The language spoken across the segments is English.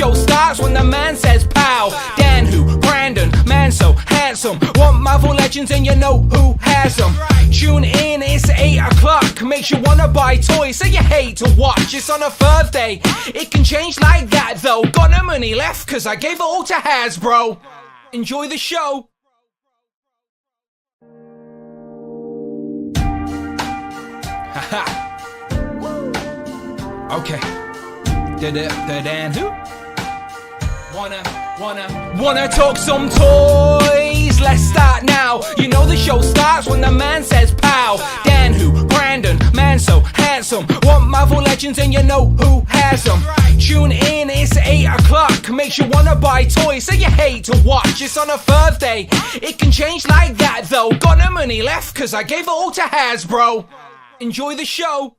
show starts when the man says pow. Dan who, Brandon, man so handsome. Want Marvel Legends and you know who has them. Tune in, it's 8 o'clock. Makes you wanna buy toys so you hate to watch. It's on a Thursday, it can change like that though. Got no money left cause I gave it all to Hasbro. Enjoy the show. Haha. Okay. Dan who? Wanna talk some toys? Let's start now. You know the show starts when the man says pow. Dan who? Brandon, man so handsome. Want Marvel Legends and you know who has them. Tune in, it's 8 o'clock. Makes you wanna buy toys so you hate to watch. It's on a Thursday, it can change like that though. Got no money left cause I gave it all to Hasbro. Enjoy the show.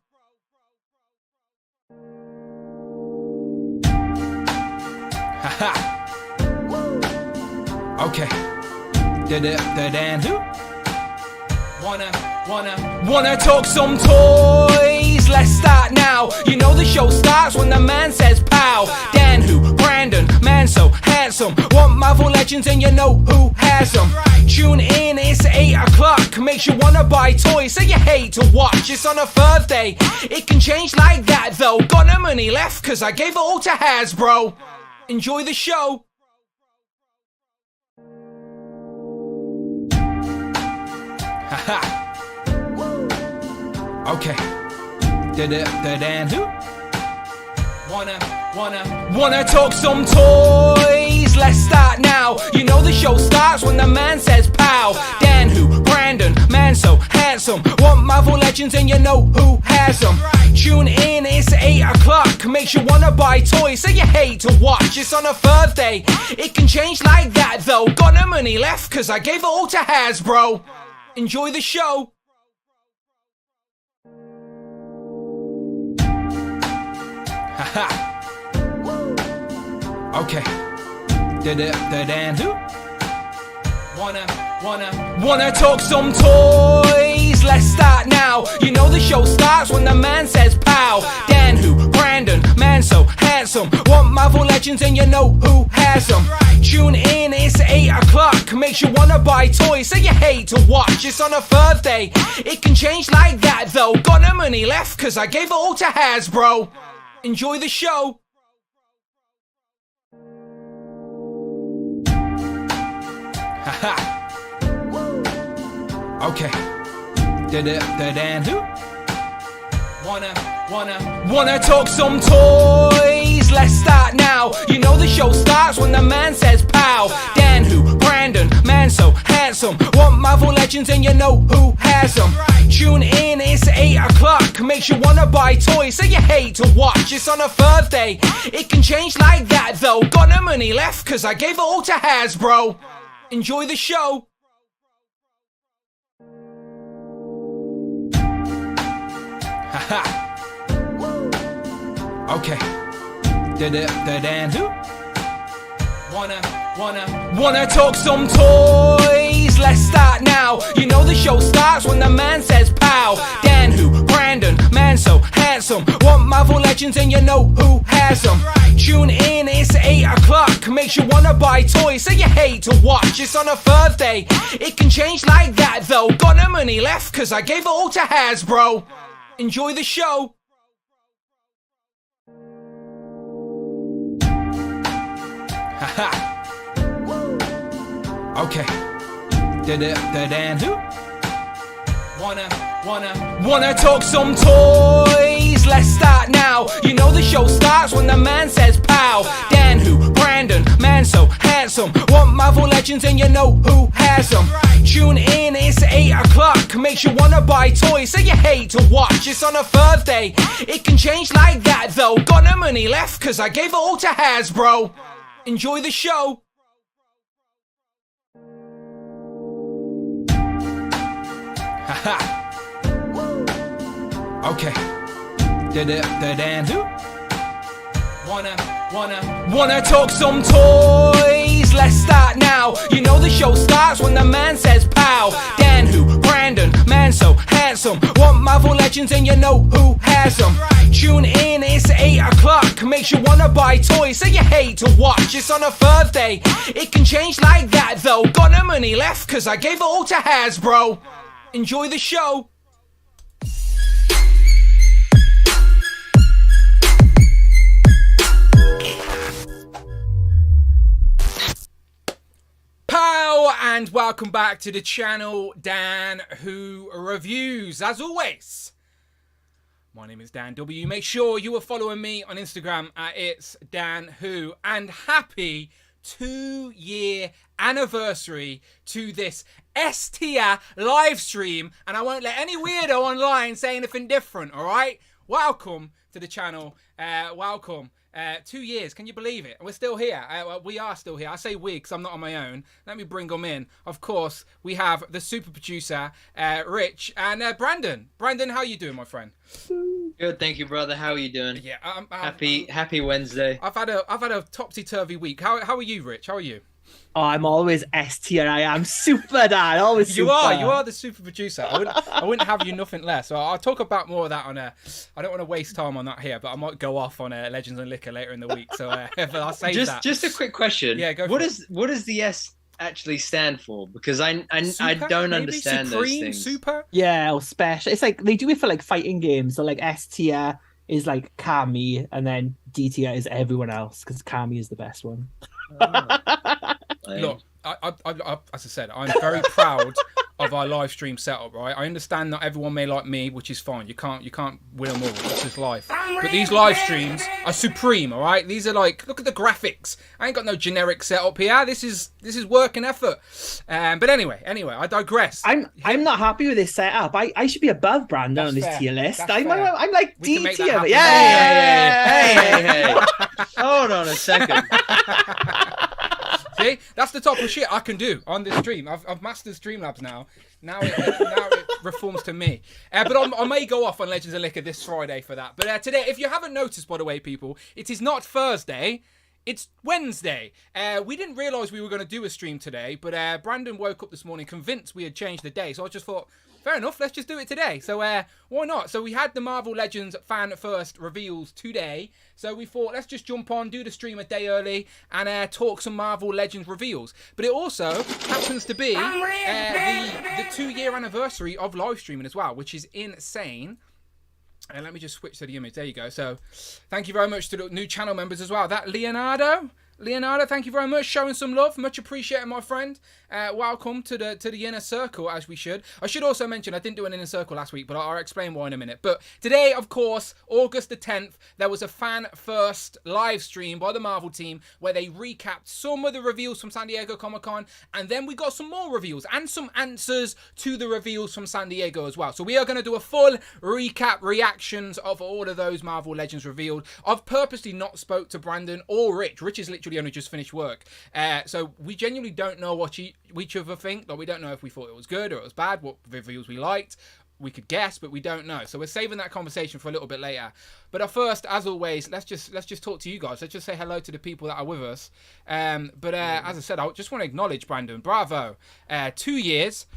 Haha. Okay. Dan who? Wanna talk some toys? Let's start now. You know the show starts when the man says pow. Dan who? Brandon, man so handsome. Want Marvel Legends and you know who has them. Tune in, it's 8 o'clock. Makes you wanna buy toys so you hate to watch. It's on a Thursday, it can change like that though. Got no money left cause I gave it all to Hasbro. Enjoy the show. Haha. Okay. Dan who? Wanna talk some toys? Let's start now. You know the show starts when the man says pow. Dan who? Brandon, man so handsome. Want Marvel Legends and you know who has them. Tune in, it's 8 o'clock. Makes you wanna buy toys so you hate to watch. It's on a Thursday, it can change like that though. Got no money left cause I gave it all to Hasbro. Enjoy the show. Haha. Okay. Dan who? Wanna talk some toys? Let's start now. You know the show starts when the man says pow. Dan who? Brandon, man so handsome. Want Marvel Legends and you know who has them. Tune in, it's 8 o'clock. Makes you wanna buy toys so you hate to watch. It's on a Thursday, it can change like that though. Got no money left cause I gave it all to Hasbro. Enjoy the show. Haha. Okay. Dan who? Wanna talk some toys? Let's start now. You know the show starts when the man says pow. Dan who? Brandon, man so handsome. Want Marvel Legends and you know who has them. Tune in, it's 8 o'clock. Makes you wanna buy toys so you hate to watch. It's on a Thursday, it can change like that though. Got no money left cause I gave it all to Hasbro. Enjoy the show. Haha. Okay. Dan who? Wanna talk some toys? Let's start now. You know the show starts when the man says pow. Dan who? Brandon, man so handsome. Want Marvel Legends and you know who has them. Tune in, it's 8 o'clock. Makes you wanna buy toys so you hate to watch. It's on a Thursday, it can change like that though. Got no money left cause I gave it all to Hasbro. Enjoy the show. Haha. Okay. Dan who? Wanna talk some toys? Let's start now. You know the show starts when the man says pow. Dan who? Brandon, man so handsome. Want Marvel Legends and you know who has them. Tune in, it's 8 o'clock. Makes you wanna buy toys so you hate to watch. It's on a Thursday, it can change like that though. Got no money left cause I gave it all to Hasbro. Enjoy the show. Haha. Okay. Dan who? Wanna talk some toys? Let's start now. You know the show starts when the man says pow. Dan who? Brandon, man so handsome. Want Marvel Legends and you know who has them. Tune in, it's 8 o'clock. makes you wanna buy toys, so you hate to watch. It's on a Thursday, it can change like that though. Got no money left, cause I gave it all to Hasbro. Enjoy the show. Pow, and welcome back to the channel, Dan Who Reviews. As always, my name is Dan W. Make sure you are following me on Instagram at It's Dan Who, and happy 2-year anniversary to this S-tier live stream. And I won't let any weirdo online say anything different, all right? Welcome to the channel. Welcome. 2 years, can you believe it? We're still here. We are still here. I say we because I'm not on my own. Let me bring them in. Of course, we have the super producer, Rich, and Brandon. Brandon, how you doing, my friend? Good, thank you, brother. How are you doing? Yeah, happy Wednesday. I've had a topsy-turvy week. How are you, Rich? How are you? Oh, I'm always S tier. I am super, Dan. Always super. You are the super producer. I wouldn't have you nothing less. So I'll talk about more of that on I don't want to waste time on that here, but I might go off on Legends and Liquor later in the week. So but I'll save that. Just a quick question. Yeah, go. What does the S actually stand for? Because I don't understand Supreme, those things. Super. Yeah, or special. It's like they do it for like fighting games. So like S tier is like Kami, and then D tier is everyone else because Kami is the best one. Look, I, as I said, I'm very proud of our live stream setup. Right, I understand not everyone may like me, which is fine. You can't win them all. It's just life. But these live streams are supreme. All right, these are like, look at the graphics. I ain't got no generic setup here. This is work and effort. But anyway, I digress. I'm not happy with this setup. I should be above Brandon on this tier list. I'm like D tier. Hey. Hold on a second. See, that's the type of shit I can do on this stream. I've mastered Streamlabs now. Now it reforms to me. But I may go off on Legends of Liquor this Friday for that. But today, if you haven't noticed, by the way, people, it is not Thursday. It's Wednesday. We didn't realise we were going to do a stream today, but Brandon woke up this morning convinced we had changed the day. So I just thought, fair enough, let's just do it today. So why not? So we had the Marvel Legends fan first reveals today. So we thought, let's just jump on, do the stream a day early, and talk some Marvel Legends reveals. But it also happens to be the 2-year anniversary of live streaming as well, which is insane. And let me just switch to the image. There you go. So thank you very much to the new channel members as well. That Leonardo, thank you very much. Showing some love. Much appreciated, my friend. Welcome to the inner circle, as we should. I should also mention, I didn't do an inner circle last week, but I'll explain why in a minute. But today, of course, August the 10th, there was a fan-first live stream by the Marvel team where they recapped some of the reveals from San Diego Comic-Con, and then we got some more reveals and some answers to the reveals from San Diego as well. So we are going to do a full recap, reactions of all of those Marvel Legends revealed. I've purposely not spoke to Brandon or Rich. Rich has literally only just finished work. So we genuinely don't know what each other think. Like, we don't know if we thought it was good or it was bad, what reveals we liked. We could guess, but we don't know. So we're saving that conversation for a little bit later. But first, as always, let's just talk to you guys. Let's just say hello to the people that are with us. But as I said, I just want to acknowledge Brandon. Bravo. 2 years.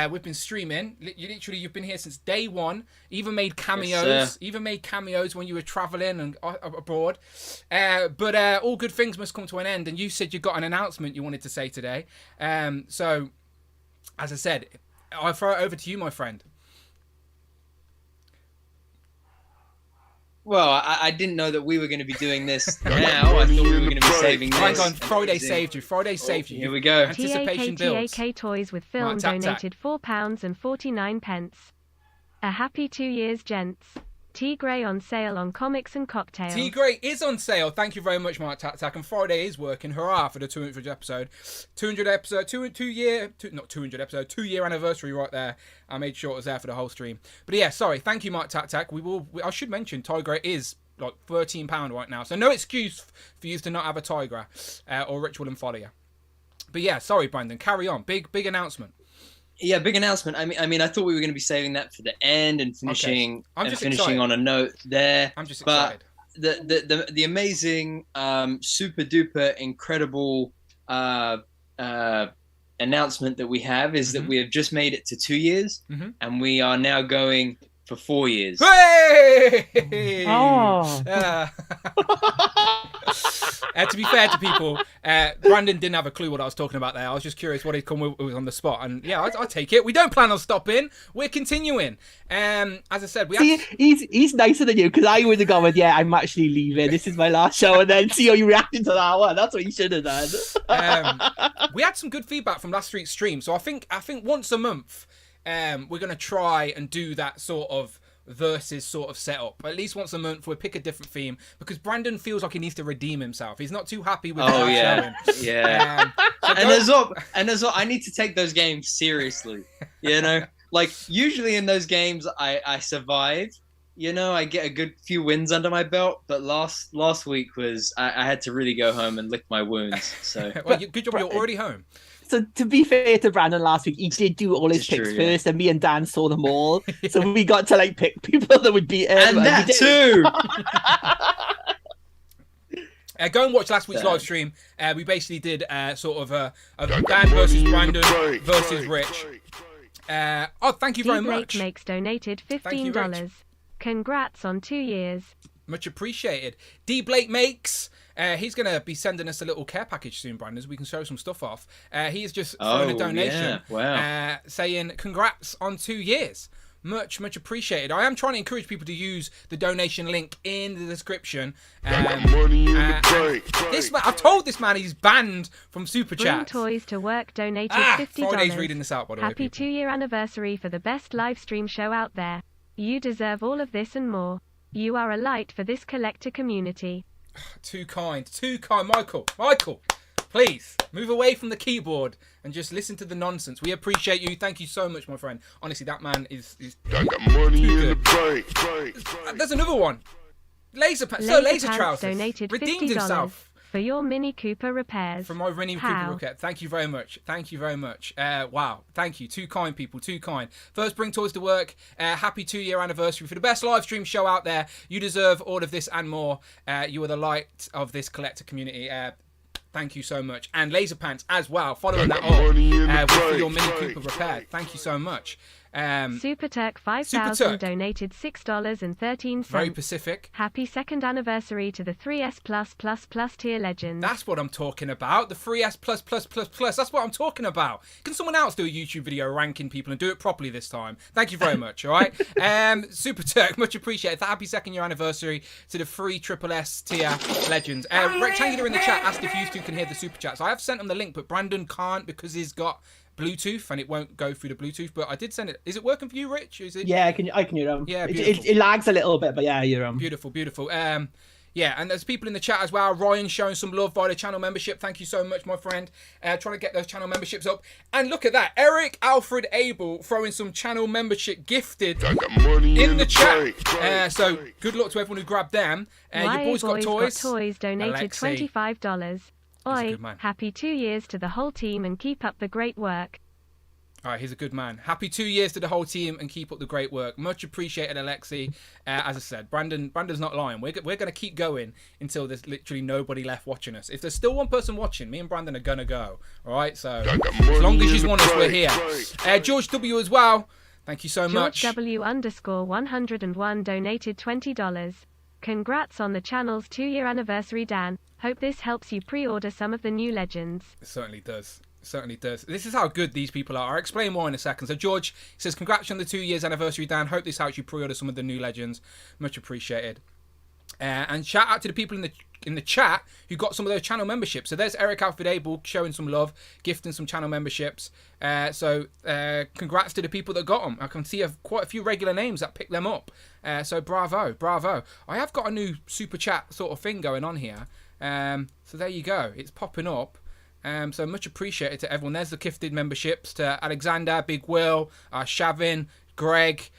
We've been streaming. You've been here since day one. Even made cameos. When you were traveling and abroad. But all good things must come to an end. And you said you got an announcement you wanted to say today. So, as I said, I'll throw it over to you, my friend. Well, I didn't know that we were going to be doing this now. I thought we were going to be saving this. Hang on, Friday saved you. Here we go. Anticipation builds. TAK Toys with film donated £4.49. A happy 2 years, gents. Tea Grey on sale on comics and cocktails. Tea Grey is on sale. Thank you very much, Mark Tack. And Friday is working. Hurrah for the 200th episode. 200 episode, 2 year anniversary right there. I made sure it was there for the whole stream. But yeah, sorry. Thank you, Mark Tack. I should mention Tea Grey is like £13 right now. So no excuse for you to not have a Tigra or Rich will follow you. But yeah, sorry, Brandon. Carry on. Big announcement. Yeah, big announcement. I mean, I thought we were going to be saving that for the end and finishing on a note there. I'm just excited. But the amazing, super duper incredible announcement that we have is that we have just made it to 2 years, and we are now going for 4 years. Hey! Oh. To be fair to people, Brandon didn't have a clue what I was talking about there. I was just curious what he'd come with on the spot. And yeah, I'll take it. We don't plan on stopping. We're continuing. As I said, he's nicer than you, because I would have gone with, I'm actually leaving. This is my last show, and then see how you reacted to that one. That's what you should have done. We had some good feedback from last week's stream. So I think once a month, we're going to try and do that sort of versus sort of setup. At least once a month we'll pick a different theme, because Brandon feels like he needs to redeem himself. He's not too happy with showing. Yeah. And as well, I need to take those games seriously. You know, like usually in those games I survive. You know, I get a good few wins under my belt, but last week was I had to really go home and lick my wounds. So well, good job, you're already home. So to be fair to Brandon, last week he did do all his picks first, and me and Dan saw them all. So we got to like pick people that would beat him. And that too. Go and watch last week's live stream. We basically did sort of a Dan versus Brandon versus Rich. Thank you very much. Blake makes donated $15. Congrats on 2 years. Much appreciated. D Blake makes. He's going to be sending us a little care package soon, Brandon, so we can show some stuff off. He has just thrown a donation saying congrats on 2 years. Much appreciated. I am trying to encourage people to use the donation link in the description. This man, I've told this man he's banned from Super Chat. Bring Toys to Work donated $50. Friday's reading this out, by the way. Happy 2-year anniversary for the best live stream show out there. You deserve all of this and more. You are a light for this collector community. Too kind, Michael, please move away from the keyboard and just listen to the nonsense. We appreciate you. Thank you so much, my friend. Honestly, that man is got money in the bank. There's another one. Laser Trousers donated redeemed $50 himself for your Mini Cooper repairs. For my Mini Cooper repair. Thank you very much. Wow, thank you. Too kind, people. Too kind. First, Bring Toys to Work. Happy 2-year anniversary for the best live stream show out there. You deserve all of this and more. You are the light of this collector community. Thank you so much. And Laser Pants as well, following that up for your Mini Cooper repaired. Thank you so much. Super Turk 5000 donated $6.13. Very Pacific. Happy 2nd anniversary to the 3S+++ tier legends. That's what I'm talking about. The 3S++++. That's what I'm talking about. Can someone else do a YouTube video ranking people and do it properly this time? Thank you very much. All right. Super Turk, much appreciated. Happy 2nd year anniversary to the 3 SSS tier legends. Rectangular in the chat asked if you two can hear the super chats. I have sent him the link, but Brandon can't because he's got Bluetooth and it won't go through the Bluetooth, but I did send it. Is it working for you, Rich? Is it? Yeah, I can hear them. Yeah, it lags a little bit, but yeah, I hear them. Beautiful. Yeah, and there's people in the chat as well. Ryan showing some love via the channel membership. Thank you so much, my friend. Trying to get those channel memberships up. And look at that. Eric Alfred Abel throwing some channel membership gifted in the chat. So good luck to everyone who grabbed them. Your boys got toys. Donated Alexei. $25. Oi, happy 2 years to the whole team and keep up the great work. All right, he's a good man. Happy 2 years to the whole team and keep up the great work. Much appreciated, Alexei. As I said, Brandon's not lying. We're going to keep going until there's literally nobody left watching us. If there's still one person watching, me and Brandon are going to go. All right, so as long as you want us, we're here. George W as well. Thank you so much. George W_101 donated $20. Congrats on the channel's 2-year anniversary, Dan. Hope this helps you pre-order some of the new legends. It certainly does. This is how good these people are. I'll explain more in a second. So George says, congrats on the 2 years anniversary, Dan. Hope this helps you pre-order some of the new legends. Much appreciated. And shout out to the people in the chat who got some of those channel memberships. So there's Eric Alfred Abel showing some love, gifting some channel memberships. So congrats to the people that got them. I can see quite a few regular names that picked them up. So bravo. I have got a new super chat sort of thing going on here. So there you go. It's popping up. So much appreciated to everyone. There's the gifted memberships to Alexander, Big Will, Shavin, Greg,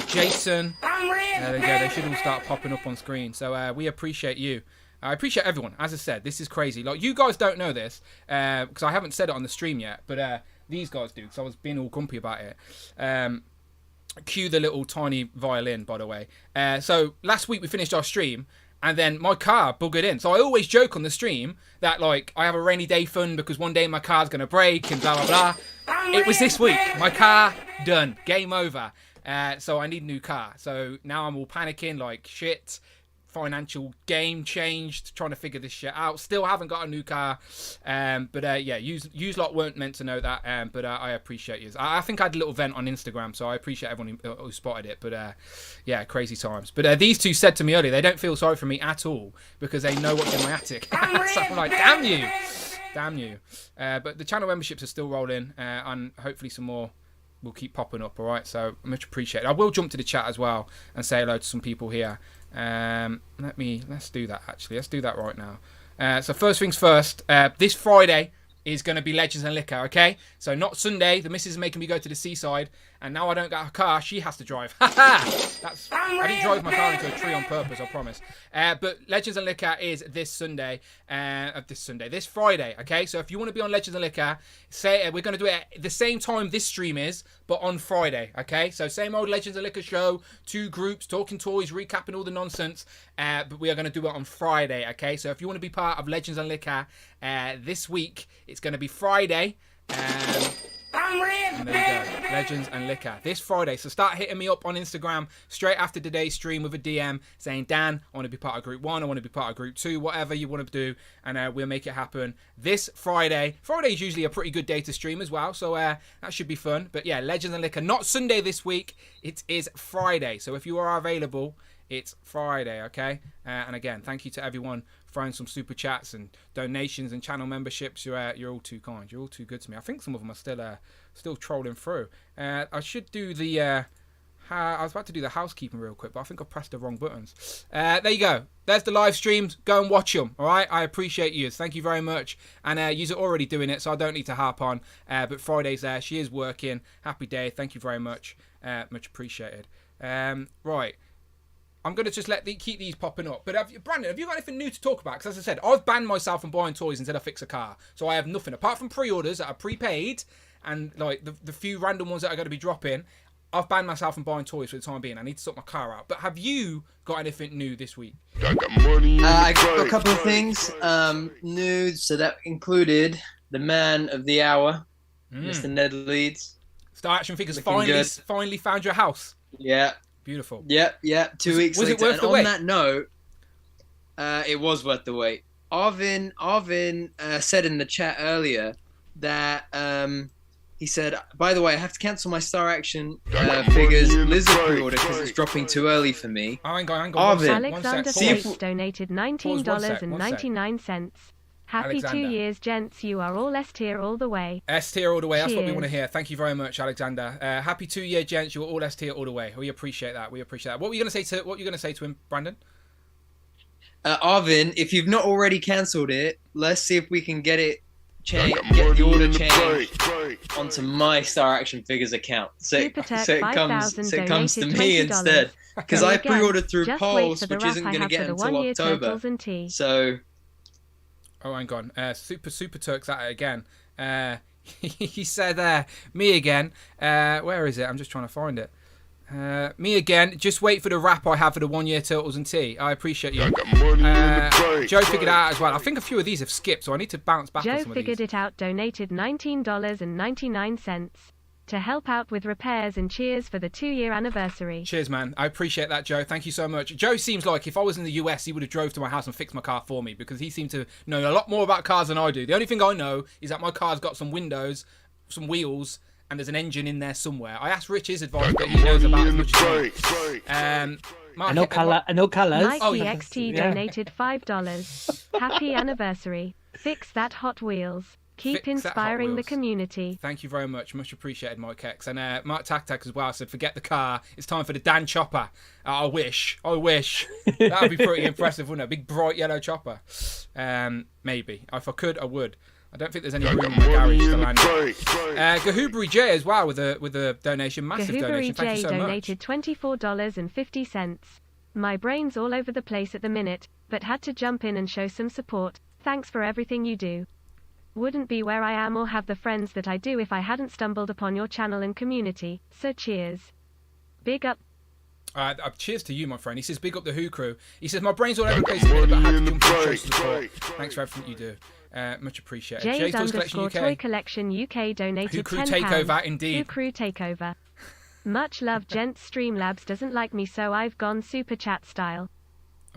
Jason. There they go. They should all start popping up on screen. So we appreciate you. I appreciate everyone. As I said, this is crazy. Like, you guys don't know this because I haven't said it on the stream yet, but these guys do because I was being all grumpy about it. Cue the little tiny violin, by the way. So last week we finished our stream. And then my car buggered in. So I always joke on the stream that, like, I have a rainy day fund because one day my car's going to break and blah, blah, blah. It was this week. My car, done. Game over. So I need a new car. So now I'm all panicking like shit. Financial game changed, trying to figure this shit out. Still haven't got a new car, but yeah, use lot weren't meant to know that, but I appreciate you. I think I had a little vent on Instagram, so I appreciate everyone who spotted it. But yeah, crazy times. But these two said to me earlier they don't feel sorry for me at all because they know what's in my attic. So I'm like, damn you. But the channel memberships are still rolling, and hopefully some more will keep popping up. All right, so much appreciated. I will jump to the chat as well and say hello to some people here. Let's do that actually. Let's do that right now. So first things first, this Friday is going to be Legends and Liquor, okay? So not Sunday. The missus is making me go to the seaside, and now I don't got a car. She has to drive. I didn't drive my car into a tree on purpose, I promise. But Legends and Liquor is this Friday, okay? So if you want to be on Legends and Liquor, we're going to do it at the same time this stream is, but on Friday, okay? So same old Legends and Liquor show, 2 groups, talking toys, recapping all the nonsense, but we are going to do it on Friday, okay? So if you want to be part of Legends and Liquor this week, it's going to be Friday. And there you go, Legends and Liquor this Friday. So start hitting me up on Instagram straight after today's stream with a DM saying, Dan, I want to be part of Group 1, I want to be part of Group 2, whatever you want to do, and we'll make it happen this Friday. Friday is usually a pretty good day to stream as well, so that should be fun. But yeah, Legends and Liquor, not Sunday this week, it is Friday. So if you are available, it's Friday, okay? And again, thank you to everyone throwing some super chats and donations and channel memberships. You're all too kind. You're all too good to me. I think some of them are still trolling through. I should do the I was about to do the housekeeping real quick, but I think I pressed the wrong buttons. There you go. There's the live streams. Go and watch them. All right. I appreciate you. Thank you very much. And you're already doing it, so I don't need to harp on. But Friday's there. She is working. Happy day. Thank you very much. Much appreciated. Right. I'm going to just keep these popping up. But Brandon, have you got anything new to talk about? Because as I said, I've banned myself from buying toys until I fix a car. So I have nothing. Apart from pre-orders that are prepaid and like the few random ones that are going to be dropping, I've banned myself from buying toys for the time being. I need to sort my car out. But have you got anything new this week? I got a couple of things new. So that included the man of the hour, Mr. Ned Leeds. Star Action Figures finally found your house. Yeah. Beautiful. Yeah. 2 weeks later. Was it worth the wait? On that note, it was worth the wait. Arvin said in the chat earlier that he said, by the way, I have to cancel my Star Action Figures Lizard pre-order because it's dropping too early for me. Hang on. Arvin, Alexander Fates donated $19.99. Happy Alexander. 2 years, gents. You are all S tier all the way. S tier all the way. That's what we Cheers. want to hear. Thank you very much, Alexander. Happy 2 year, gents. You're all S tier all the way. We appreciate that. What were you going to say to him, Brandon? Arvin, if you've not already cancelled it, let's see if we can get it changed, get the order changed onto my Star Action Figures account, so it comes to me instead. Because I pre-ordered through Pulse, which isn't going to get until October. So. Oh, hang on. Super Turk's at it again. He said, me again. Where is it? I'm just trying to find it. Me again. Just wait for the wrap I have for the 1 year Turtles and Tea. I appreciate you. Joe figured it out as well. I think a few of these have skipped, so I need to bounce back on some of these. Joe figured it out, donated $19.99 to help out with repairs, and cheers for the 2 year anniversary. Cheers, man. I appreciate that, Joe. Thank you so much. Joe seems like if I was in the US, he would have drove to my house and fixed my car for me because he seemed to know a lot more about cars than I do. The only thing I know is that my car's got some windows, some wheels, and there's an engine in there somewhere. I asked Rich his advice, but he knows about as much as I. I know colours. Mikey XT donated $5. Happy anniversary. Fix that Hot Wheels. Keep inspiring the community. Thank you very much. Much appreciated, Mike X. And Mark Tac as well said, forget the car. It's time for the Dan Chopper. I wish. That would be pretty impressive, wouldn't it? A big, bright yellow chopper. Maybe. If I could, I would. I don't think there's any room in my garage to land it. Gahubri J as well with a donation. Massive donation. Thank you so much. donated $24.50. My brain's all over the place at the minute, but had to jump in and show some support. Thanks for everything you do. Wouldn't be where I am or have the friends that I do if I hadn't stumbled upon your channel and community, so cheers. Big up. Cheers to you, my friend. He says, big up the Who crew. He says, my brain's all over the place at the minute, but I had to jump in and show some support. Thanks for everything you do. Much appreciated. James _ Toy Collection UK donated Who crew £10. takeover, indeed. Who crew takeover. Much love, gents. Streamlabs doesn't like me, so I've gone super chat style.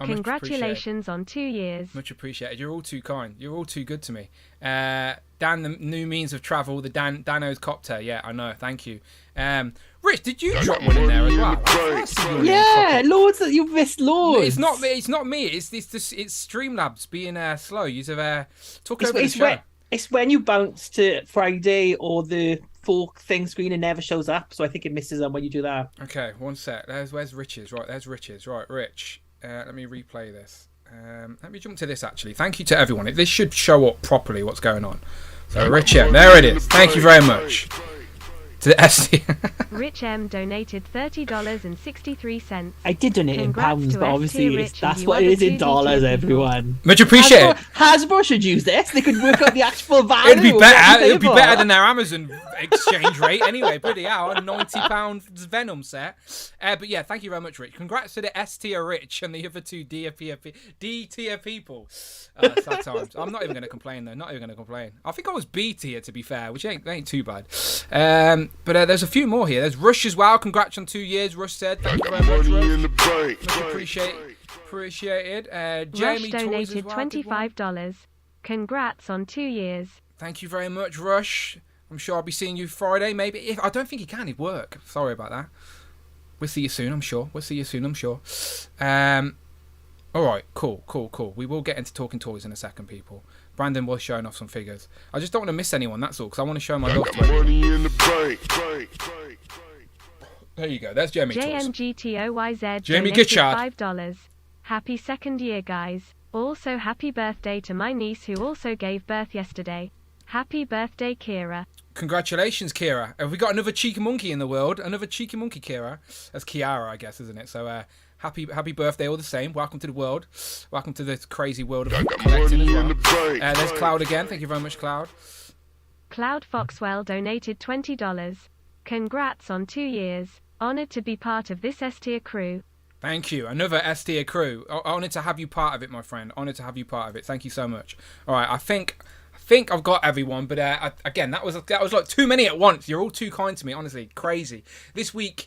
Oh, much Congratulations on 2 years. Much appreciated. You're all too kind. You're all too good to me. Dan, the new means of travel, the Dano's copter. Yeah, I know. Thank you. Rich, did you drop one in there as well? Yeah, loads. You've missed loads. It's not me. It's not me. It's Streamlabs being slow. You have talk over the show. It's when you bounce to Friday or the fork thing screen and never shows up. So I think it misses them when you do that. Okay, one sec. Where's Rich's? Right, there's Rich's. Right, Rich. Let me replay this. Let me jump to this actually. Thank you to everyone. This should show up properly what's going on. So Rich M, there it is. Thank you very much. To the SD. Rich M donated $30.63. I did donate in pounds, but obviously that's and what it is in dollars, everyone. Much appreciated. Hasbro should use this. They could work out the actual value. It'd be better. It'd be better than their Amazon exchange rate anyway. Bloody hell, a £90 Venom set. But yeah, thank you very much, Rich. Congrats to the S tier Rich and the other two D tier people. Sad times. I'm not even going to complain though. Not even going to complain. I think I was B tier to be fair, which ain't too bad. But there's a few more here. There's Rush as well. Congrats on 2 years. Rush said, thank you very much, Rush. Much appreciated. Jamie Rush donated as well, $25. Congrats on 2 years. Thank you very much, Rush. I'm sure I'll be seeing you Friday, maybe. I don't think he can. He'd work. Sorry about that. We'll see you soon, I'm sure. All right, cool. We will get into talking toys in a second, people. Brandon was showing off some figures. I just don't want to miss anyone, that's all, because I want to show my love to everyone. There you go, there's Jamie JMGTOYZ Jamie donated Gitchard. $5. Happy 2nd year, guys. Also happy birthday to my niece who also gave birth yesterday. Happy birthday, Kira. Congratulations, Kira. Have we got another cheeky monkey in the world? Another cheeky monkey, Kira. That's Kiara, I guess, isn't it? So, happy birthday all the same. Welcome to the world. Welcome to this crazy world of collecting as well. There's Cloud again. Thank you very much, Cloud. Cloud Foxwell donated $20. Congrats on 2 years. Honoured to be part of this S-tier crew. Thank you. Another S-tier crew. Honoured to have you part of it, my friend. Honoured to have you part of it. Thank you so much. All right, I think I've got everyone, but again, that was like too many at once. You're all too kind to me, honestly. Crazy. This week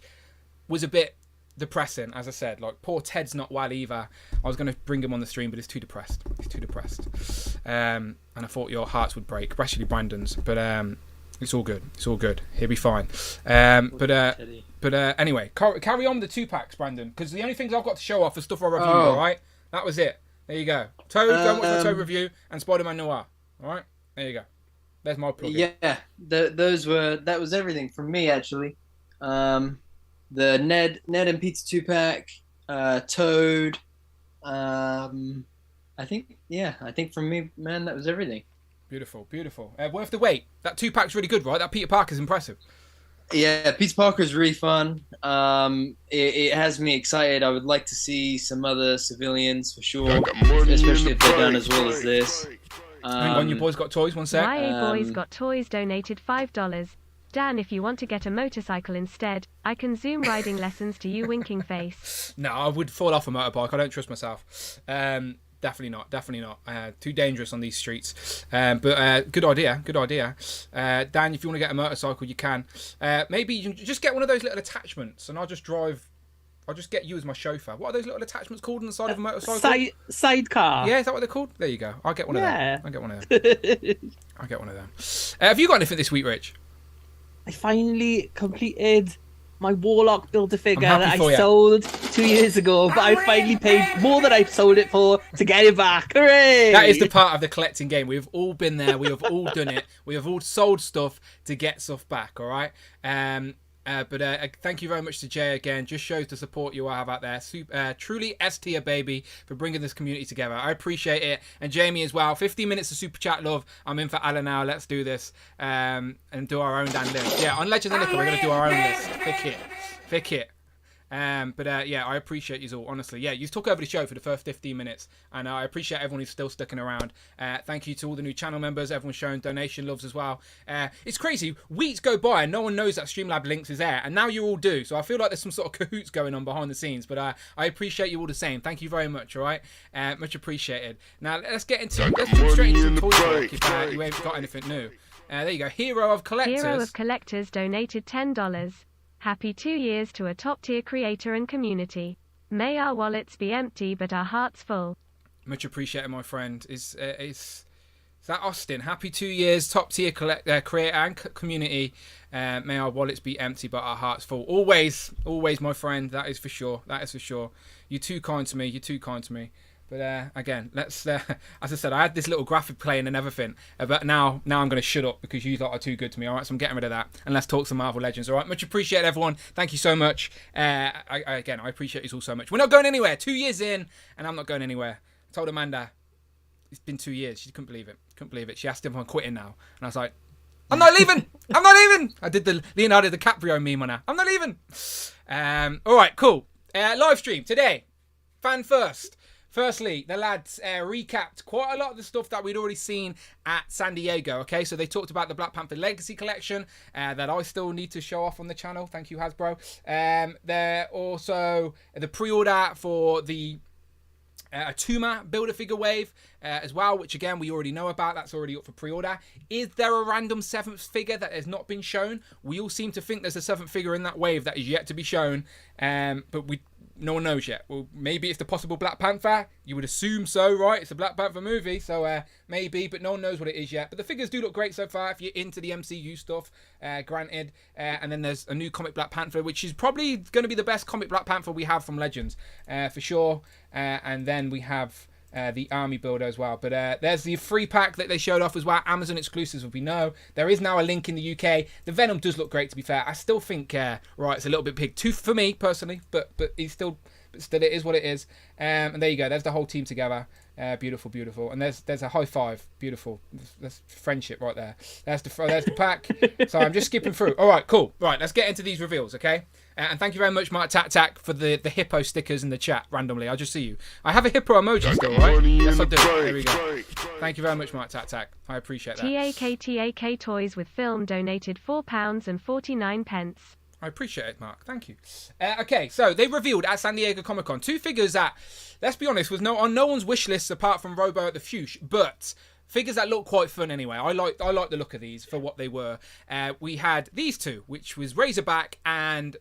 was a bit depressing, as I said. Like, poor Ted's not well either. I was going to bring him on the stream, but he's too depressed. And I thought your hearts would break, especially Brandon's. But it's all good. He'll be fine. But anyway, carry on with the 2-packs, Brandon, because the only things I've got to show off are stuff I reviewed. All right, that was it. There you go. Toad, go and watch my Toad review and Spider-Man Noir. All right, there you go. There's my plug. Yeah, that was everything from me actually. The Ned and Peter 2-pack, Toad. I think from me, man, that was everything. Beautiful. Worth the wait. That 2-pack's really good, right? That Peter Parker's impressive. Yeah, Peter Parker's really fun. It has me excited. I would like to see some other civilians for sure, especially if they're done as well as this. Hang on, you boys got toys? One sec. YA Boys got toys donated $5. Dan, if you want to get a motorcycle instead, I can Zoom riding lessons to you, winking face. No, I would fall off a motorbike. I don't trust myself. Definitely not. Too dangerous on these streets. But good idea. Dan, if you want to get a motorcycle, you can. Maybe you can just get one of those little attachments, and I'll just get you as my chauffeur. What are those little attachments called on the side of a motorcycle? Sidecar. Yeah, is that what they're called? There you go. I'll get one of them. I'll get one of them. Have you got anything this week, Rich? I finally completed my Warlock Build-A-Figure that I sold 2 years ago, but I finally paid more than I sold it for to get it back. Hooray! That is the part of the collecting game. We've all been there. We have all done it. We have all sold stuff to get stuff back, all right? But thank you very much to Jay again. Just shows the support you have out there. Truly S-tier, baby, for bringing this community together. I appreciate it. And Jamie as well. 15 minutes of super chat love. I'm in for Alan now. Let's do this and do our own damn list. Yeah, on Legends of Liquor, we're going to do our own list. Pick it. Yeah, I appreciate you all, honestly. Yeah, you took over the show for the first 15 minutes, and I appreciate everyone who's still sticking around. Thank you to all the new channel members, everyone showing donation loves as well. It's crazy. Weeks go by and no one knows that Streamlab Links is there, and now you all do. So I feel like there's some sort of cahoots going on behind the scenes, but I appreciate you all the same. Thank you very much, all right? Much appreciated. Now, let's jump straight into toy talk if you ain't got anything new. There you go. Hero of Collectors donated $10. Happy 2 years to a top-tier creator and community. May our wallets be empty, but our hearts full. Much appreciated, my friend. Is that Austin? Happy 2 years, top-tier creator and community. May our wallets be empty, but our hearts full. Always, my friend. That is for sure. You're too kind to me. But again, let's. As I said, I had this little graphic playing and everything, but now I'm going to shut up because you lot are too good to me. All right, so I'm getting rid of that, and let's talk some Marvel Legends. All right, much appreciated, everyone. Thank you so much. I appreciate you all so much. We're not going anywhere. 2 years in, and I'm not going anywhere. I told Amanda it's been 2 years. She couldn't believe it. She asked if I'm quitting now, and I was like, I'm not leaving. I did the Leonardo DiCaprio meme on her. I'm not leaving. All right, cool. Live stream today. Fan first. Firstly, the lads recapped quite a lot of the stuff that we'd already seen at San Diego, okay? So they talked about the Black Panther Legacy Collection that I still need to show off on the channel. Thank you, Hasbro. They're also the pre-order for the Atuma Build-A-Figure wave as well, which again, we already know about. That's already up for pre-order. Is there a random 7th figure that has not been shown? We all seem to think there's a 7th figure in that wave that is yet to be shown, but no one knows yet. Well, maybe it's the possible Black Panther. You would assume so, right? It's a Black Panther movie, so maybe, but no one knows what it is yet. But the figures do look great so far if you're into the MCU stuff, granted. And then there's a new comic Black Panther, which is probably going to be the best comic Black Panther we have from Legends, for sure. And then we have the army builder as well. But there's the free pack that they showed off as well. Amazon exclusives, we know. There is now a link in the UK. The Venom does look great, to be fair. I still think, right, it's a little bit big too for me personally, but he's still it is what it is. And there you go. There's the whole team together. Beautiful. And there's a high five. Beautiful. That's friendship right there. There's the pack. So I'm just skipping through. All right, cool. Right, let's get into these reveals, okay? And thank you very much, Mark Tac, for the hippo stickers in the chat randomly. I'll just see you. I have a hippo emoji still, right? Yes, I do. There we go. Thank you very much, Mark Tac. I appreciate that. TAK Toys with film donated £4.49. I appreciate it, Mark. Thank you. Okay, so they revealed at San Diego Comic-Con 2 figures that, let's be honest, was on no one's wish list apart from Robo at the Fuchs, but figures that look quite fun anyway. I like the look of these for what they were. We had these two, which was Razorback and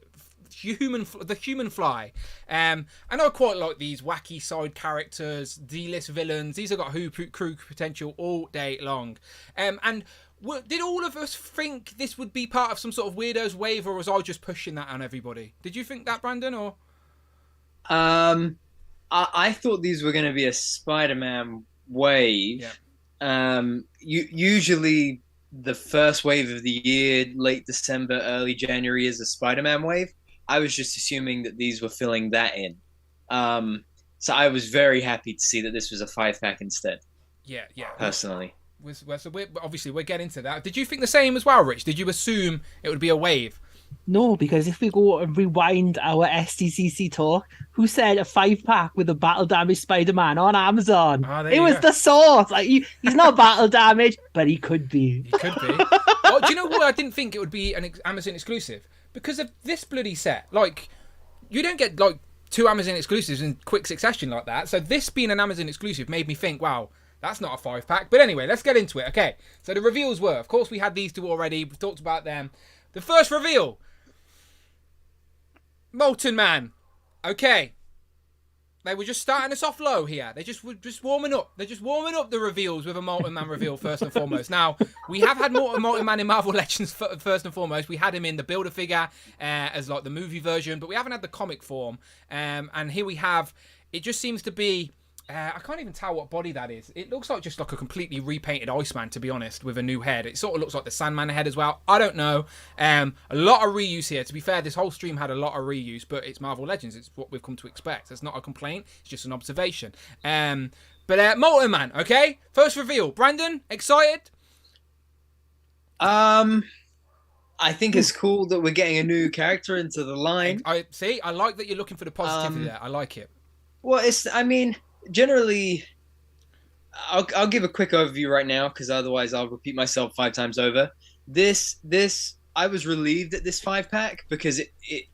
the Human Fly. And I quite like these wacky side characters, D-list villains. These have got crew potential all day long. And did all of us think this would be part of some sort of weirdos wave, or was I just pushing that on everybody? Did you think that, Brandon, or? I thought these were going to be a Spider-Man wave. Yeah. Usually the first wave of the year, late December, early January, is a Spider-Man wave. I was just assuming that these were filling that in. So I was very happy to see that this was a 5-pack instead. Yeah. Personally. So we're getting to that. Did you think the same as well, Rich? Did you assume it would be a wave? No, because if we go and rewind our STCC talk, who said a 5-pack with a battle damage Spider-Man on Amazon? It was the source. Like he's not battle damage, but he could be. He could be. Oh, do you know what? I didn't think it would be an Amazon exclusive because of this bloody set. Like, you don't get like 2 Amazon exclusives in quick succession like that. So this being an Amazon exclusive made me think, wow, that's not a 5-pack. But anyway, let's get into it. Okay, so the reveals were, of course, we had these two already. We've talked about them. The first reveal, Molten Man. Okay, they were just starting us off low here. They were just warming up. They're just warming up the reveals with a Molten Man reveal first and foremost. Now, we have had Molten Man in Marvel Legends first and foremost. We had him in the Build-A-Figure as like the movie version, but we haven't had the comic form. And here we have, it just seems to be, I can't even tell what body that is. It looks like just like a completely repainted Iceman, to be honest, with a new head. It sort of looks like the Sandman head as well. I don't know. A lot of reuse here. To be fair, this whole stream had a lot of reuse, but it's Marvel Legends. It's what we've come to expect. It's not a complaint. It's just an observation. But Molten Man, okay? First reveal. Brandon, excited? I think it's cool that we're getting a new character into the line. I like that you're looking for the positivity there. I like it. Well, generally, I'll give a quick overview right now because otherwise I'll repeat myself 5 times over. This I was relieved at this 5-pack because it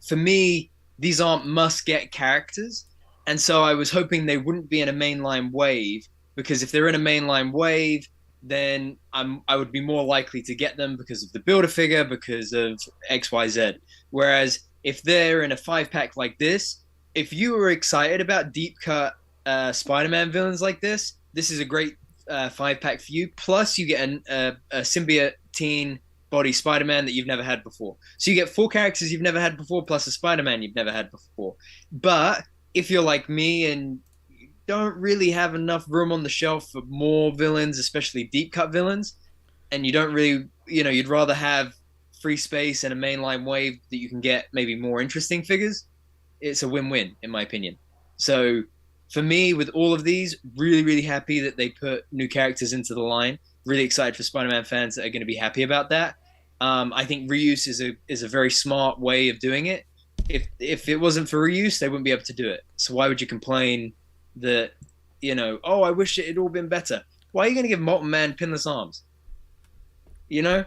for me, these aren't must-get characters, and so I was hoping they wouldn't be in a mainline wave, because if they're in a mainline wave, then I would be more likely to get them because of the Build-A-Figure, because of XYZ. Whereas if they're in a 5-pack like this, if you were excited about deep cut Spider-Man villains like this is a great 5-pack for you. Plus, you get a symbiote teen body Spider-Man that you've never had before. So you get 4 characters you've never had before, plus a Spider-Man you've never had before. But if you're like me and you don't really have enough room on the shelf for more villains, especially deep cut villains, and you don't really, you'd rather have free space and a mainline wave that you can get maybe more interesting figures, it's a win-win, in my opinion. So for me, with all of these, really, really happy that they put new characters into the line. Really excited for Spider-Man fans that are going to be happy about that. I think reuse is a very smart way of doing it. If it wasn't for reuse, they wouldn't be able to do it. So why would you complain that, oh, I wish it had all been better? Why are you going to give Molten Man pinless arms? And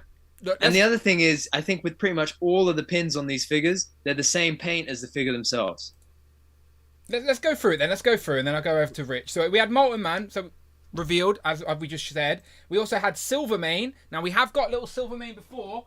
the other thing is, I think with pretty much all of the pins on these figures, they're the same paint as the figure themselves. Let's go through it then. Let's go through, and then I'll go over to Rich. So we had Molten Man, revealed, as we just said. We also had Silvermane. Now, we have got little Silvermane before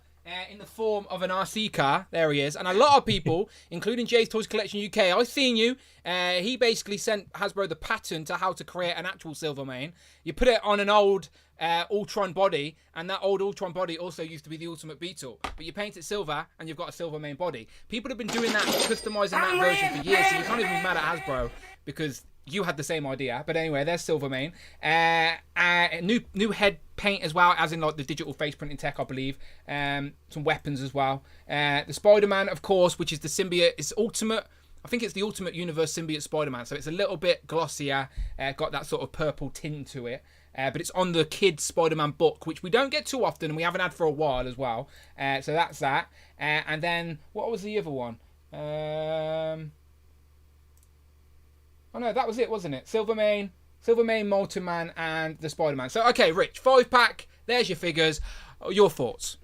in the form of an RC car. There he is. And a lot of people, including Jay's Toys Collection UK, I've seen you. He basically sent Hasbro the pattern to how to create an actual Silvermane. You put it on an old Ultron body, and that old Ultron body also used to be the Ultimate Beetle. But you paint it silver, and you've got a Silvermane body. People have been doing that, customizing that version for years, so you can't even be mad at Hasbro, because you had the same idea. But anyway, there's Silvermane. New head paint as well, as in like the digital face printing tech, I believe. Some weapons as well. The Spider-Man, of course, which is the symbiote. It's ultimate. I think it's the Ultimate Universe symbiote Spider-Man. So it's a little bit glossier. Got that sort of purple tint to it. But it's on the kids Spider-Man book, which we don't get too often, and we haven't had for a while as well. So that's that. And then, what was the other one? Oh no, that was it, wasn't it? Silvermane, Molten Man, and the Spider-Man. So, okay, Rich, 5-pack. There's your figures. Your thoughts?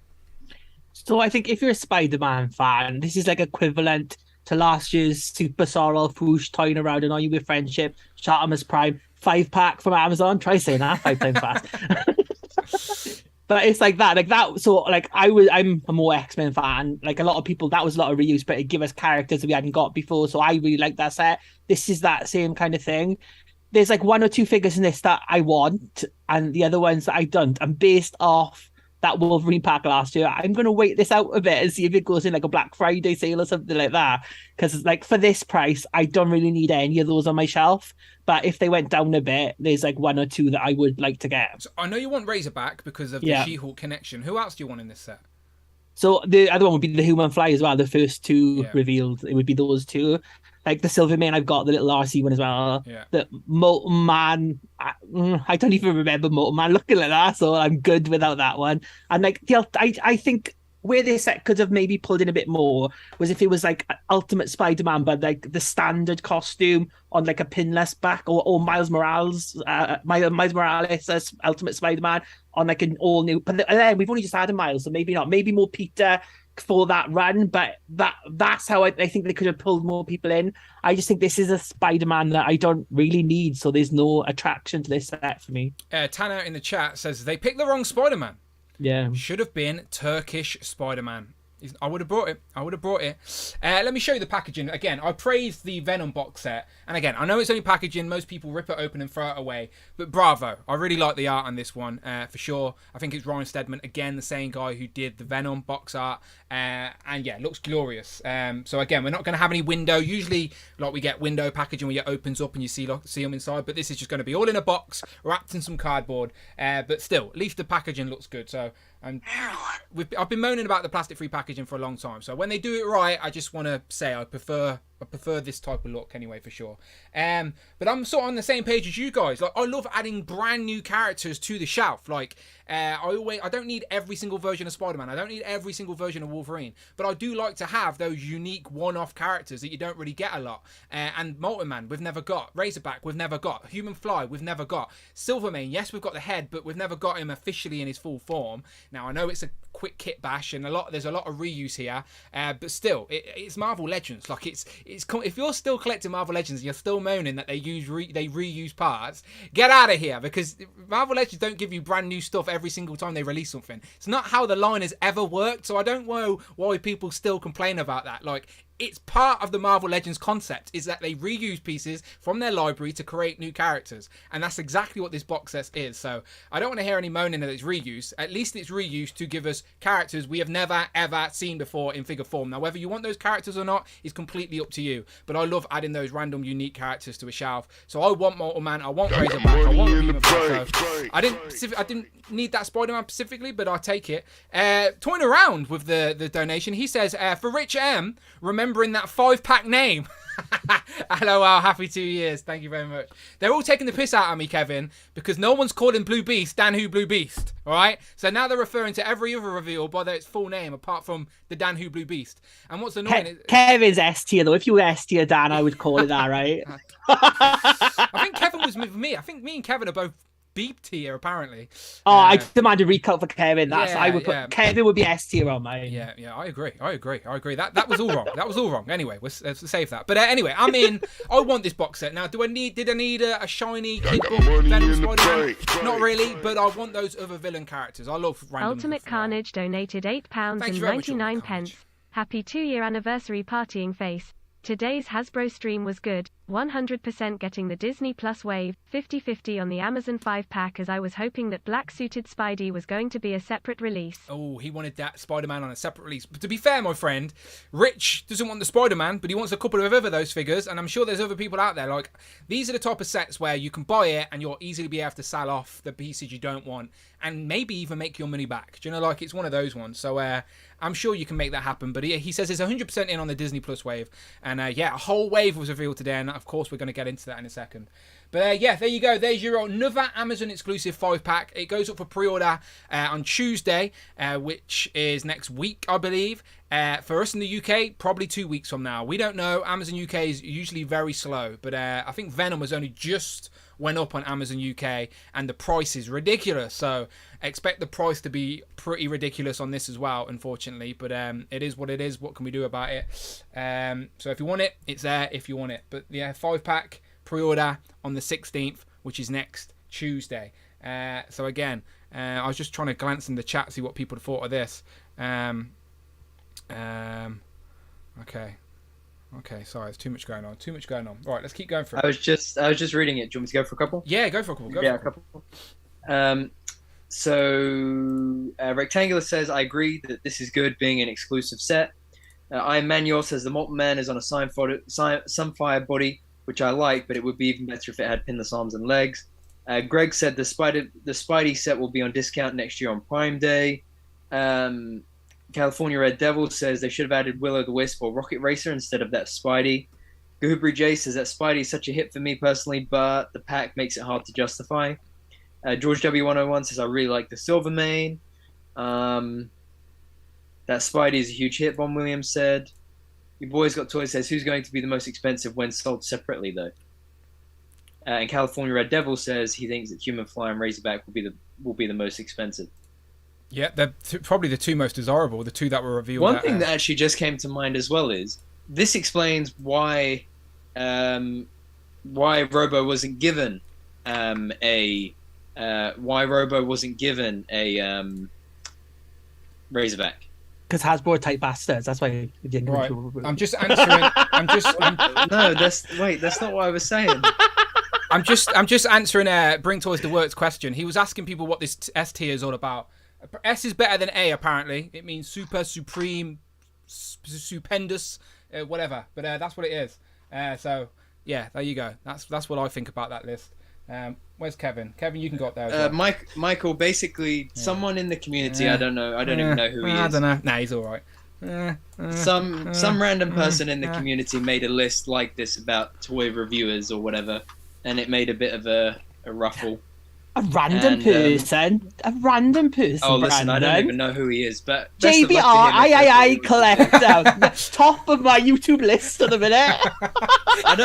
So I think if you're a Spider-Man fan, this is like equivalent to last year's Super Sorrel Foosh toying around and on you with friendship, Shartimus Prime 5-pack from Amazon. Try saying that 5 times fast. But it's like that. So like I'm a more X-Men fan. Like a lot of people, that was a lot of reuse, but it gave us characters that we hadn't got before. So I really like that set. This is that same kind of thing. There's like 1 or 2 figures in this that I want, and the other ones that I don't. And based off that Wolverine pack last year, I'm going to wait this out a bit and see if it goes in like a Black Friday sale or something like that. Because like for this price, I don't really need any of those on my shelf. But if they went down a bit, there's like 1 or 2 that I would like to get. So I know you want Razorback because of the She-Hulk connection. Who else do you want in this set? So the other one would be the Human Fly as well. The first 2 revealed, it would be those 2. Like the Silvermane, I've got the little RC one as well. Yeah. The Molten Man, I don't even remember Molten Man looking like that, so I'm good without that one. And like I think where this set could have maybe pulled in a bit more was if it was like Ultimate Spider-Man, but like the standard costume on like a pinless back, or Miles Morales as Ultimate Spider-Man on like an all new. But then we've only just had a Miles, so maybe not. Maybe more Peter for that run, but that's how I think they could have pulled more people in. I just think this is a Spider-Man that I don't really need, so there's no attraction to this set for me. Tanner in the chat says they picked the wrong Spider-Man. Yeah. Should have been Turkish Spider-Man. I would have brought it. Let me show you the packaging. Again, I praised the Venom box set. And again, I know it's only packaging. Most people rip it open and throw it away. But bravo. I really like the art on this one, for sure. I think it's Ryan Steadman, again, the same guy who did the Venom box art. And yeah, looks glorious. So again, we're not going to have any window. Usually, like we get window packaging where it opens up and you see them inside. But this is just going to be all in a box, wrapped in some cardboard. But still, at least the packaging looks good. So I've been moaning about the plastic-free packaging for a long time. So when they do it right, I just want to say I prefer this type of look anyway, for sure. But I'm sort of on the same page as you guys. Like, I love adding brand new characters to the shelf. Like, I don't need every single version of Spider-Man. I don't need every single version of Wolverine. But I do like to have those unique one-off characters that you don't really get a lot. And Molten Man, we've never got. Razorback, we've never got. Human Fly, we've never got. Silvermane, yes, we've got the head, but we've never got him officially in his full form. Now, I know it's a quick kit bash and there's a lot of reuse here, but still, it's Marvel Legends. Like, it's if you're still collecting Marvel Legends and you're still moaning that they reuse parts, get out of here, because Marvel Legends don't give you brand new stuff every single time they release something. It's not how the line has ever worked, so I don't know why people still complain about that. Like, it's part of the Marvel Legends concept, is that they reuse pieces from their library to create new characters. And that's exactly what this box set is. So I don't want to hear any moaning that it's reuse. At least it's reused to give us characters we have never, ever seen before in figure form. Now, whether you want those characters or not is completely up to you. But I love adding those random, unique characters to a shelf. So I want Mortal Man, I want Razorback, I want Redeemer Black. I didn't need that Spider-Man specifically, but I'll take it. Toying around with the donation, he says, for Rich M, remembering that 5-pack name. LOL, happy 2 years. Thank you very much. They're all taking the piss out of me, Kevin, because no one's calling Blue Beast Dan Who Blue Beast. All right? So now they're referring to every other reveal by its full name apart from the Dan Who Blue Beast. And what's annoying is... Kevin's S tier, though. If you were S tier, Dan, I would call it that, right? I think Kevin was with me. I think me and Kevin are both beep tier, apparently. Oh, I demand a recut for Kevin. That's yeah, I would put Kevin would be S tier on mine. Yeah, I agree. That was all wrong. That was all wrong. Anyway, let's save that. But anyway, I'm in. I want this box set now. Did I need a shiny kid book Venom Spider-Man? Not really, but I want those other villain characters. I love random. Ultimate Carnage donated £8.99. Happy 2-year anniversary partying face. Today's Hasbro stream was good, 100% getting the Disney Plus wave, 50-50 on the Amazon 5-pack, as I was hoping that black-suited Spidey was going to be a separate release. Oh, he wanted that Spider-Man on a separate release. But to be fair, my friend, Rich doesn't want the Spider-Man, but he wants a couple of other those figures, and I'm sure there's other people out there. Like, these are the type of sets where you can buy it and you'll easily be able to sell off the pieces you don't want, and maybe even make your money back. Do you know, like, it's one of those ones. So, I'm sure you can make that happen, but he says it's 100% in on the Disney Plus wave, and yeah, a whole wave was revealed today, and of course we're going to get into that in a second. But yeah, there you go. There's your another Amazon exclusive 5-pack. It goes up for pre-order on Tuesday, which is next week, I believe. For us in the UK, probably 2 weeks from now. We don't know. Amazon UK is usually very slow, but I think Venom was only just went up on Amazon UK, and the price is ridiculous. So expect the price to be pretty ridiculous on this as well, unfortunately. But it is what it is. What can we do about it? So if you want it, it's there if you want it. But yeah, 5-pack pre-order on the 16th, which is next Tuesday. So again, I was just trying to glance in the chat, see what people thought of this. Okay, sorry, it's too much going on. All right, let's keep going for it. I was just reading it. Do you want me to go for a couple? Yeah, go for a couple. A couple. So Rectangular says, I agree that this is good being an exclusive set. Iron Manuel says the Molten Man is on a Sunfire body, which I like, but it would be even better if it had pinless arms and legs. Greg said the Spidey set will be on discount next year on Prime Day. California Red Devil says they should have added Will-O-the-Wisp or Rocket Racer instead of that Spidey. Goobry J says that Spidey is such a hit for me personally, but the pack makes it hard to justify. George W101 says I really like the Silvermane. That Spidey is a huge hit, Von Williams said. Your Boys Got Toys says who's going to be the most expensive when sold separately, though? And California Red Devil says he thinks that Human Fly and Razorback will be the most expensive. Yeah, they're probably the two most desirable, the two that were revealed. One thing that actually just came to mind as well is this explains why Robo wasn't given a Razorback. Because Hasbro are tight bastards. That's why we didn't. Right. I'm just answering. No, that's not what I was saying. I'm just answering Bring Toys to Works question. He was asking people what this S tier is all about. S is better than A, apparently. It means super, supreme, stupendous, whatever. But that's what it is. So yeah, there you go. That's what I think about that list. Where's Kevin? Kevin, you can go up there as well. Michael, basically, someone in the community. I don't know. I don't even know who he is. I don't know. Nah, he's all right. Some random person in the community made a list like this about toy reviewers or whatever, and it made a bit of a ruffle. A random person. Oh, listen, I don't even know who he is, but JBR, I collector, top of my YouTube list at the minute. I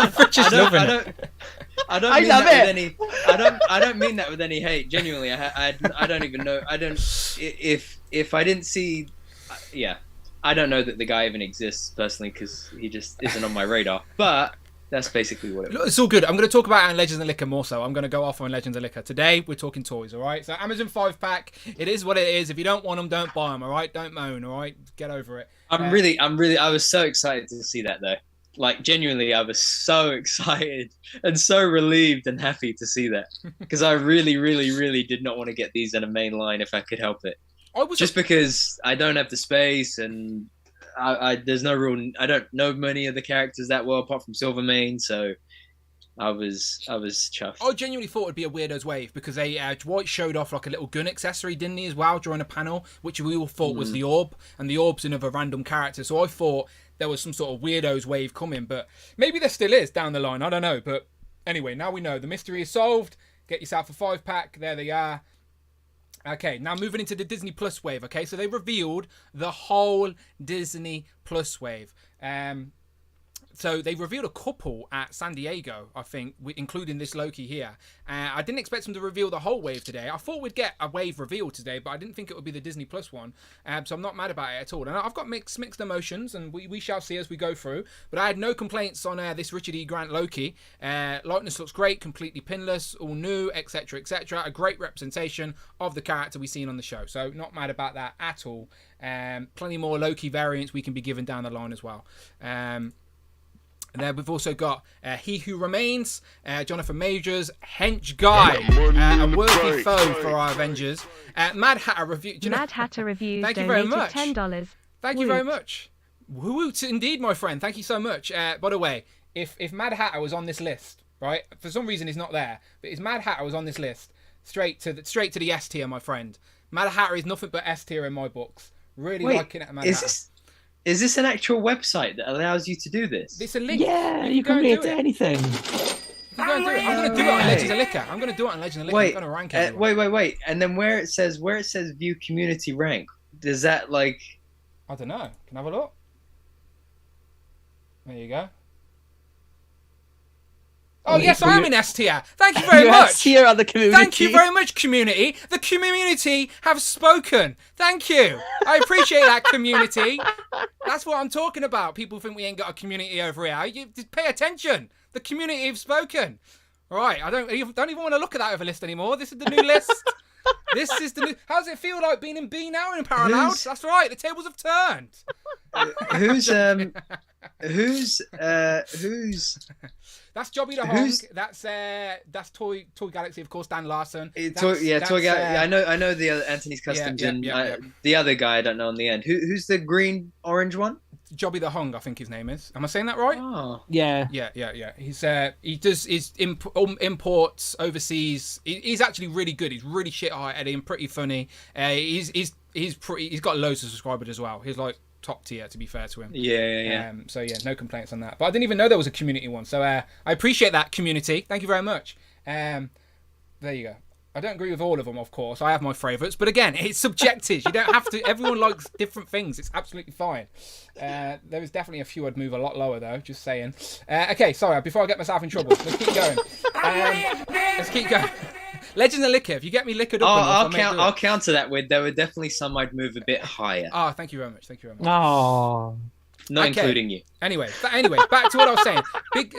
don't mean that with any hate. Genuinely, I don't even know. If I didn't see, yeah. I don't know that the guy even exists personally because he just isn't on my radar. But that's basically what it was. It's all good. I'm going to talk about it in Legends and Liquor more so. I'm going to go off on Legends and Liquor. Today, we're talking toys, all right? So Amazon 5-pack, it is what it is. If you don't want them, don't buy them, all right? Don't moan, all right? Get over it. I was so excited to see that, though. Like, genuinely, I was so excited and so relieved and happy to see that. Because I really, really, really did not want to get these in a main line if I could help it. Because I don't have the space and there's no real. I don't know many of the characters that well apart from Silvermane, so I was chuffed. I genuinely thought it'd be a Weirdos wave because Dwight showed off like a little gun accessory, didn't he, as well, during a panel, which we all thought was the orb, and the orb's another random character. So I thought there was some sort of Weirdos wave coming, but maybe there still is down the line. I don't know, but anyway, now we know the mystery is solved. Get yourself a 5-pack. There they are. Okay, now moving into the Disney Plus wave. Okay, so they revealed the whole Disney Plus wave. So they revealed a couple at San Diego, I think, including this Loki here. I didn't expect them to reveal the whole wave today. I thought we'd get a wave revealed today, but I didn't think it would be the Disney Plus one. So I'm not mad about it at all. And I've got mixed emotions, and we shall see as we go through. But I had no complaints on this Richard E. Grant Loki. Likeness looks great, completely pinless, all new, etc., etc. A great representation of the character we've seen on the show. So not mad about that at all. Plenty more Loki variants we can be given down the line as well. And then we've also got He Who Remains, Jonathan Majors, Hench Guy, a worthy foe for our Avengers. Mad Hatter review. Mad Hatter reviews. Thank you very much. $10. Thank you very much. Woo indeed, my friend. Thank you so much. By the way, if Mad Hatter was on this list, right? For some reason he's not there, but if Mad Hatter was on this list, straight to the S tier, my friend. Mad Hatter is nothing but S tier in my books. Really liking it, Mad Hatter. Is this an actual website that allows you to do this? It's a link. Yeah, you can read anything. You can go and do it. I'm going to do it on Legends of Liquor. I'm going to do it on Legends of Liquor. I'm going to rank it. Wait. And then where it says view community rank, does that like... I don't know. Can I have a look? There you go. Oh, yes, I am in S tier. Thank you very much. S tier on the community. Thank you very much, community. The community have spoken. Thank you. I appreciate that, community. That's what I'm talking about. People think we ain't got a community over here. You just pay attention. The community have spoken. Right, I don't even want to look at that over list anymore. This is the new list. This is the new... How does it feel like being in B now in Paramount? That's right. The tables have turned. Who's That's Jobby the Hong. That's Toy Galaxy, of course. Dan Larson. Toy Galaxy. I know the other Anthony's Customs the other guy I don't know on the end. Who's the green orange one? Jobby the Hong, I think his name is. Am I saying that right? Oh. Yeah. He does his imports overseas. He's actually really good. He's really shit high Eddie and pretty funny. He's got loads of subscribers as well. He's like top tier, to be fair to him. Yeah. So yeah, no complaints on that. But I didn't even know there was a community one. So I appreciate that, community. Thank you very much. There you go. I don't agree with all of them, of course. I have my favourites. But again, it's subjective. You don't have to... Everyone likes different things. It's absolutely fine. There is definitely a few I'd move a lot lower, though. Just saying. Okay, sorry. Before I get myself in trouble. Let's keep going. Let's keep going. Legends of Liquor. If you get me liquored up I'll counter that with there were definitely some I'd move a bit higher. Oh, thank you very much. Oh. Not including you. Anyway, back to what I was saying. Big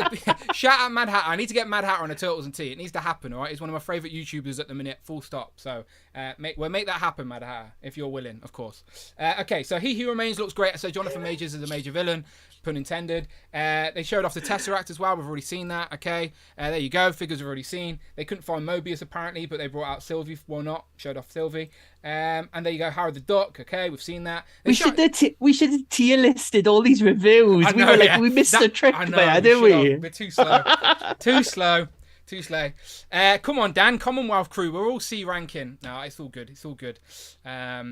shout out Mad Hatter. I need to get Mad Hatter on a Turtles and Tea. It needs to happen, all right? He's one of my favourite YouTubers at the minute, full stop. So we'll make that happen, Mad Hatter, if you're willing, of course. Okay, so He Who Remains looks great. So Jonathan Majors is the major villain, pun intended. They showed off the Tesseract as well. We've already seen that, okay? There you go. Figures we've already seen. They couldn't find Mobius, apparently, but they brought out Sylvie. Why not? Showed off Sylvie. And there you go, Howard the Duck. Okay, we've seen that. We should have tier listed all these reviews. We missed the trick there, didn't we? We're too slow. Too slow. Come on, Dan. Commonwealth crew. We're all C ranking. No, it's all good. Yeah,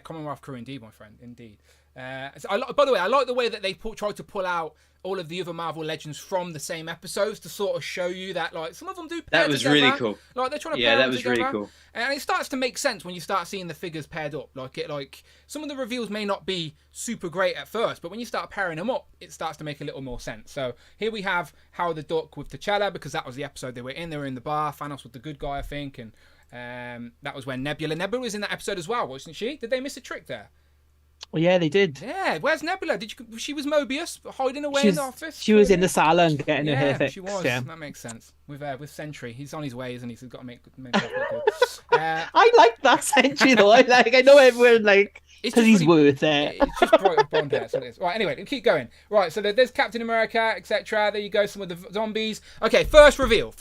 Commonwealth crew indeed, my friend. Indeed. By the way, I like the way that they tried to pull out all of the other Marvel Legends from the same episodes to sort of show you that, like, some of them do pair That was together. Really cool. Like, they're trying to pair them together. Really cool. And it starts to make sense when you start seeing the figures paired up. Like some of the reveals may not be super great at first, but when you start pairing them up, it starts to make a little more sense. So here we have Howard the Duck with T'Challa, because that was the episode they were in. They were in the bar. Thanos was the good guy, I think, and that was when Nebula was in that episode as well, wasn't she? Did they miss a trick there? Well, yeah, they did. Yeah, where's Nebula? She was Mobius hiding away in the office. She was in the salon getting her hair fixed. She was. Yeah. That makes sense. With Sentry, he's on his way, isn't he? So he's got to make himself look good. I like that Sentry though. I know everyone because he's worth it. It's just bright blonde hair. So it is. Right. Anyway, keep going. Right. So there's Captain America, etc. There you go. Some of the zombies. Okay. First reveal.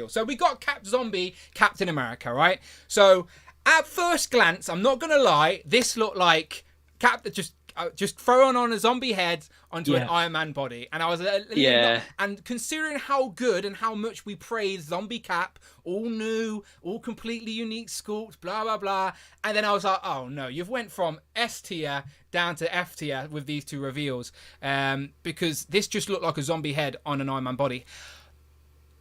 So we got Captain America. Right. So at first glance, I'm not gonna lie, this looked like just throwing on a zombie head onto an Iron Man body, and I was and considering how good and how much we praised Zombie Cap, all new, all completely unique sculpt, blah blah blah, and then I was like, oh no, you've went from S tier down to F tier with these two reveals, because this just looked like a zombie head on an Iron Man body.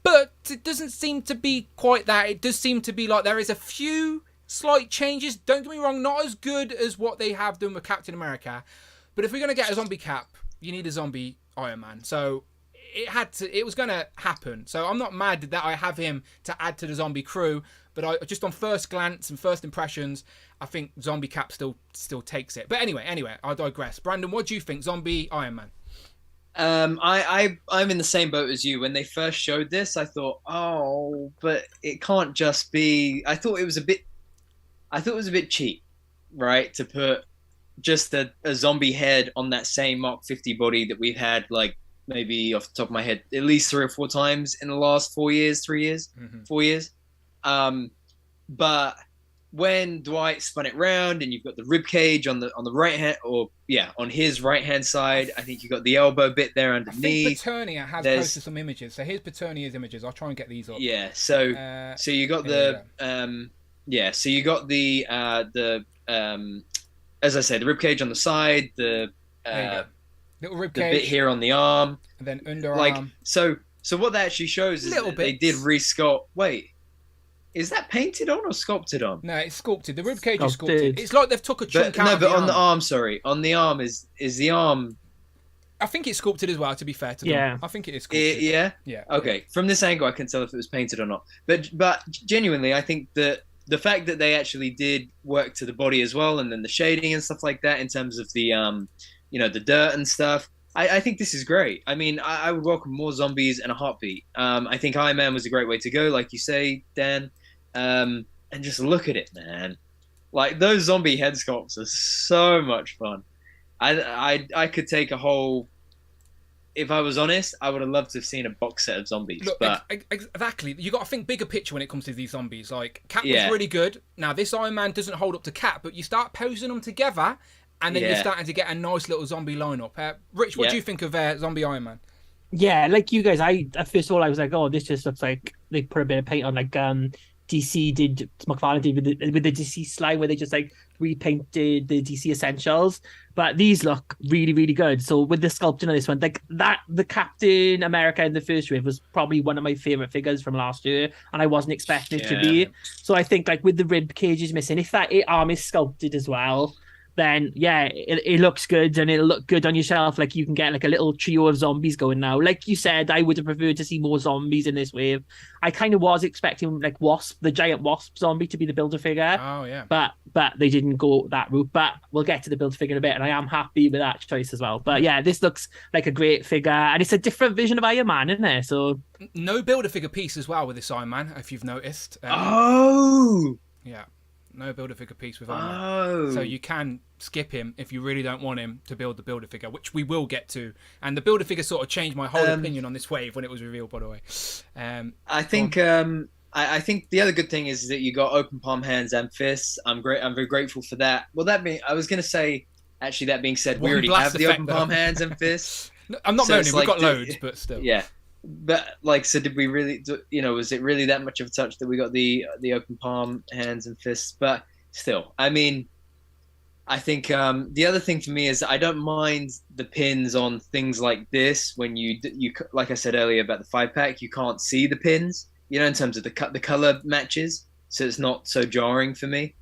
But it doesn't seem to be quite that. It does seem to be like there is a few slight changes. Don't get me wrong, not as good as what they have done with Captain America. But if we're going to get a zombie Cap, you need a zombie Iron Man. So it was going to happen. So I'm not mad that I have him to add to the zombie crew. But just on first glance and first impressions, I think zombie Cap still takes it. But anyway, I digress. Brandon, what do you think? Zombie Iron Man? I'm in the same boat as you. When they first showed this, I thought, oh, but it can't just be. I thought it was a bit cheap, right? To put just a zombie head on that same Mark 50 body that we've had, like, maybe off the top of my head, at least 3 or 4 times in the last 4 years. But when Dwight spun it round and you've got the rib cage on the right hand, on his right hand side, I think you got the elbow bit there underneath. I think Paternia has posted some images. So here's Paternia's images. I'll try and get these up. Yeah. So you got so you got the as I said, the rib cage on the side, the little rib the cage, bit here on the arm, and then underarm. Like so what that actually shows is that they did resculpt. Wait, is that painted on or sculpted on? No, it's sculpted. The rib cage is sculpted. It's like they've took a chunk out. No, but on the arm, sorry, on the arm is the arm. I think it's sculpted as well. To be fair to them, I think it is sculpted. Yeah. Okay, from this angle, I can tell if it was painted or not. But genuinely, I think that the fact that they actually did work to the body as well, and then the shading and stuff like that, in terms of the the dirt and stuff, I think this is great. I mean, I would welcome more zombies in a heartbeat. I think Iron Man was a great way to go, like you say, Dan. And just look at it, man. Like, those zombie head sculpts are so much fun. I could take a whole. If I was honest, I would have loved to have seen a box set of zombies. Look, but exactly, you got to think bigger picture when it comes to these zombies. Like, Cap was really good. Now, this Iron Man doesn't hold up to Cap, but you start posing them together, and then you're starting to get a nice little zombie lineup. Rich, what do you think of Zombie Iron Man? Yeah, like you guys, first of all, I was like, oh, this just looks like they put a bit of paint on, like DC did, McFarlane did with the DC slide, where they just like repainted the DC essentials. But these look really, really good. So with the sculpting of this one, like that, the Captain America in the first wave was probably one of my favorite figures from last year, and I wasn't expecting it to be. So I think, like, with the rib cages missing, if that arm is sculpted as well, then it looks good, and it'll look good on your shelf. Like, you can get like a little trio of zombies going now. Like you said, I would have preferred to see more zombies in this wave. I kind of was expecting like the giant wasp zombie to be the Build-A-Figure. Oh yeah. But they didn't go that route. But we'll get to the Build-A-Figure in a bit, and I am happy with that choice as well. But yeah, this looks like a great figure, and it's a different vision of Iron Man, isn't there? So no Build-A-Figure piece as well with this Iron Man, if you've noticed. Yeah. No Build-A-Figure piece with Iron Man. So you can skip him if you really don't want him to build the Build-A-Figure, which we will get to. And the Build-A-Figure sort of changed my whole opinion on this wave when it was revealed, by the way. I think I think the other good thing is that you got open palm hands and fists. I'm very grateful for that. Well, I was going to say, actually, that being said, we already have the open palm hands and fists. No, I'm not moaning. We've got loads, but still. Yeah. But like, so did we really? Was it really that much of a touch that we got the open palm hands and fists? But still, I mean, I think the other thing for me is I don't mind the pins on things like this when you like I said earlier about the 5-pack, you can't see the pins, in terms of the color matches, so it's not so jarring for me.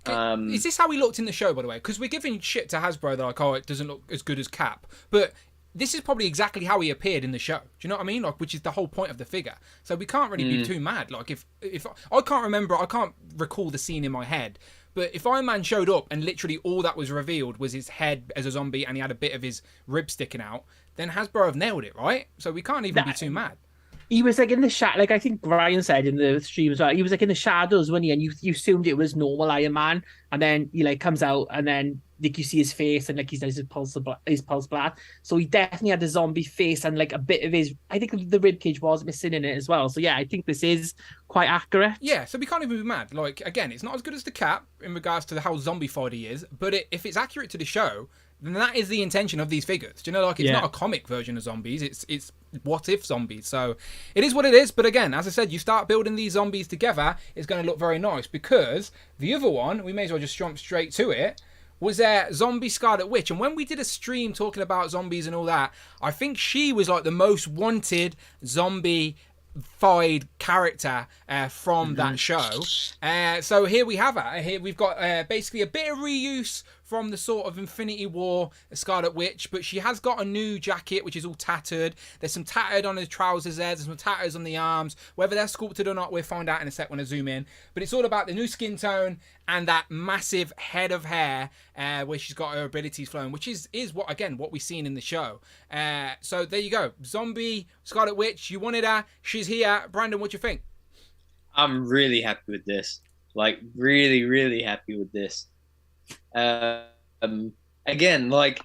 Is this how he looked in the show, by the way? Because we're giving shit to Hasbro, they're like, oh, it doesn't look as good as Cap, but this is probably exactly how he appeared in the show. Do you know what I mean? Like, which is the whole point of the figure. So we can't really be too mad. Like, if I can't recall the scene in my head, but if Iron Man showed up and literally all that was revealed was his head as a zombie and he had a bit of his rib sticking out, then Hasbro have nailed it, right? So we can't even be too mad. He was like in the like I think Brian said in the stream as well. He was like in the shadows, wasn't he? And you assumed it was normal Iron Man, and then he like comes out, and then like you see his face, and like he does his pulse blast. So he definitely had a zombie face, and like a bit of his. I think the rib cage was missing in it as well. So yeah, I think this is quite accurate. Yeah, so we can't even be mad. Like, again, it's not as good as the Cap in regards to how zombified he is, but if it's accurate to the show, then that is the intention of these figures. Do you know, like, it's not a comic version of zombies. It's what if zombies. So it is what it is. But again, as I said, you start building these zombies together, it's going to look very nice, because the other one, we may as well just jump straight to it, was Zombie Scarlet Witch. And when we did a stream talking about zombies and all that, I think she was like the most wanted zombie-fied character from that show. So here we have her. Here we've got basically a bit of reuse from the sort of Infinity War Scarlet Witch, but she has got a new jacket which is all tattered. There's some tattered on the trousers there's some tatters on the arms. Whether they're sculpted or not, we'll find out in a sec when I zoom in. But it's all about the new skin tone and that massive head of hair where she's got her abilities flowing, which is what we've seen in the show. So there you go. Zombie Scarlet Witch, you wanted her, she's here. Brandon, what do you think? I'm really happy with this. Like, really, really happy with this. Again, like,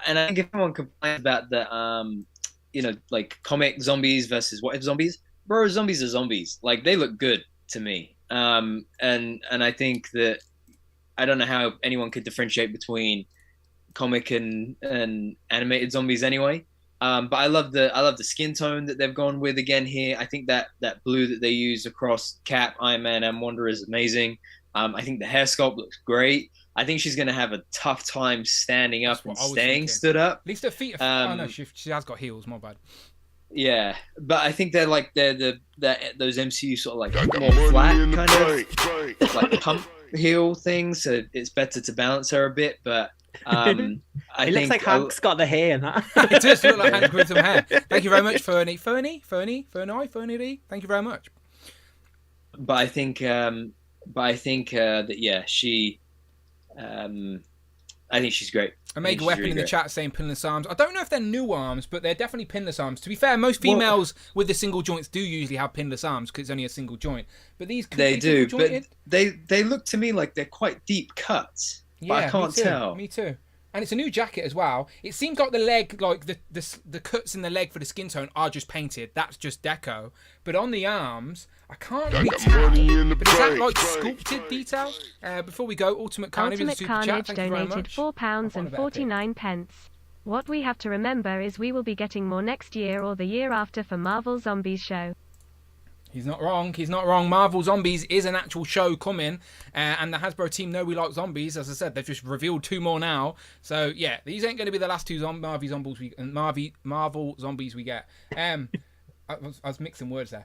and I think if anyone complains about the like comic zombies versus what if zombies, bro, zombies are zombies. Like, they look good to me. And I think that I don't know how anyone could differentiate between comic and animated zombies anyway. But I love the skin tone that they've gone with again here. I think that blue that they use across Cap, Iron Man, and Wanda is amazing. I think the hair sculpt looks great. I think she's going to have a tough time standing up and staying stood up. At least her feet are... oh, no, she has got heels. My bad. Yeah, but I think they're like those MCU sort of like more flat kind of like pump heel things. So it's better to balance her a bit. But I think it looks like Hank's got the hair in that. It does look like Hank with some hair. Thank you very much, Fernie. Fernie. Thank you very much. But I think that yeah, she. I think she's great. Omega Weapon in the chat saying pinless arms. I don't know if they're new arms, but they're definitely pinless arms. To be fair, most females with the single joints do usually have pinless arms because it's only a single joint. But these they do, but they look to me like they're quite deep cuts. Yeah, but I can't tell. Me too. And it's a new jacket as well. It seems like the leg, like the cuts in the leg for the skin tone are just painted. That's just deco. But on the arms, I can't really tell. But is that like sculpted detail? Before we go, Ultimate Carnage with a super chat. Thank you very donated much. £4.49. What we have to remember is we will be getting more next year or the year after for Marvel Zombies show. He's not wrong. He's not wrong. Marvel Zombies is an actual show coming, and the Hasbro team know we like zombies. As I said, they've just revealed 2 more now. So yeah, these ain't going to be the last 2 Marvel Zombies we get. I was mixing words there.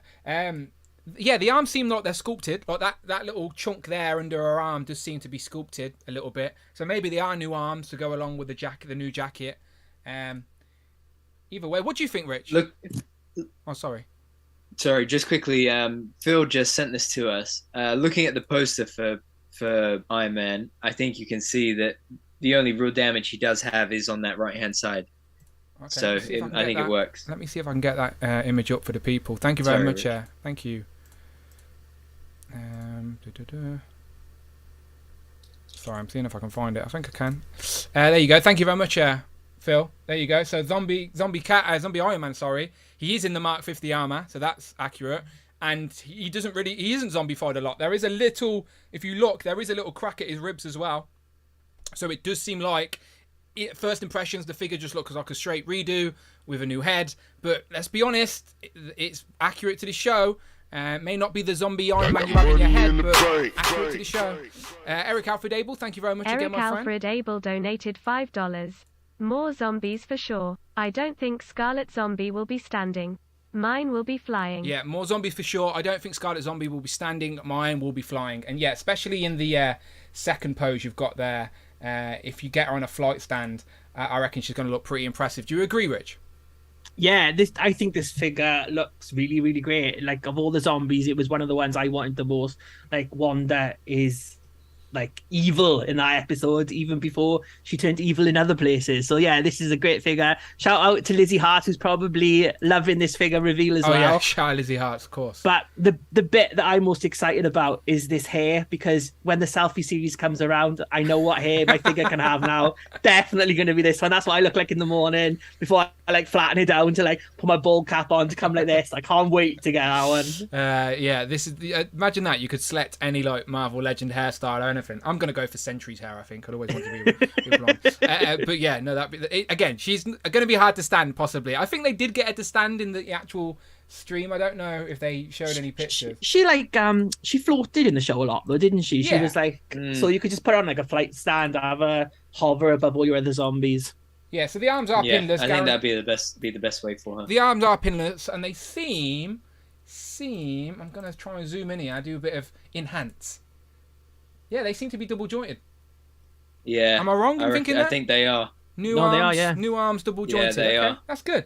Yeah, the arms seem like they're sculpted. Like that little chunk there under her arm does seem to be sculpted a little bit. So maybe they are new arms to go along with the new jacket. Either way, what do you think, Rich? Look. Oh, sorry. Sorry, just quickly, Phil just sent this to us. Looking at the poster for Iron Man, I think you can see that the only real damage he does have is on that right-hand side. Okay, so I think it works. Let me see if I can get that image up for the people. Thank you very much. Thank you. Sorry, I'm seeing if I can find it. I think I can. There you go. Thank you very much, Phil. There you go. So zombie Iron Man. Sorry. He is in the Mark 50 armor, so that's accurate. And he isn't zombified a lot. There is a little, if you look, there is a little crack at his ribs as well. So it does seem like, first impressions, the figure just looks like a straight redo with a new head. But let's be honest, it's accurate to the show. May not be the zombie Iron Man you have in your head, but accurate to the show. Eric Alfred Abel, thank you very much again, my friend. Eric Alfred Abel donated $5. More zombies for sure. I don't think Scarlet Zombie will be standing. Mine will be flying. Yeah, more zombies for sure. I don't think Scarlet Zombie will be standing. Mine will be flying. And yeah, especially in the second pose you've got there. If you get her on a flight stand, I reckon she's going to look pretty impressive. Do you agree, Rich? Yeah, I think this figure looks really, really great. Like, of all the zombies, it was one of the ones I wanted the most. Like, Wanda is like evil in that episode, even before she turned evil in other places. So yeah, this is a great figure. Shout out to Lizzie Hart, who's probably loving this figure reveal as well. Oh yeah, shout out Lizzie Hart, of course. But the bit that I'm most excited about is this hair, because when the selfie series comes around, I know what hair my figure can have now. Definitely going to be this one. That's what I look like in the morning before I like flatten it down to like put my bald cap on to come like this. I can't wait to get that one. Yeah, this is imagine that you could select any like Marvel Legend hairstyle or anything. I'm going to go for Sentry's hair. I think I'd always want to be blonde. But yeah, no, again, she's going to be hard to stand. Possibly, I think they did get her to stand in the actual stream. I don't know if they showed any pictures. She she floated in the show a lot though, didn't she? She was like, so you could just put her on like a flight stand, have her hover above all your other zombies. Yeah, so the arms are pinless. I think that'd be the best way for her. The arms are pinless, and they seem. I'm going to try and zoom in here. I do a bit of enhance. Yeah, they seem to be double jointed. Yeah. Am I wrong in thinking that? I think they are. New arms, double jointed. Yeah, they are. That's good.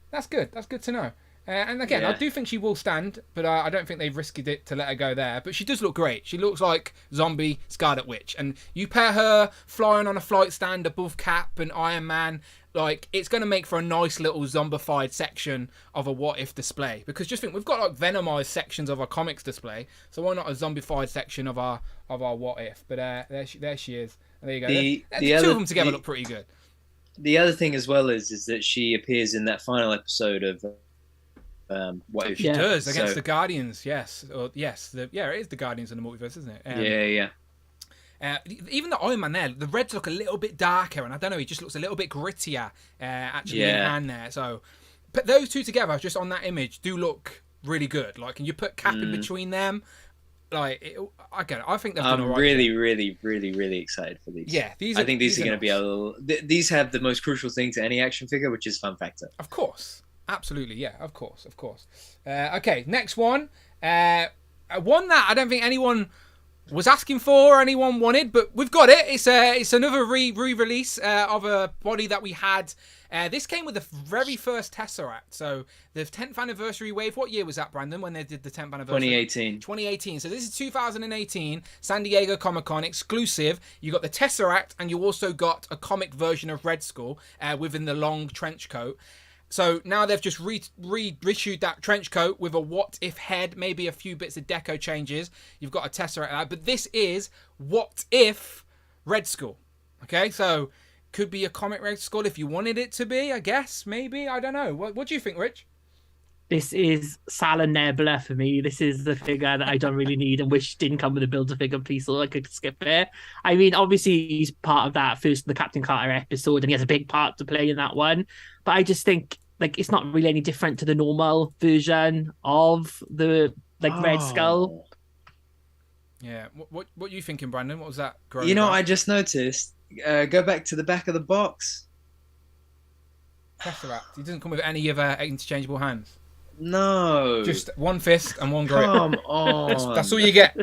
That's good to know. And again, I do think she will stand, but I don't think they've risked it to let her go there. But she does look great. She looks like zombie Scarlet Witch. And you pair her flying on a flight stand above Cap and Iron Man, like, it's going to make for a nice little zombified section of a what if display. Because just think, we've got like venomized sections of our comics display, so why not a zombified section of our what if? But there she is. And there you go. The two of them together look pretty good. The other thing as well is that she appears in that final episode of what if. She does against the Guardians. Yes, it is the Guardians in the multiverse, isn't it? Yeah. Even the Iron Man there, the reds look a little bit darker, and I don't know, he just looks a little bit grittier actually in hand there. So, but those two together, just on that image, do look really good. Like, and you put Cap in between them, like, I get it. I think they've done all right. I'm really excited for these. Yeah, I think these are going to be these have the most crucial thing to any action figure, which is fun factor. Of course, absolutely, yeah, of course. Okay, next one. One that I don't think anyone was asking for or anyone wanted, but we've got it. It's another re-release of a body that we had. This came with the very first Tesseract. So the 10th anniversary wave. What year was that, Brandon, when they did the 10th anniversary? 2018. So this is 2018 San Diego Comic-Con exclusive. You got the Tesseract, and you also got a comic version of Red Skull within the long trench coat. So now they've just reissued that trench coat with a what-if head, maybe a few bits of deco changes. You've got a Tesseract, but this is what-if Red Skull. Okay, so could be a comic Red Skull if you wanted it to be, I guess, maybe. I don't know. What do you think, Rich? This is Sal and Nebula for me. This is the figure that I don't really need and wish didn't come with a Build-A-Figure piece, so I could skip it. I mean, obviously, he's part of that the Captain Carter episode, and he has a big part to play in that one. But I just think, like, it's not really any different to the normal version of the, Red Skull. Yeah. What are you thinking, Brandon? What was that? I just noticed. Go back to the back of the box. Tesseract. He doesn't come with any other interchangeable hands. No. Just one fist and one grip. Come on. That's all you get.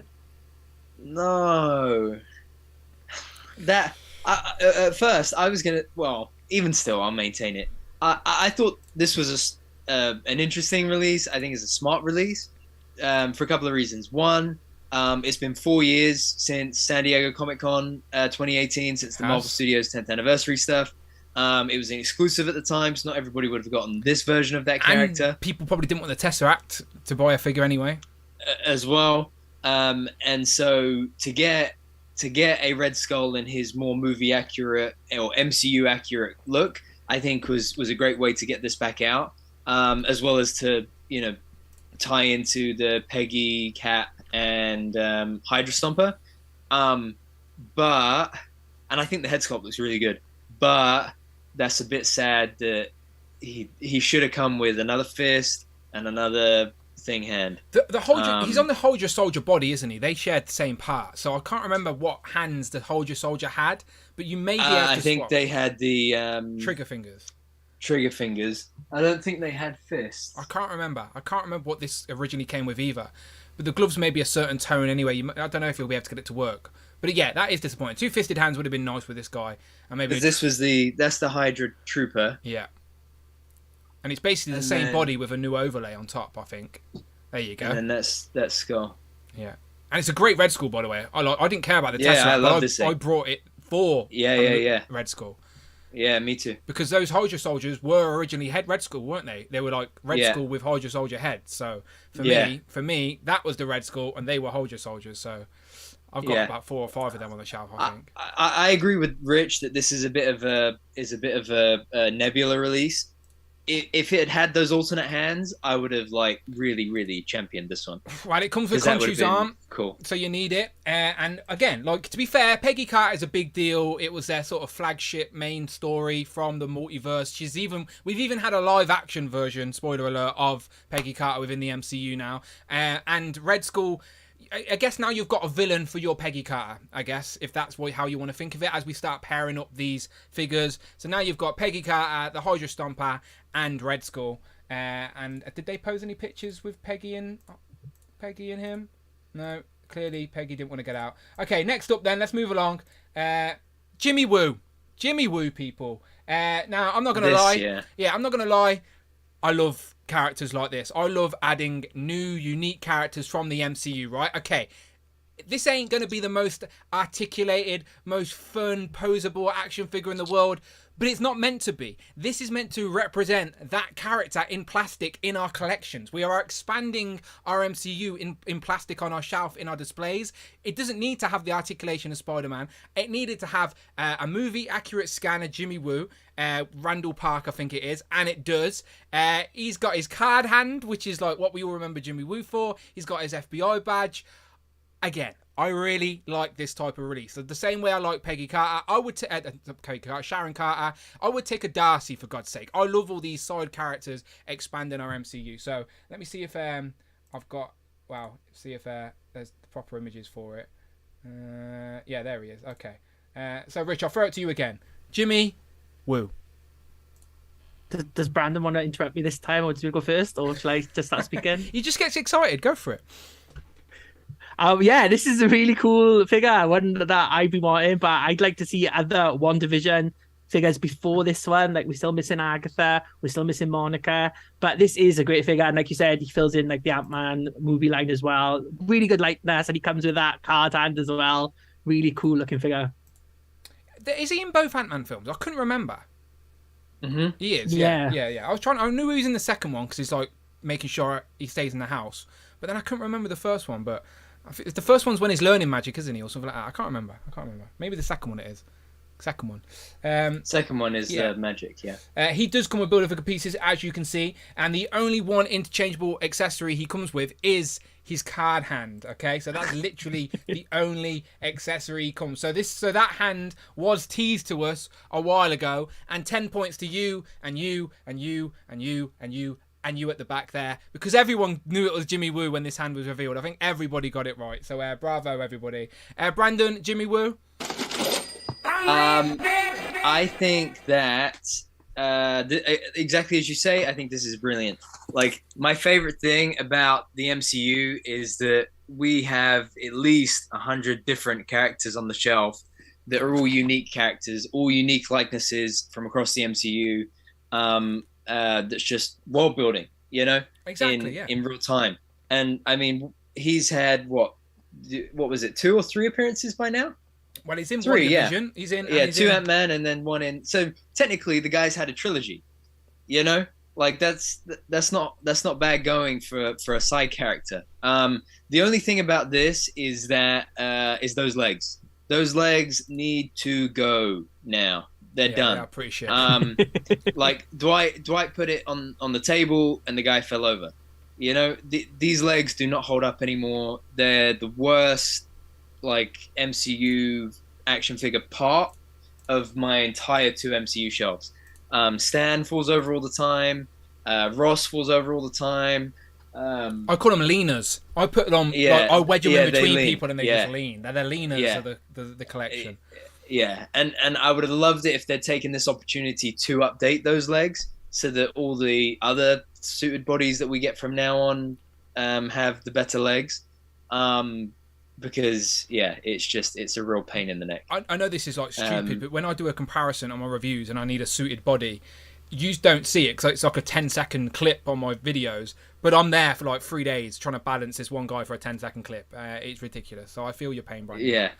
No. That at first I was gonna. Well, even still, I'll maintain it. I thought this was an interesting release. I think it's a smart release for a couple of reasons. One, it's been 4 years since San Diego Comic-Con 2018, since the Marvel Studios 10th anniversary stuff. It was an exclusive at the time, so not everybody would have gotten this version of that character. And people probably didn't want the Tesseract to buy a figure anyway. As well. And so to get a Red Skull in his more movie accurate or MCU accurate look, I think was a great way to get this back out, as well as to, tie into the Peggy, Cap, and Hydra Stomper. And I think the head sculpt looks really good, but that's a bit sad that he should have come with another fist and another thing hand. The Hydra, he's on the Hydra Soldier body, isn't he? They shared the same part, so I can't remember what hands the Hydra Soldier had, but you may be able to I think swap. they had the trigger fingers. I don't think they had fists. I can't remember what this originally came with either. But the gloves may be a certain tone anyway. I don't know if you'll be able to get it to work. But yeah, that is disappointing. Two-fisted hands would have been nice with this guy. And maybe that's the Hydra Trooper. Yeah. And it's basically the same body with a new overlay on top, I think. There you go. And then that's Skull. Yeah. And it's a great Red Skull, by the way. I didn't care about the Tesseract, I love this thing. I brought it for Red Skull. Yeah, me too. Because those Hydra soldiers were originally head Red Skull, weren't they? They were like Red Skull with Hydra soldier heads. So for me, that was the Red Skull, and they were Hydra soldiers. So I've got about 4 or 5 of them on the shelf, I think. I agree with Rich that this is a bit of a Nebula release. If it had those alternate hands, I would have really, really championed this one. Well, it comes with Khonshu's arm, cool. So you need it. And again, to be fair, Peggy Carter is a big deal. It was their sort of flagship main story from the multiverse. We've even had a live action version, spoiler alert, of Peggy Carter within the MCU now. And Red Skull. I guess now you've got a villain for your Peggy Carter, I guess, if that's how you want to think of it, as we start pairing up these figures. So now you've got Peggy Carter, the Hydra Stomper, and Red Skull. And did they pose any pictures with Peggy and him? No, clearly Peggy didn't want to get out. Okay, next up then, let's move along. Jimmy Woo. Jimmy Woo, people. Now, I'm not going to lie. Yeah, I'm not going to lie. I love characters like this. I love adding new, unique characters from the MCU, right? Okay, this ain't going to be the most articulated, most fun, posable action figure in the world, but it's not meant to be. This is meant to represent that character in plastic in our collections. We are expanding our MCU in plastic on our shelf, in our displays. It doesn't need to have the articulation of Spider-Man. It needed to have a movie-accurate scan of Jimmy Woo, Randall Park, I think it is, and it does. He's got his card hand, which is like what we all remember Jimmy Woo for. He's got his FBI badge. Again, I really like this type of release. So the same way I like Peggy Carter, I would take Sharon Carter. I would take a Darcy, for God's sake. I love all these side characters expanding our MCU. So let me see if I've got. Wow, see if there's the proper images for it. Yeah, there he is. Okay. So Rich, I'll throw it to you again. Jimmy Woo. Does Brandon want to interrupt me this time, or do you go first, or shall I just start speaking? He just gets excited. Go for it. Yeah, this is a really cool figure, one that I'd be wanting, but I'd like to see other WandaVision figures before this one. Like, we're still missing Agatha, we're still missing Monica, but this is a great figure, and like you said, he fills in like the Ant-Man movie line as well. Really good likeness, and he comes with that card hand as well. Really cool looking figure. Is he in both Ant-Man films? I couldn't remember. Mm-hmm. He is, yeah. I knew he was in the second one because he's like making sure he stays in the house, but then I couldn't remember the first one. But I think the first one's when he's learning magic, isn't he, or something like that? I can't remember. Maybe the second one it is. Second one. Second one is magic, yeah. He does come with Build-A-Figure pieces, as you can see, and the only one interchangeable accessory he comes with is his card hand. Okay, so that's literally the only accessory he comes. So that hand was teased to us a while ago, and 10 points to you and you and you and you and you and you at the back there, because everyone knew it was Jimmy Woo when this hand was revealed. I think everybody got it right. So bravo, everybody. Brandon, Jimmy Woo. I think that exactly as you say, I think this is brilliant. Like, my favorite thing about the MCU is that we have at least 100 different characters on the shelf that are all unique characters, all unique likenesses from across the MCU. That's just world building, exactly, in real time. And I mean, he's had what was it, 2 or 3 appearances by now? Well, he's in 3, WandaVision. Yeah. He's in. Yeah, 2 Ant-Man and then 1 in. So technically, the guy's had a trilogy. Like that's not bad going for a side character. The only thing about this is that is those legs. Those legs need to go now. They're done. They are pretty shit. Like Dwight put it on the table and the guy fell over. These legs do not hold up anymore. They're the worst MCU action figure part of my entire 2 MCU shelves. Stan falls over all the time. Ross falls over all the time. I call them leaners. I put them on. I wedge them in between people and they just lean. They're the leaners of the collection. Yeah, and I would have loved it if they'd taken this opportunity to update those legs so that all the other suited bodies that we get from now on have the better legs. Because yeah, it's a real pain in the neck. I know this is like stupid, but when I do a comparison on my reviews and I need a suited body, you don't see it because it's like a 10-second clip on my videos, but I'm there for like 3 days trying to balance this one guy for a 10-second clip. It's ridiculous. So I feel your pain, Brandon.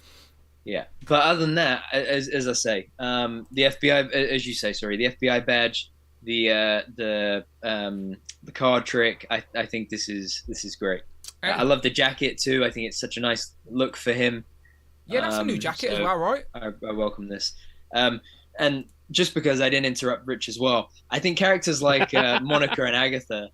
Yeah. But other than that, as I say, the FBI, as you say, sorry, the FBI badge, the card trick. I think this is great. I love the jacket too. I think it's such a nice look for him. Yeah, that's a new jacket as well, right? I welcome this. And just because I didn't interrupt Rich as well, I think characters like Monica and Agatha.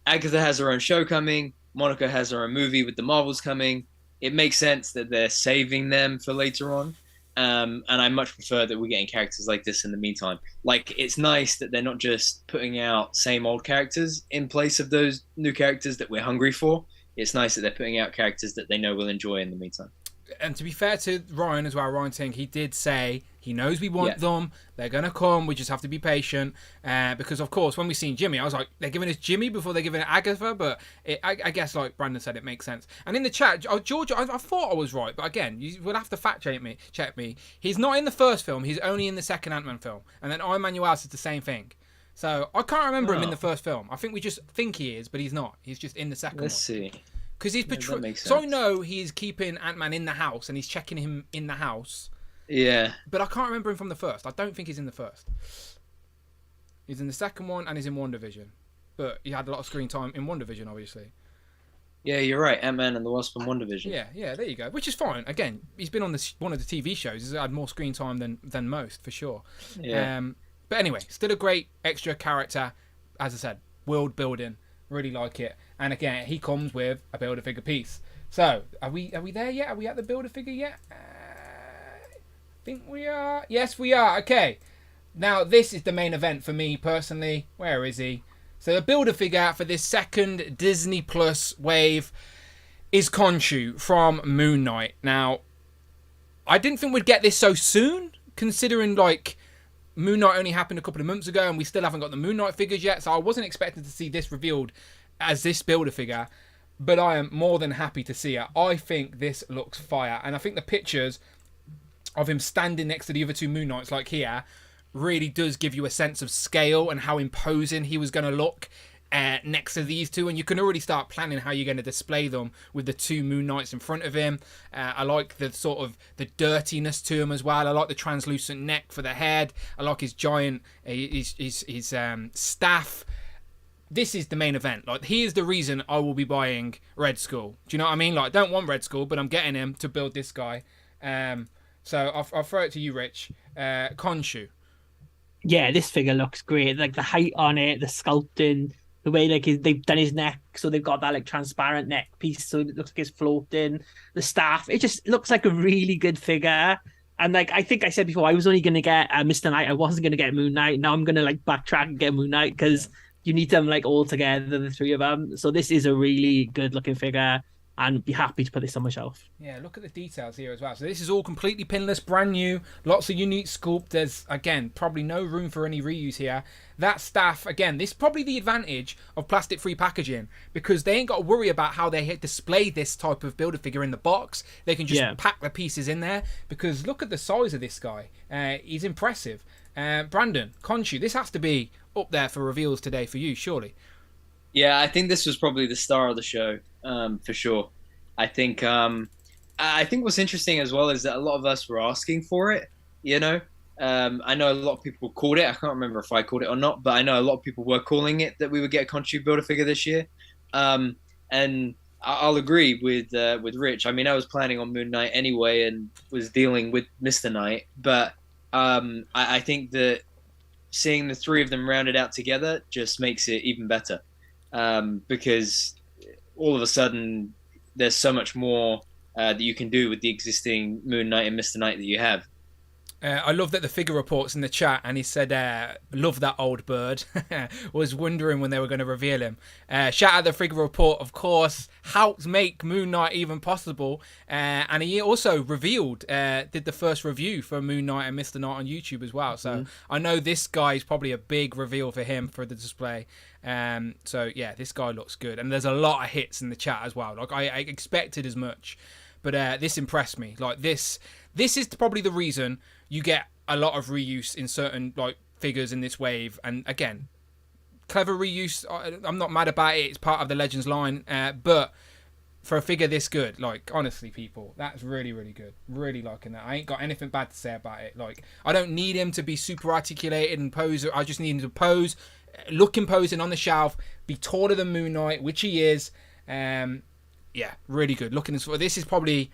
Agatha has her own show coming. Monica has her own movie with the Marvels coming. It makes sense that they're saving them for later on. And I much prefer that we're getting characters like this in the meantime. Like, it's nice that they're not just putting out same old characters in place of those new characters that we're hungry for. It's nice that they're putting out characters that they know we'll enjoy in the meantime. And to be fair to Ryan as well, Ryan Ting, he did say he knows we want them. They're going to come. We just have to be patient. Because, of course, when we seen Jimmy, I was like, they're giving us Jimmy before they're giving it Agatha. But I guess, like Brandon said, it makes sense. And in the chat, George, I thought I was right. But again, you will have to check me. He's not in the first film. He's only in the second Ant-Man film. And then Emmanuel said the same thing. So I can't remember him in the first film. I think we just think he is, but he's not. He's just in the second one. Let's see. Because he's so I know he's keeping Ant-Man in the house and he's checking him in the house. Yeah. But I can't remember him from the first. I don't think he's in the first. He's in the second one and he's in WandaVision. But he had a lot of screen time in WandaVision, obviously. Yeah, you're right. Ant-Man and the Wasp and WandaVision. Yeah, there you go. Which is fine. Again, he's been on one of the TV shows. He's had more screen time than most, for sure. Yeah. But anyway, still a great extra character. As I said, world building. Really like it. And again, he comes with a Build-A-Figure piece. So, are we there yet? Are we at the Build-A-Figure yet? I think we are. Yes, we are. Okay. Now, this is the main event for me, personally. Where is he? So, the Build-A-Figure for this second Disney Plus wave is Khonshu from Moon Knight. Now, I didn't think we'd get this so soon, considering, like, Moon Knight only happened a couple of months ago and we still haven't got the Moon Knight figures yet, so I wasn't expecting to see this revealed as this Build-A-Figure, but I am more than happy to see it. I think this looks fire, and I think the pictures of him standing next to the other two Moon Knights, like here, really does give you a sense of scale and how imposing he was going to look next to these two, and you can already start planning how you're going to display them with the two Moon Knights in front of him. I like the sort of the dirtiness to him as well. I like the translucent neck for the head. I like his giant his staff. This is the main event. Like, he is the reason I will be buying Red Skull. Do you know what I mean? Like, I don't want Red Skull, but I'm getting him to build this guy. So I'll throw it to you, Rich. Khonshu. Yeah, this figure looks great. Like the height on it, the sculpting, the way like they've done his neck, so they've got that like transparent neck piece, so it looks like it's floating. The staff, it just looks like a really good figure. And like I think I said before, I was only gonna get Mr. Knight. I wasn't gonna get Moon Knight. Now I'm gonna like backtrack and get Moon Knight because you need them like all together, the three of them. So this is a really good looking figure, and be happy to put this on my shelf. Yeah, look at the details here as well. So this is all completely pinless, brand new, lots of unique sculpt. There's, again, probably no room for any reuse here. That staff, again, this is probably the advantage of plastic-free packaging, because they ain't got to worry about how they display this type of Build-A-Figure in the box. They can just pack the pieces in there, because look at the size of this guy. He's impressive. Brandon, Khonshu, this has to be up there for reveals today for you, surely. Yeah, I think this was probably the star of the show, for sure. I think what's interesting as well is that a lot of us were asking for it. You know, I know a lot of people called it. I can't remember if I called it or not, but I know a lot of people were calling it that we would get a Khonshu Build-A-Figure this year. And I'll agree with Rich. I mean, I was planning on Moon Knight anyway, and was dealing with Mr. Knight, but I think that seeing the three of them rounded out together just makes it even better. Because all of a sudden there's so much more that you can do with the existing Moon Knight and Mr. Knight that you have. I love that the figure report's in the chat, and he said, love that old bird. Was wondering when they were going to reveal him. Shout out the figure report, of course, helped make Moon Knight even possible. And he also revealed, did the first review for Moon Knight and Mr. Knight on YouTube as well. So I know this guy is probably a big reveal for him for the display. So yeah, this guy looks good. And there's a lot of hits in the chat as well. Like I expected as much. But this impressed me. Like this is probably the reason you get a lot of reuse in certain like figures in this wave. And again, clever reuse. I'm not mad about it. It's part of the Legends line. But for a figure this good, like honestly, people, that's really, really good. Really liking that. I ain't got anything bad to say about it. Like I don't need him to be super articulated and pose. I just need him to pose, look imposing on the shelf, be taller than Moon Knight, which he is. Yeah, really good. Looking as this is probably,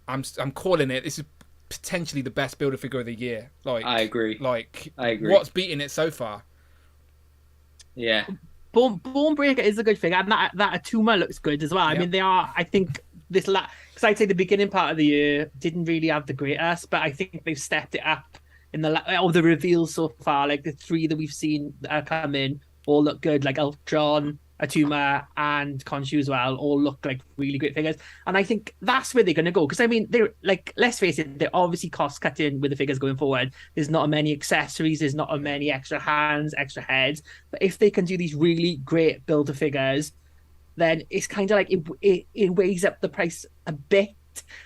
I'm calling it. This is potentially the best builder figure of the year. Like I agree. Like I agree. What's beating it so far? Yeah, Bonebreaker is a good figure, and that Atuma looks good as well. Yep. I mean, they are. I think this because I'd say the beginning part of the year didn't really have the greatest, but I think they've stepped it up in the reveals so far. Like the 3 that we've seen come in all look good. Like Ultron, Atuma, and Khonshu as well all look like really great figures, and I think that's where they're going to go, because I mean, they're like, let's face it, they're obviously cost cutting with the figures going forward. There's not many accessories, there's not many extra hands, extra heads, but if they can do these really great builder figures, then it's kind of like it weighs up the price a bit.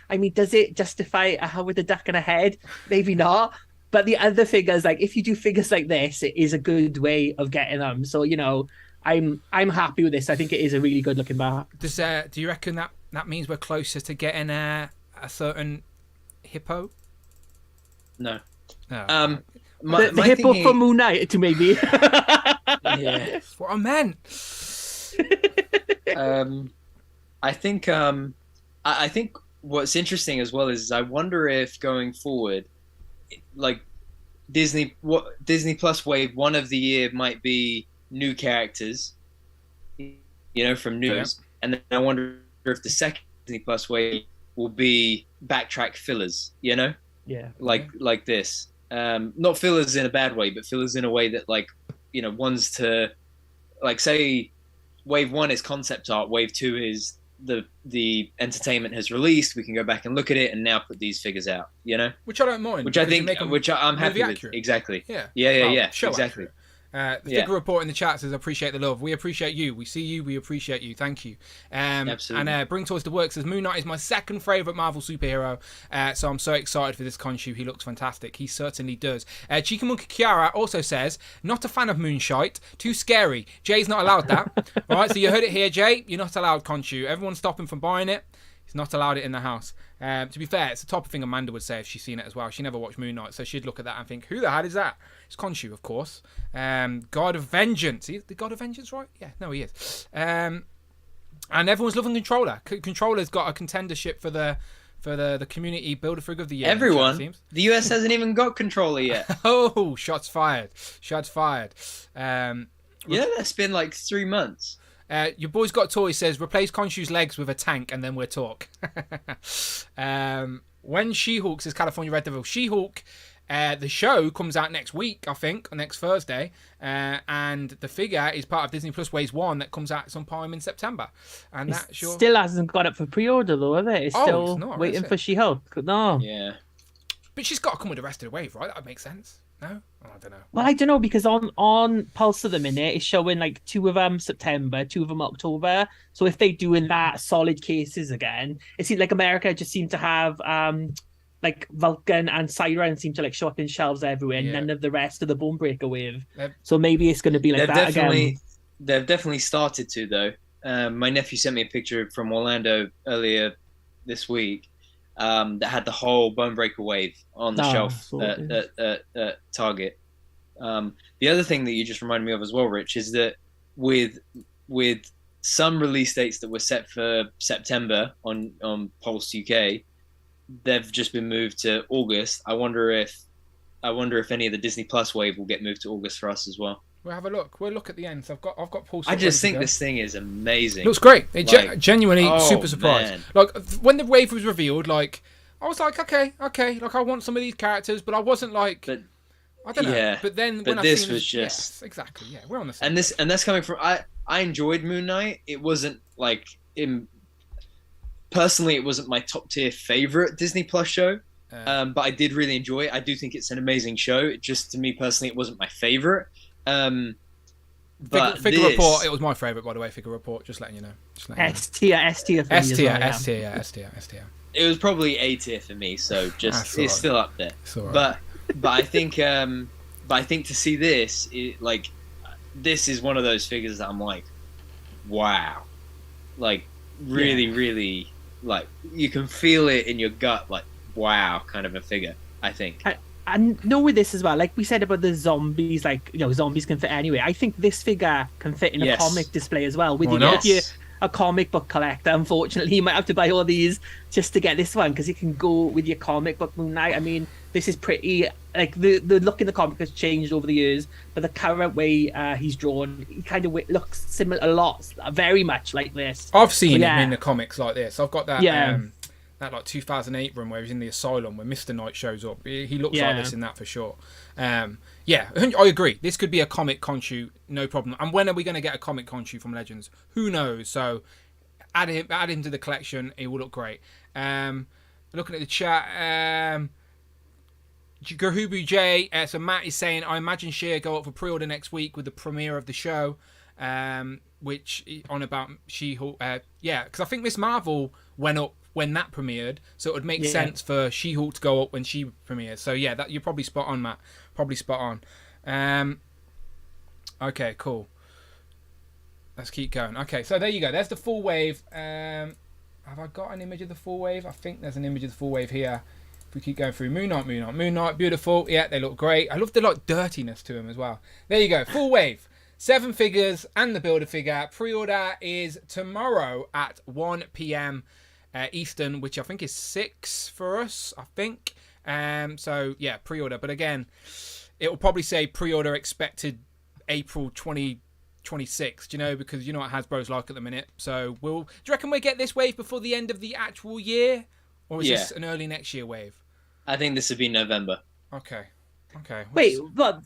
I mean, does it justify a Howard the Duck and a head? Maybe not. But the other figures, like if you do figures like this, it is a good way of getting them. So, you know, I'm happy with this. I think it is a really good looking bar. Do you reckon that means we're closer to getting a certain hippo? No. No. The hippo from Moon Knight, to maybe. Yeah, that's what I meant. I think what's interesting as well is I wonder if going forward, like Disney Plus Wave 1 of the year might be new characters, you know, from news, and then I wonder if the second Disney Plus Wave will be backtrack fillers, you know, like this, not fillers in a bad way, but fillers in a way that, like, you know, ones to, like, say Wave 1 is concept art, Wave 2 is the entertainment has released, we can go back and look at it and now put these figures out, you know, which I don't mind, which I think, which I'm happy with. Exactly. Yeah. Exactly. Accurate. The figure report in the chat says, appreciate the love. We appreciate you. We see you. We appreciate you. Thank you. Absolutely. And Bring Toys to Work says, Moon Knight is my second favourite Marvel superhero. So I'm so excited for this Khonshu. He looks fantastic. He certainly does. Chikamunka Kiara also says, not a fan of Moonshite. Too scary. Jay's not allowed that. All right, so you heard it here, Jay. You're not allowed Khonshu. Everyone's stopping from buying it. He's not allowed it in the house. To be fair, it's the type of thing Amanda would say if she's seen it as well. She never watched Moon Knight, so she'd look at that and think, who the hell is that? It's Khonshu, of course. God of Vengeance. Is the God of Vengeance, right? Yeah, no, he is. And everyone's loving Controller. Controller's got a contendership for the community builder figure of the year. Everyone. The US hasn't even got Controller yet. Oh, shots fired. Shots fired. That's been like 3 months. Your boy's got toys says, replace Khonshu's legs with a tank and then we'll talk. When She-Hulk says California Red Devil. She-Hulk, the show comes out next week, I think, or next Thursday. And the figure is part of Disney Plus Wave 1 that comes out sometime in September. And that still hasn't got up for pre-order though, is it? It's still not, waiting for She-Hulk. No. Yeah. But she's got to come with the rest of the wave, right? That would make sense. No? Oh, I don't know. Well, I don't know, because on Pulse at the minute, it's showing like 2 of them September, 2 of them October. So if they're doing that solid cases again, it seems like America just seemed to have like Vulcan and Siren seem to like show up in shelves everywhere. Yeah. None of the rest of the Bonebreaker wave. So maybe it's going to be like that again. They've definitely started to, though. My nephew sent me a picture from Orlando earlier this week. That had the whole Bonebreaker wave on the shelf at Target. The other thing that you just reminded me of as well, Rich, is that with some release dates that were set for September on Pulse UK, they've just been moved to August. I wonder if any of the Disney Plus wave will get moved to August for us as well. We'll have a look. We'll look at the ends. I've got Pulse. I just think this thing is amazing. Looks great. Genuinely super surprised. Man. Like when the wave was revealed, like I was like, okay, like I want some of these characters, but I wasn't like, I don't know. Yeah, but then when this was just exactly. Yeah, we're on the same. And that's coming from I enjoyed Moon Knight. It wasn't like personally, it wasn't my top tier favorite Disney Plus show. But I did really enjoy it. I do think it's an amazing show. Just to me personally, it wasn't my favorite. But Figure Report, it was my favorite, by the way. Figure Report, just letting you know. S tier for me as well, S tier. It was probably A tier for me, so it's still up there. Right. But I think to see this, this is one of those figures that I'm like, wow, like really, like you can feel it in your gut, like wow, kind of a figure. I think. And know with this as well, like we said about the zombies, like zombies can fit anyway. I think this figure can fit in a comic display as well. With if you're a comic book collector, unfortunately, you might have to buy all these just to get this one because it can go with your comic book Moon Knight. I mean, this is pretty like the look in the comic has changed over the years, but the current way he's drawn, he kind of looks similar a lot, very much like this. I've seen him in the comics like this. I've got that. Yeah. That like 2008 run where he's in the asylum where Mr. Knight shows up. He looks like this in that for sure. I agree. This could be a comic Khonshu, no problem. And when are we going to get a comic Khonshu from Legends? Who knows? So add him to the collection. It will look great. Looking at the chat, Gahubu J. So Matt is saying, I imagine Sheer go up for pre-order next week with the premiere of the show, which on about She-Hulk. Because I think Miss Marvel went up when that premiered, so it would make sense for She-Hulk to go up when she premieres. So yeah, that you're probably spot on, Matt. Probably spot on. Okay, cool. Let's keep going. Okay, so there you go. There's the full wave. Have I got an image of the full wave? I think there's an image of the full wave here. If we keep going through Moon Knight, beautiful. Yeah, they look great. I love the dirtiness to them as well. There you go, full wave. 7 figures and the builder figure. Pre-order is tomorrow at 1 p.m. Eastern, which I think is 6 for us, I think. So yeah, pre-order. But again, it will probably say pre-order expected April 2026. Do you know? Because you know what Hasbro's like at the minute. So do you reckon we get this wave before the end of the actual year, or is this an early next year wave? I think this would be November. Okay. Wait, what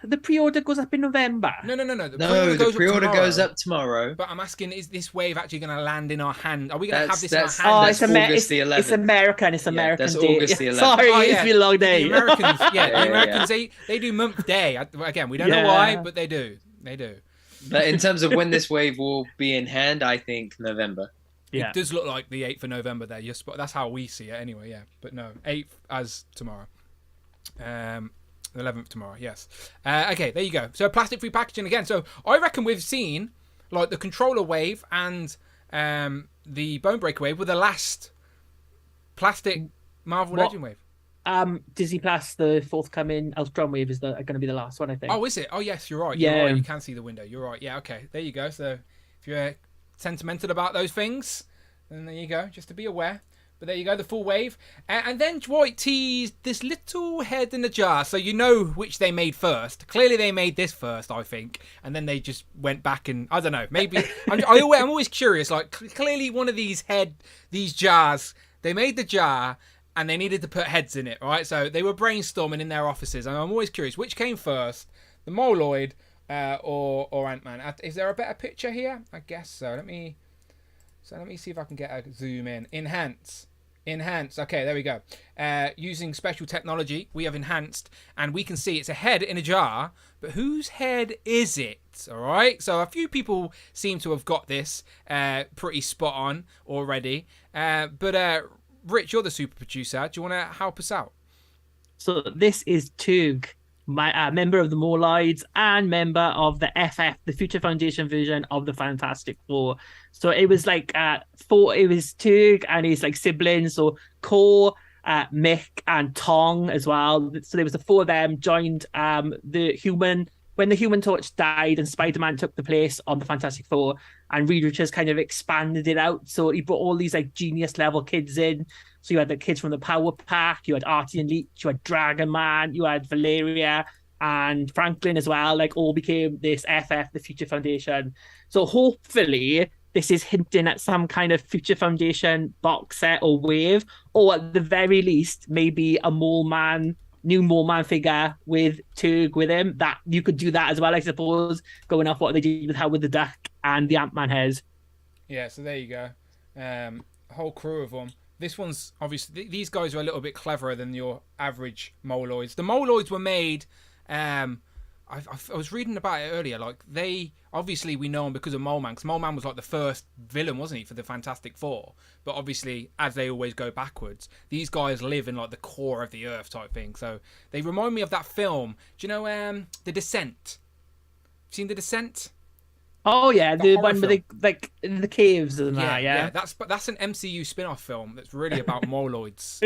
the pre-order goes up in November? No. The pre-order goes up tomorrow. But I'm asking, is this wave actually going to land in our hand? Are we going to have this in our hand? Oh, it's August the 11th. It's American. It's American. That's day. August the 11th. Sorry, it's been a long day. The Americans, the Americans, they do month day. Again, we don't know why, but they do. But in terms of when this wave will be in hand, I think November. It does look like the 8th of November there. That's how we see it anyway, yeah. But no, 8th as tomorrow. 11th tomorrow, yes. Okay, there you go. So plastic-free packaging again. So I reckon we've seen like the controller wave and the Bone Breaker wave were the last plastic Marvel Legend wave. Disney Plus, the forthcoming Ultron wave is going to be the last one, I think. Oh, is it? Oh, yes, you're right. Yeah. You're right. You can see the window. You're right. Yeah, okay. There you go. So if you're sentimental about those things, then there you go. Just to be aware. But there you go, the full wave. And then Dwight teased this little head in a jar. So you know which they made first. Clearly they made this first, I think. And then they just went back and, I don't know, maybe... I'm always curious. Like, clearly one of these jars, they made the jar and they needed to put heads in it, right? So they were brainstorming in their offices. And I'm always curious, which came first? The Moloid or Ant-Man? Is there a better picture here? I guess so. Let me see if I can get a zoom in. Enhance. Okay, there we go. Using special technology, we have enhanced, and we can see it's a head in a jar, but whose head is it? All right, so a few people seem to have got this pretty spot on already. But Rich, you're the super producer. Do you want to help us out? So this is Tug, my member of the Moloids and member of the FF, the Future Foundation version of the Fantastic Four. So it was like it was Tug and his like siblings, so Ko, Mick, and Tong as well. So there was the 4 of them joined the Human when the Human Torch died and Spider-Man took the place on the Fantastic Four, and Reed Richards kind of expanded it out. So he brought all these like genius level kids in. So you had the kids from the Power Pack, you had Artie and Leech, you had Dragon Man, you had Valeria and Franklin as well, like all became this FF, the Future Foundation. So hopefully this is hinting at some kind of Future Foundation box set or wave, or at the very least, maybe a new Mole Man figure with Turg with him. That you could do that as well, I suppose, going off what they did with Howard the Duck and the Ant-Man hairs. Yeah, so there you go. Whole crew of them. This one's obviously, these guys are a little bit cleverer than your average Moloids. The Moloids were made, I was reading about it earlier, like they, obviously we know them because of Mole Man, because Mole Man was like the first villain, wasn't he, for the Fantastic Four? But obviously, as they always go backwards, these guys live in like the core of the earth type thing. So they remind me of that film. Do you know The Descent? Seen The Descent? Oh yeah, the one with like in the caves and that. Yeah. That's an MCU spin-off film that's really about Moloids.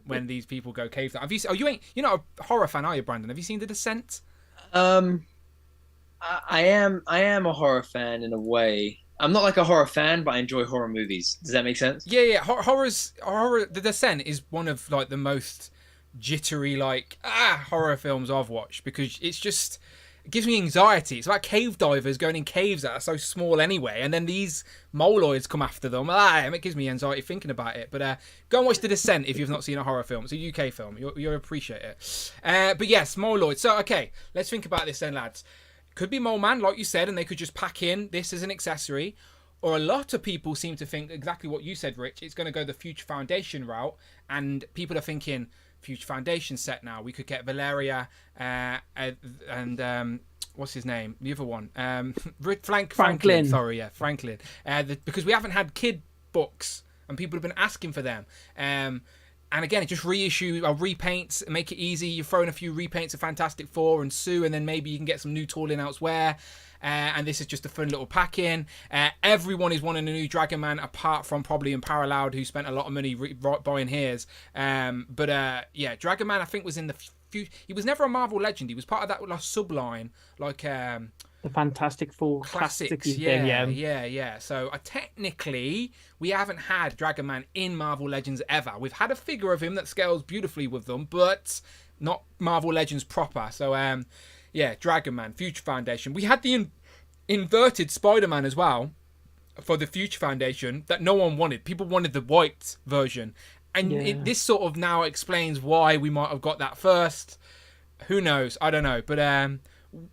When these people go cave. Have you? Oh, you're not a horror fan, are you, Brandon? Have you seen The Descent? I am a horror fan in a way. I'm not like a horror fan, but I enjoy horror movies. Does that make sense? Yeah. Horror. The Descent is one of like the most jittery horror films I've watched, because it gives me anxiety. It's like cave divers going in caves that are so small anyway, and then these Moloids come after them. It gives me anxiety thinking about it. But go and watch The Descent if you've not seen a horror film. It's a UK film. You'll appreciate it. But yes, Moloids. So, okay, let's think about this then, lads. Could be Mole Man, like you said, and they could just pack in this as an accessory. Or a lot of people seem to think exactly what you said, Rich. It's going to go the Future Foundation route, and people are thinking, Future Foundation set now. We could get Valeria and what's his name? The other one, Franklin. Sorry, yeah, Franklin. Because we haven't had kid books, and people have been asking for them. And again, just reissue or repaints, make it easy. You're throwing a few repaints of Fantastic Four and Sue, and then maybe you can get some new tooling elsewhere. And this is just a fun little pack-in. Everyone is wanting a new Dragon Man, apart from probably Paraloud, who spent a lot of money buying his. Yeah, Dragon Man, I think, was in the future. He was never a Marvel Legend. He was part of that subline, like the Fantastic Four classics. Yeah. So technically, we haven't had Dragon Man in Marvel Legends ever. We've had a figure of him that scales beautifully with them, but not Marvel Legends proper. So yeah, Dragon Man, Future Foundation. We had the inverted Spider-Man as well for the Future Foundation that no one wanted. People wanted the white version. And this sort of now explains why we might have got that first. Who knows? I don't know. But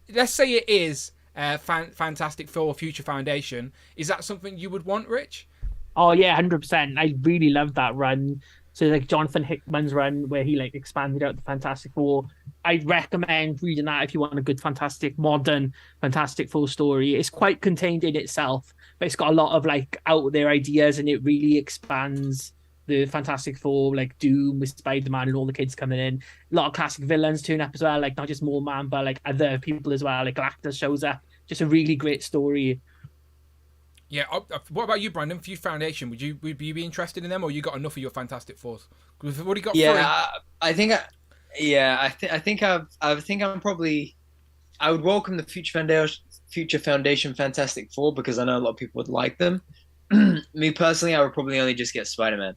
let's say it is Fantastic Four Future Foundation. Is that something you would want, Rich? Oh, yeah, 100%. I really love that run. So like Jonathan Hickman's run where he like expanded out the Fantastic Four. I'd recommend reading that if you want a good modern Fantastic Four story. It's quite contained in itself, but it's got a lot of like out there ideas, and it really expands the Fantastic Four, like Doom with Spider-Man and all the kids coming in. A lot of classic villains turn up as well, like not just Mole Man, but like other people as well. Like Galactus shows up. Just a really great story. Yeah, what about you, Brandon? Future Foundation, would you be interested in them, or you got enough of your Fantastic Fours? We've already got three. I think I would welcome the Future Foundation Fantastic Four, because I know a lot of people would like them. Me personally, I would probably only just get Spider-Man,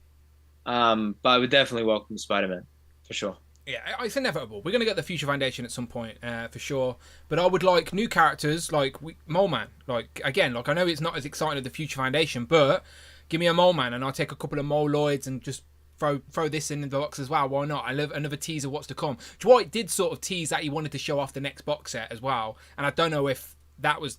but I would definitely welcome Spider-Man for sure. Yeah, it's inevitable. We're going to get the Future Foundation at some point, for sure. But I would like new characters, like Mole Man. Like, again, like I know it's not as exciting as the Future Foundation, but give me a Mole Man, and I'll take a couple of Moloids and just throw this in the box as well. Why not? I love another teaser of what's to come. Dwight did sort of tease that he wanted to show off the next box set as well, and I don't know if that was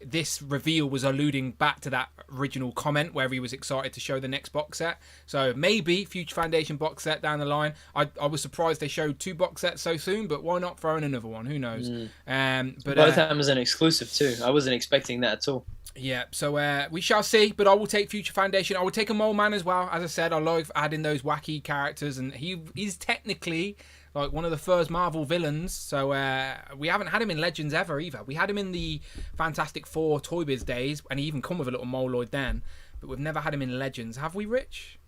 this reveal was alluding back to that original comment where he was excited to show the next box set. So maybe Future Foundation box set down the line. I was surprised they showed 2 box sets so soon, but why not throw in another one? Who knows? But both time was an exclusive too. I wasn't expecting that at all. Yeah, so we shall see, but I will take Future Foundation. I will take a Mole Man as well. As I said, I like adding those wacky characters, and he's technically like one of the first Marvel villains, so we haven't had him in Legends ever either. We had him in the Fantastic Four Toy Biz days, and he even come with a little Moloid then, but we've never had him in Legends. Have we, Rich?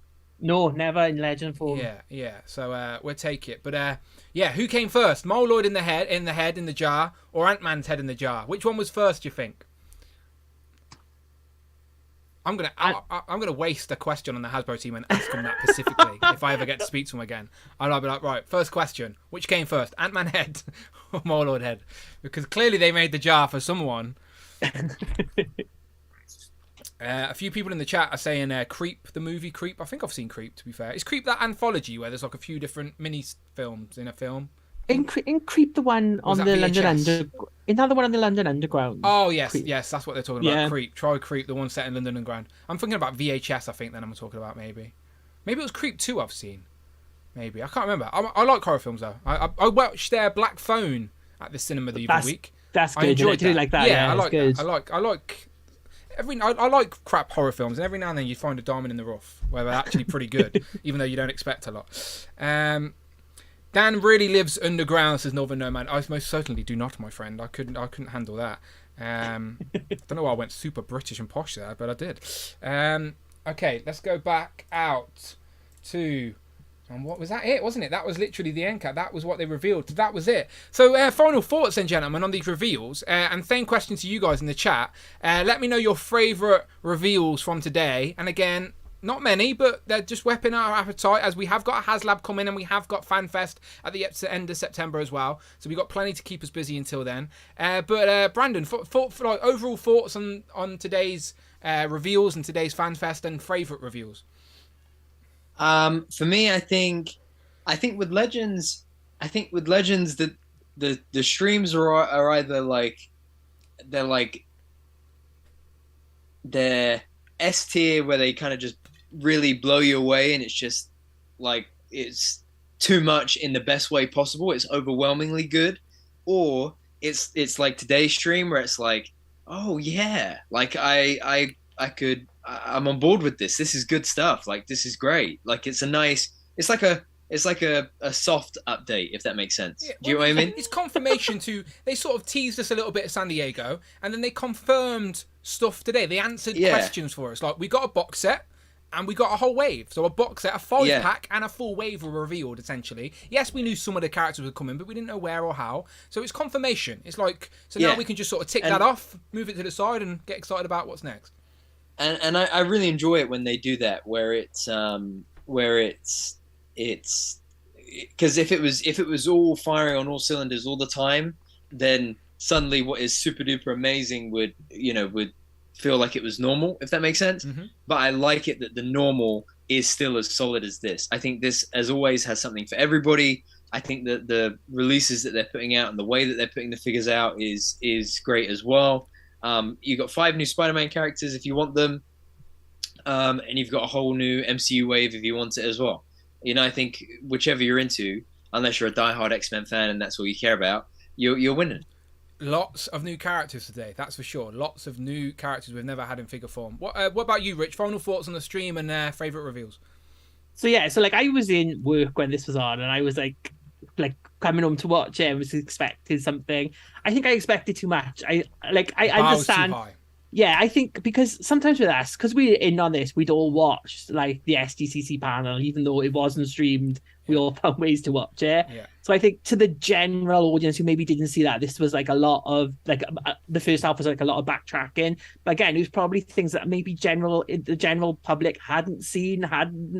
No, never in Legend form. Yeah. So we'll take it. But yeah, who came first? Moloid in the head in the jar, or Ant-Man's head in the jar? Which one was first, do you think? I'm gonna waste a question on the Hasbro team and ask them that specifically if I ever get to speak to them again. I'll be like, right, first question: which came first, Ant-Man head or Moloid head? Because clearly they made the jar for someone. A few people in the chat are saying Creep, the movie Creep. I think I've seen Creep, to be fair. Is Creep that anthology where there's like a few different mini films in a film? In Creep, the one on the London Underground. Another one on the London Underground. Oh, yes, Creep. yes, that's what they're talking about. Creep. Try Creep, the one set in London Underground. I'm thinking about VHS, I think, then I'm talking about maybe. Maybe it was Creep 2 I've seen. Maybe. I can't remember. I like horror films, though. I watched Black Phone at the cinema the other week. That's good. I enjoyed that. Like that. Yeah, I like good. that. I like... I like crap horror films, and every now and then you find a diamond in the rough where they're actually pretty good, even though you don't expect a lot. Dan really lives underground, says Northern Nomad. I most certainly do not, my friend. I couldn't handle that. I don't know why I went super British and posh there, but I did. Okay, let's go back out to... And what was that? It wasn't it? That was literally the end cut. That was what they revealed. That was it. So, final thoughts, then, gentlemen, on these reveals. And same question to you guys in the chat. Let me know your favourite reveals from today. And again, not many, but they're just whetting our appetite, as we have got a HasLab coming and we have got FanFest at the end of September as well. So we've got plenty to keep us busy until then. But Brandon, like overall thoughts on today's reveals and today's FanFest and favourite reveals. For me, I think with Legends, that the streams are either they're S tier, where they kind of just really blow you away, and it's just like it's too much in the best way possible. It's overwhelmingly good, or it's like today's stream where it's like, oh yeah, like I'm on board with this. This is good stuff. Like, this is great. Like, it's like a soft update, if that makes sense. Yeah, do you know what I mean? It's confirmation they sort of teased us a little bit at San Diego, and then they confirmed stuff today. They answered questions for us. Like, we got a box set, and we got a whole wave. So a box set, a 5-pack, and a full wave were revealed, essentially. Yes, we knew some of the characters were coming, but we didn't know where or how. So it's confirmation. It's like, so now we can just sort of tick that off, move it to the side, and get excited about what's next. And I really enjoy it when they do that, where it's because if it was all firing on all cylinders all the time, then suddenly what is super duper amazing would feel like it was normal, if that makes sense. Mm-hmm. But I like it that the normal is still as solid as this. I think this, as always, has something for everybody. I think that the releases that they're putting out and the way that they're putting the figures out is great as well. You've got 5 new Spider-Man characters if you want them, and you've got a whole new MCU wave if you want it as well. I think whichever you're into, unless you're a diehard X-Men fan and that's all you care about, you're winning. Lots of new characters today, that's for sure. Lots of new characters we've never had in figure form. What about you, Rich? Final thoughts on the stream and favourite reveals? So like I was in work when this was on, and I was like coming home to watch it. I was expecting something. I think I expected too much. I understand. Too high. Yeah, I think because sometimes with us, because we're in on this, we'd all watch like the SDCC panel, even though it wasn't streamed. We all found ways to watch it. Yeah. So I think to the general audience who maybe didn't see that, this was like a lot of the first half was like a lot of backtracking. But again, it was probably things that maybe the general public hadn't seen,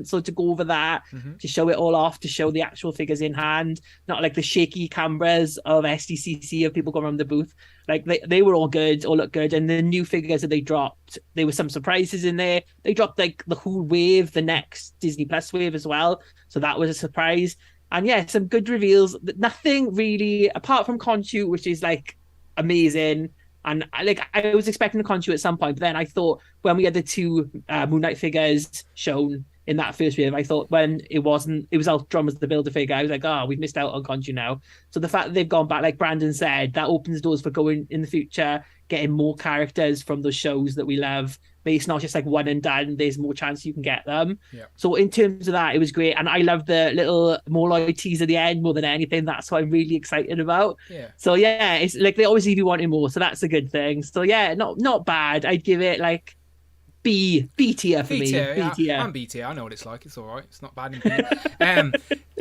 so to go over that, to show it all off, to show the actual figures in hand, not like the shaky cameras of SDCC of people going around the booth. Like they were all good, all looked good. And the new figures that they dropped, there were some surprises in there. They dropped like the whole wave, the next Disney Plus wave as well. So that was a surprise. And yeah, some good reveals. Nothing really, apart from Khonshu, which is like amazing. And I was expecting a Khonshu at some point, but then I thought when we had the 2 Moon Knight figures shown in that first wave, I thought when it was Ultron was the builder figure, I was like, we've missed out on Khonshu now. So the fact that they've gone back, like Brandon said, that opens doors for going in the future, getting more characters from those shows that we love. But it's not just like one and done. There's more chance you can get them. Yeah. So in terms of that, it was great. And I love the little Molloy tease at the end more than anything. That's what I'm really excited about. Yeah. So yeah, it's like they always leave you wanting more. So that's a good thing. So yeah, not bad. I'd give it like B tier for me. B tier. I'm B tier. I know what it's like. It's all right. It's not bad in B.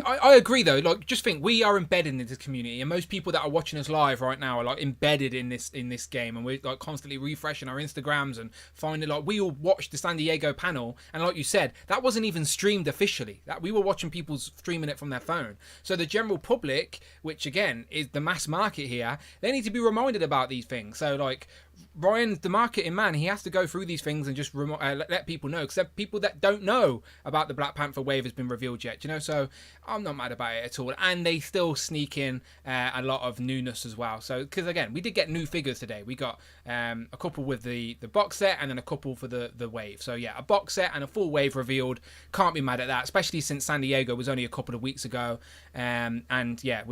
I agree though. Like, just think we are embedded in this community, and most people that are watching us live right now are like embedded in this game, and we're like constantly refreshing our Instagrams and finding like we all watched the San Diego panel, and like you said, that wasn't even streamed officially. That we were watching people streaming it from their phone. So the general public, which again is the mass market here, they need to be reminded about these things. So like Ryan's the marketing man. He has to go through these things and just let people know, because there are people that don't know about the Black Panther wave has been revealed yet, you know. So I'm not mad about it at all, and they still sneak in a lot of newness as well. So because again, we did get new figures today. We got a couple with the box set, and then a couple for the wave. So yeah, a box set and a full wave revealed. Can't be mad at that, especially since San Diego was only a couple of weeks ago. And yeah,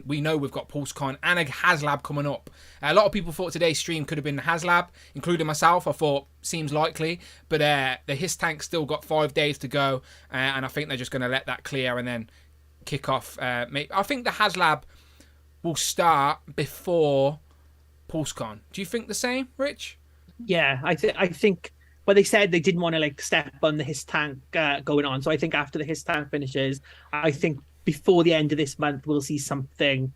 we know we've got PulseCon and a HasLab coming up. A lot of people thought today's stream could have been the HasLab, including myself. I thought seems likely, but the His Tank still got 5 days to go, and I think they're just going to let that clear and then kick off. I think the HasLab will start before PulseCon. Do you think the same, Rich? Yeah, I think. Well, they said they didn't want to like step on the His Tank going on, so I think after the His Tank finishes, I think before the end of this month we'll see something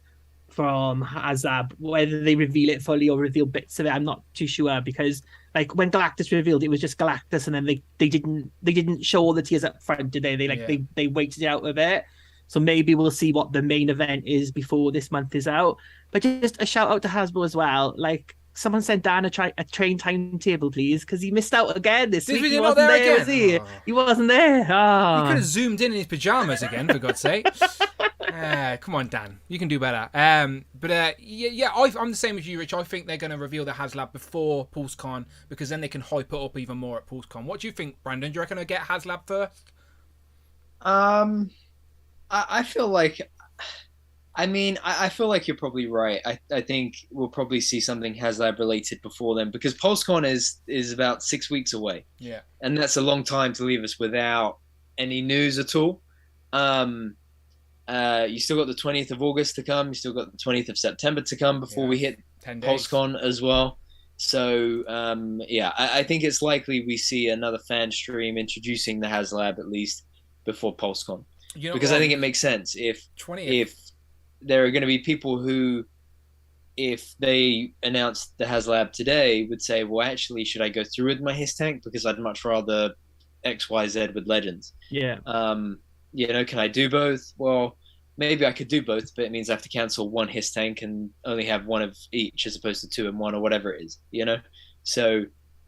from HasLab. Whether they reveal it fully or reveal bits of it, I'm not too sure, because like when Galactus revealed, it was just Galactus, and then they didn't show all the tiers up front, did they? They waited it out a bit. So maybe we'll see what the main event is before this month is out. But just a shout out to Hasbro as well. Like, someone sent Dan a train timetable, please, because he missed out again this week. He wasn't there, was he? Oh. He wasn't there. Oh. He could have zoomed in his pajamas again, for God's sake. Come on, Dan. You can do better. I'm the same as you, Rich. I think they're going to reveal the HasLab before PulseCon, because then they can hype it up even more at PulseCon. What do you think, Brandon? Do you reckon they'll get HasLab first? I feel like... I feel like you're probably right. I think we'll probably see something HasLab related before then, because PulseCon is about 6 weeks away. Yeah. And that's a long time to leave us without any news at all. You still got the 20th of August to come. You still got the 20th of September to come before we hit PulseCon as well. So, I think it's likely we see another fan stream introducing the HasLab at least before PulseCon. Because I think it makes sense. If there are going to be people who, if they announced the HasLab today, would say, well, actually, should I go through with my His Tank? Because I'd much rather XYZ with Legends. Yeah. Can I do both? Well, maybe I could do both, but it means I have to cancel one His Tank and only have one of each as opposed to 2 and 1 or whatever it is, So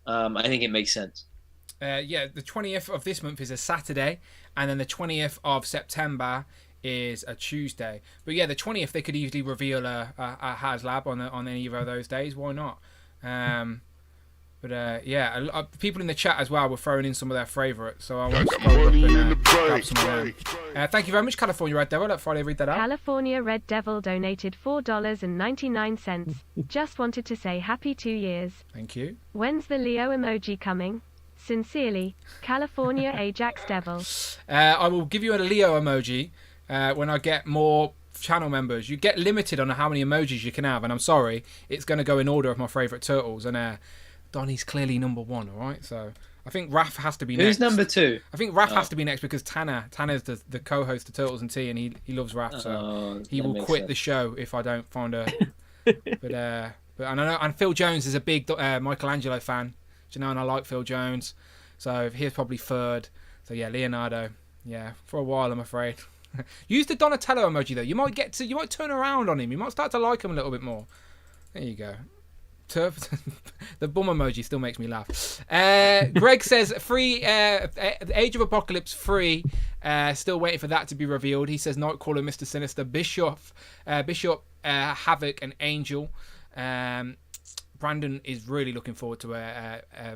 I think it makes sense. The 20th of this month is a Saturday, and then the 20th of September is a Tuesday. But yeah, the 20th they could easily reveal a HasLab on any of those days. Why not? People in the chat as well were throwing in some of their favourites, so I want to scroll up and grab some of them. Thank you very much, California Red Devil. Let Friday read that out. California Red Devil donated $4.99. Just wanted to say happy 2 years. Thank you. When's the Leo emoji coming? Sincerely, California Ajax Devil. I will give you a Leo emoji when I get more channel members. You get limited on how many emojis you can have, and I'm sorry, it's going to go in order of my favourite turtles, and Donnie's clearly number 1, all right? So I think Raph has to be next. Who's number 2? I think Raph has to be next, because Tanner's the co-host of Turtles and Tea, and he loves Raph, so he will quit the show if I don't find a... but I know, and Phil Jones is a big Michelangelo fan, and I like Phil Jones, so he's probably 3rd. So yeah, Leonardo, for a while, I'm afraid. Use the Donatello emoji though. You might turn around on him. You might start to like him a little bit more. There you go. The bum emoji still makes me laugh. Greg says free Age of Apocalypse free. Still waiting for that to be revealed. He says Nightcrawler, Mr. Sinister, Bishop, Havoc, and Angel. Brandon is really looking forward to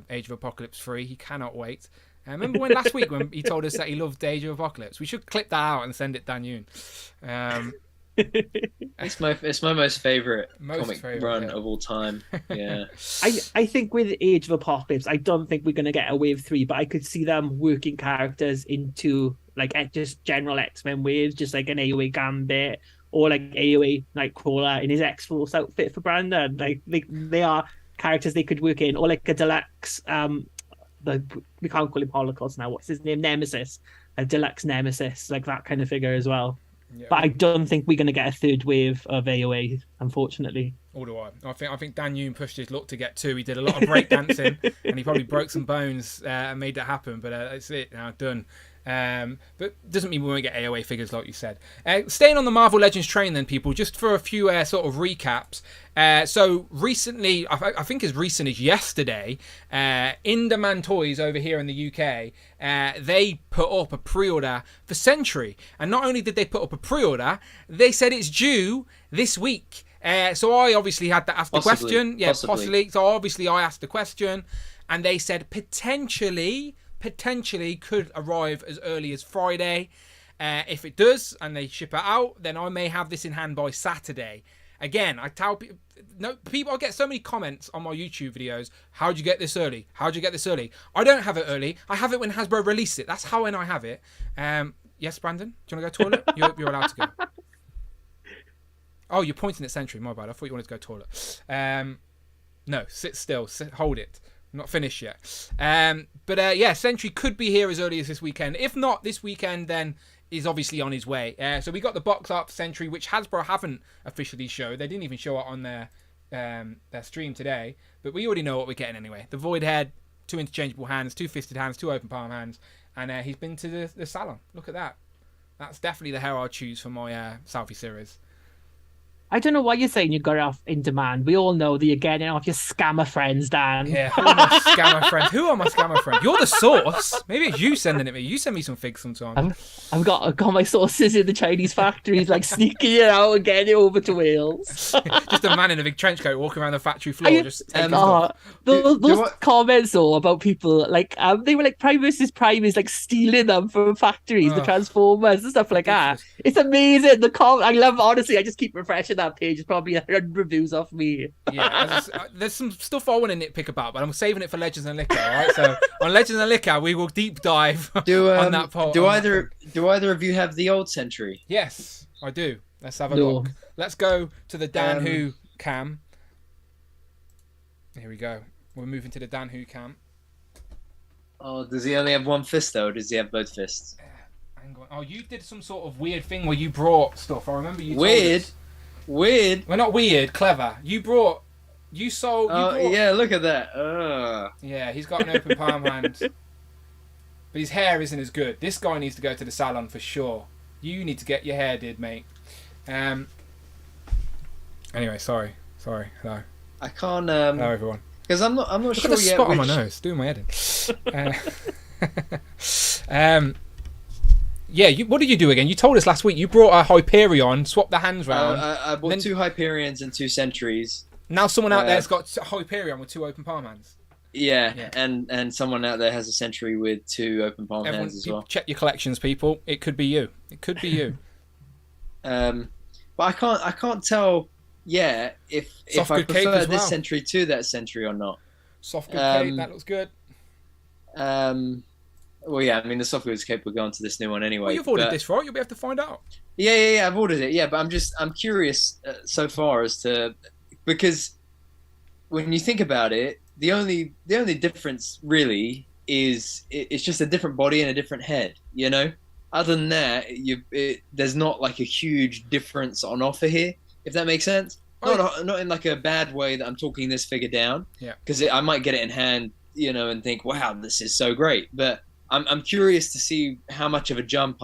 Age of Apocalypse 3. He cannot wait. Remember when last week when he told us that he loved Age of Apocalypse? We should clip that out and send it Dan Yoon. It's my most favorite comic run of all time. Yeah. I think with Age of Apocalypse, I don't think we're going to get a wave 3, but I could see them working characters into like just general X-Men waves, just like an AOA Gambit or like AOA Nightcrawler in his X-Force outfit for Brandon. Like they are characters they could work in, or like a deluxe we can't call him Holocaust now. What's his name? Nemesis, a deluxe Nemesis, like that kind of figure as well. Yeah. But I don't think we're going to get a 3rd wave of AOA, unfortunately. Or do I? I think Dan Yoon pushed his luck to get 2. He did a lot of breakdancing, and he probably broke some bones and made that happen. But that's it now, done. But doesn't mean we won't get AOA figures like you said. Staying on the Marvel Legends train then, people, just for a few sort of recaps. So recently, I think as recent as yesterday, In-Demand Toys over here in the UK, they put up a pre-order for Sentry. And not only did they put up a pre-order, they said it's due this week. So I obviously had to ask the question. Yeah, possibly. So obviously I asked the question, and they said potentially could arrive as early as Friday. If it does and they ship it out, then I may have this in hand by Saturday. Again, I tell people, I get so many comments on my YouTube videos. How'd you get this early? How'd you get this early? I don't have it early. I have it when Hasbro released it. That's how when I have it. Yes, Brandon? Do you want to go toilet? You're allowed to go. Oh, you're pointing at Sentry. My bad. I thought you wanted to go toilet. No, sit still. Hold it. I'm not finished yet. But yeah, Sentry could be here as early as this weekend. If not this weekend, then is obviously on his way. So we got the box art for Sentry, which Hasbro haven't officially showed. They didn't even show it on their stream today. But we already know what we're getting anyway. The Void Head, 2 interchangeable hands, 2 fisted hands, 2 open palm hands. And he's been to the salon. Look at that. That's definitely the hair I'll choose for my selfie series. I don't know why you're saying you got it off In Demand. We all know that you're getting it off your scammer friends, Dan. Yeah, who are my scammer friends? Who are my scammer friends? You're the source. Maybe it's you sending it me. You send me some figs sometime. I've got my sources in the Chinese factories, like sneaking it out and getting it over to Wales. Just a man in a big trench coat walking around the factory floor, just taking those comments though about people like they were like Prime versus Prime is like stealing them from factories, the Transformers and stuff like that. It's amazing. I love, honestly, I just keep refreshing that page. It's probably 100 reviews off me. Yeah, there's some stuff I want to nitpick about, but I'm saving it for Legends and Liquor. All right, so on Legends and Liquor, we will deep dive on that part. Do either of you have the old Sentry? Yes, I do. Let's have a look. Let's go to the Dan Who cam. Here we go. We're moving to the Dan Who cam. Oh, does he only have one fist though, or does he have both fists? Hang on. Oh, you did some sort of weird thing where you brought stuff. I remember you. Weird. Well, not weird. Clever. You brought. Yeah, look at that. Yeah, he's got an open palm hand. But his hair isn't as good. This guy needs to go to the salon for sure. You need to get your hair did, mate. Anyway, sorry. Hello. I can't. Hello, everyone. Because I'm not Look sure at the yet. spot on my nose, doing my head in. Yeah, what did you do again? You told us last week you brought a Hyperion, swapped the hands round. I bought 2 Hyperions and 2 Sentries. Now someone out there's got a Hyperion with 2 open palm hands. Yeah. And someone out there has a Sentry with 2 open palm hands as well. Check your collections, people. It could be you. But I can't tell yet if I prefer this Sentry to that Sentry or not. Soft good cape, that looks good. Well, yeah, I mean, the soft goods cape will go onto this new one anyway. Well, you've ordered this, right? You'll be able to find out. Yeah, I've ordered it. Yeah, but I'm curious so far as to, because when you think about it, the only difference really is it's just a different body and a different head. You know, other than that, there's not like a huge difference on offer here. If that makes sense. Not in like a bad way that I'm talking this figure down. Yeah. Because I might get it in hand, you know, and think, wow, this is so great, but I'm curious to see how much of a jump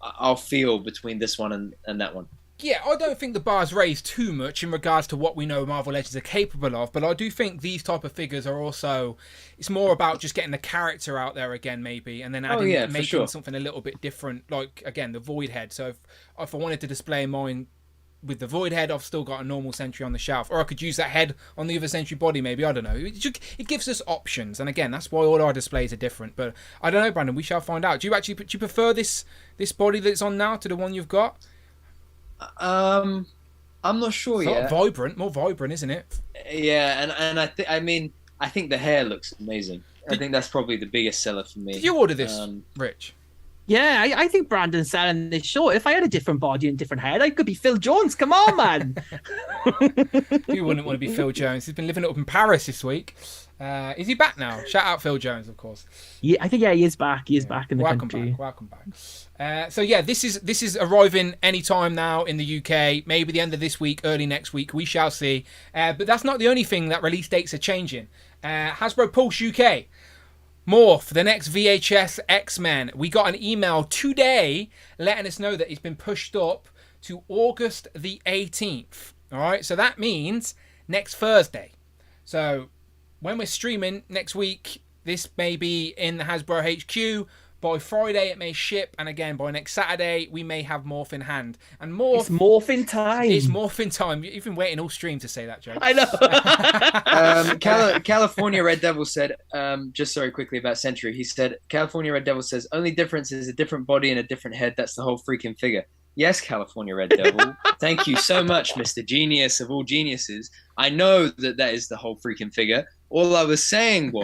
I'll feel between this one and that one. Yeah, I don't think the bar's raised too much in regards to what we know Marvel Legends are capable of, but I do think these type of figures are also, it's more about just getting the character out there again maybe, and then making something a little bit different, like, again, the Void Head. So if I wanted to display mine with the Void Head, I've still got a normal Sentry on the shelf, or I could use that head on the other Sentry body maybe. I don't know. It gives us options, and again, that's why all our displays are different. But I don't know, Brandon, we shall find out. Do you prefer this body that's on now to the one you've got? I'm not sure yet. More vibrant, isn't it? Yeah, and I think the hair looks amazing. I think that's probably the biggest seller for me. Did you order this, Rich? Yeah, I think Brandon's selling this short. If I had a different body and different head, I could be Phil Jones. Come on, man. You wouldn't want to be Phil Jones. He's been living up in Paris this week. Is he back now? Shout out Phil Jones, of course. Yeah, I think he is back. He is back in the country. Welcome back. So yeah, this is arriving anytime now in the UK. Maybe the end of this week, early next week. We shall see. But that's not the only thing that release dates are changing. Hasbro Pulse UK. Morph, the next VHS X-Men. We got an email today letting us know that it's been pushed up to August the 18th. All right, so that means next Thursday. So when we're streaming next week, this may be in the Hasbro HQ. By Friday, it may ship, and again, by next Saturday, we may have Morph in hand. And Morph... It's morphin' time. It's morphin' time. You've been waiting all stream to say that, Joe. I know. California Red Devil said, just sorry, quickly about Sentry. He said, California Red Devil says, only difference is a different body and a different head. That's the whole freaking figure. Yes, California Red Devil. Thank you so much, Mr. Genius of all geniuses. I know that is the whole freaking figure. All I was saying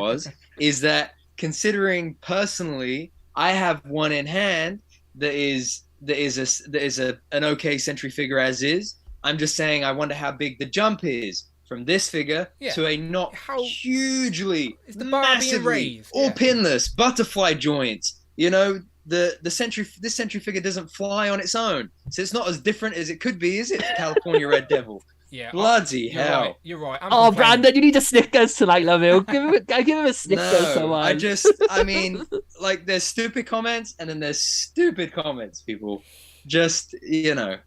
is that considering personally, I have one in hand that is an okay Sentry figure as is. I'm just saying I wonder how big the jump is from this figure to a not hugely massively all pinless butterfly joints. You know, this Sentry figure doesn't fly on its own, so it's not as different as it could be, is it? California Red Devil. Yeah, bloody hell! You're right. Brandon, you need a Snickers tonight, love you. Give him a Snickers. No, I mean, like, there's stupid comments, and then there's stupid comments. People, just don't.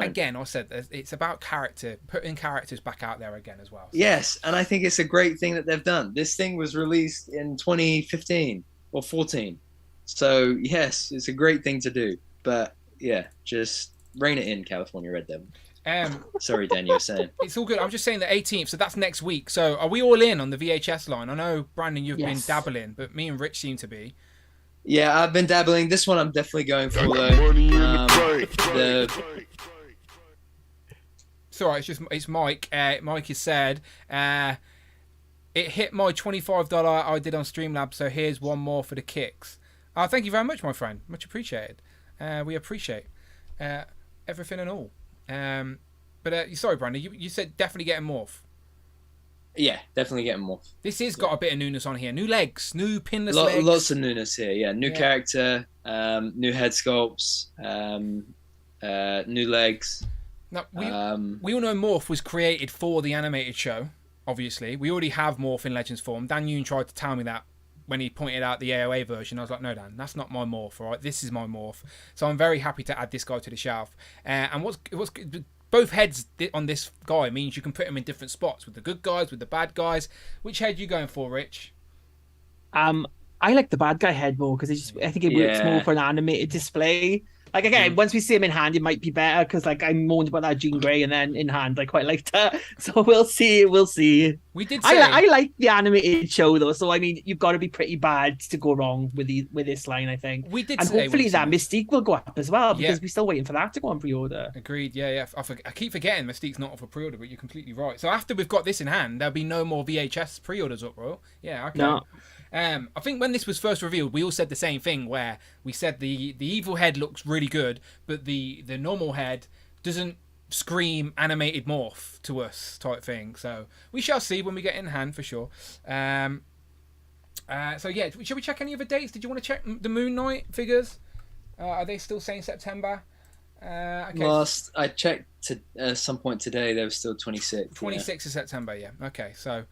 Again, I said it's about character, putting characters back out there again as well. So. Yes, and I think it's a great thing that they've done. This thing was released in 2015 or 14, so yes, it's a great thing to do. But yeah, just rein it in, California Red Devil. Sorry, Dan, you were saying. It's all good. I'm just saying the 18th, so that's next week. So are we all in on the VHS line? I know, Brandon, you've been dabbling, but me and Rich seem to be. Yeah, I've been dabbling. This one I'm definitely going for, though. It's alright, it's Mike. Mike has said, it hit my $25 I did on Streamlabs, so here's one more for the kicks. Thank you very much, my friend. Much appreciated. We appreciate everything and all. But sorry, Brandon, you said definitely getting Morph. Yeah, definitely getting Morph. This has got a bit of newness on here. New legs, new pinless legs. Lots of newness here, yeah. New character, new head sculpts, new legs. Now, we all know Morph was created for the animated show, obviously. We already have Morph in Legends form. Dan Yoon tried to tell me that when he pointed out the AOA version. I was like, no, Dan, that's not my Morph, all right? This is my Morph. So I'm very happy to add this guy to the shelf. And what's both heads on this guy means you can put him in different spots with the good guys, with the bad guys. Which head are you going for, Rich? I like the bad guy head more because I think it works more for an animated display. Like, again, once we see him in hand, it might be better because, like, I moaned about that Jean Grey, and then in hand, I quite liked that. So we'll see. We did say... I like the animated show, though. So, I mean, you've got to be pretty bad to go wrong with this line, I think. We did and say... hopefully that Mystique will go up as well because we're still waiting for that to go on pre-order. Agreed, yeah. I keep forgetting Mystique's not off a pre-order, but you're completely right. So after we've got this in hand, there'll be no more VHS pre-orders up, bro. Yeah, okay. No. I think when this was first revealed, we all said the same thing, where we said the evil head looks really good, but the normal head doesn't scream animated Morph to us type thing. So we shall see when we get in hand for sure. So yeah, shall we check any other dates? Did you want to check the Moon Knight figures? Are they still saying September? Okay. Last I checked some point today, they were still 26. 26th of September, yeah. Okay, so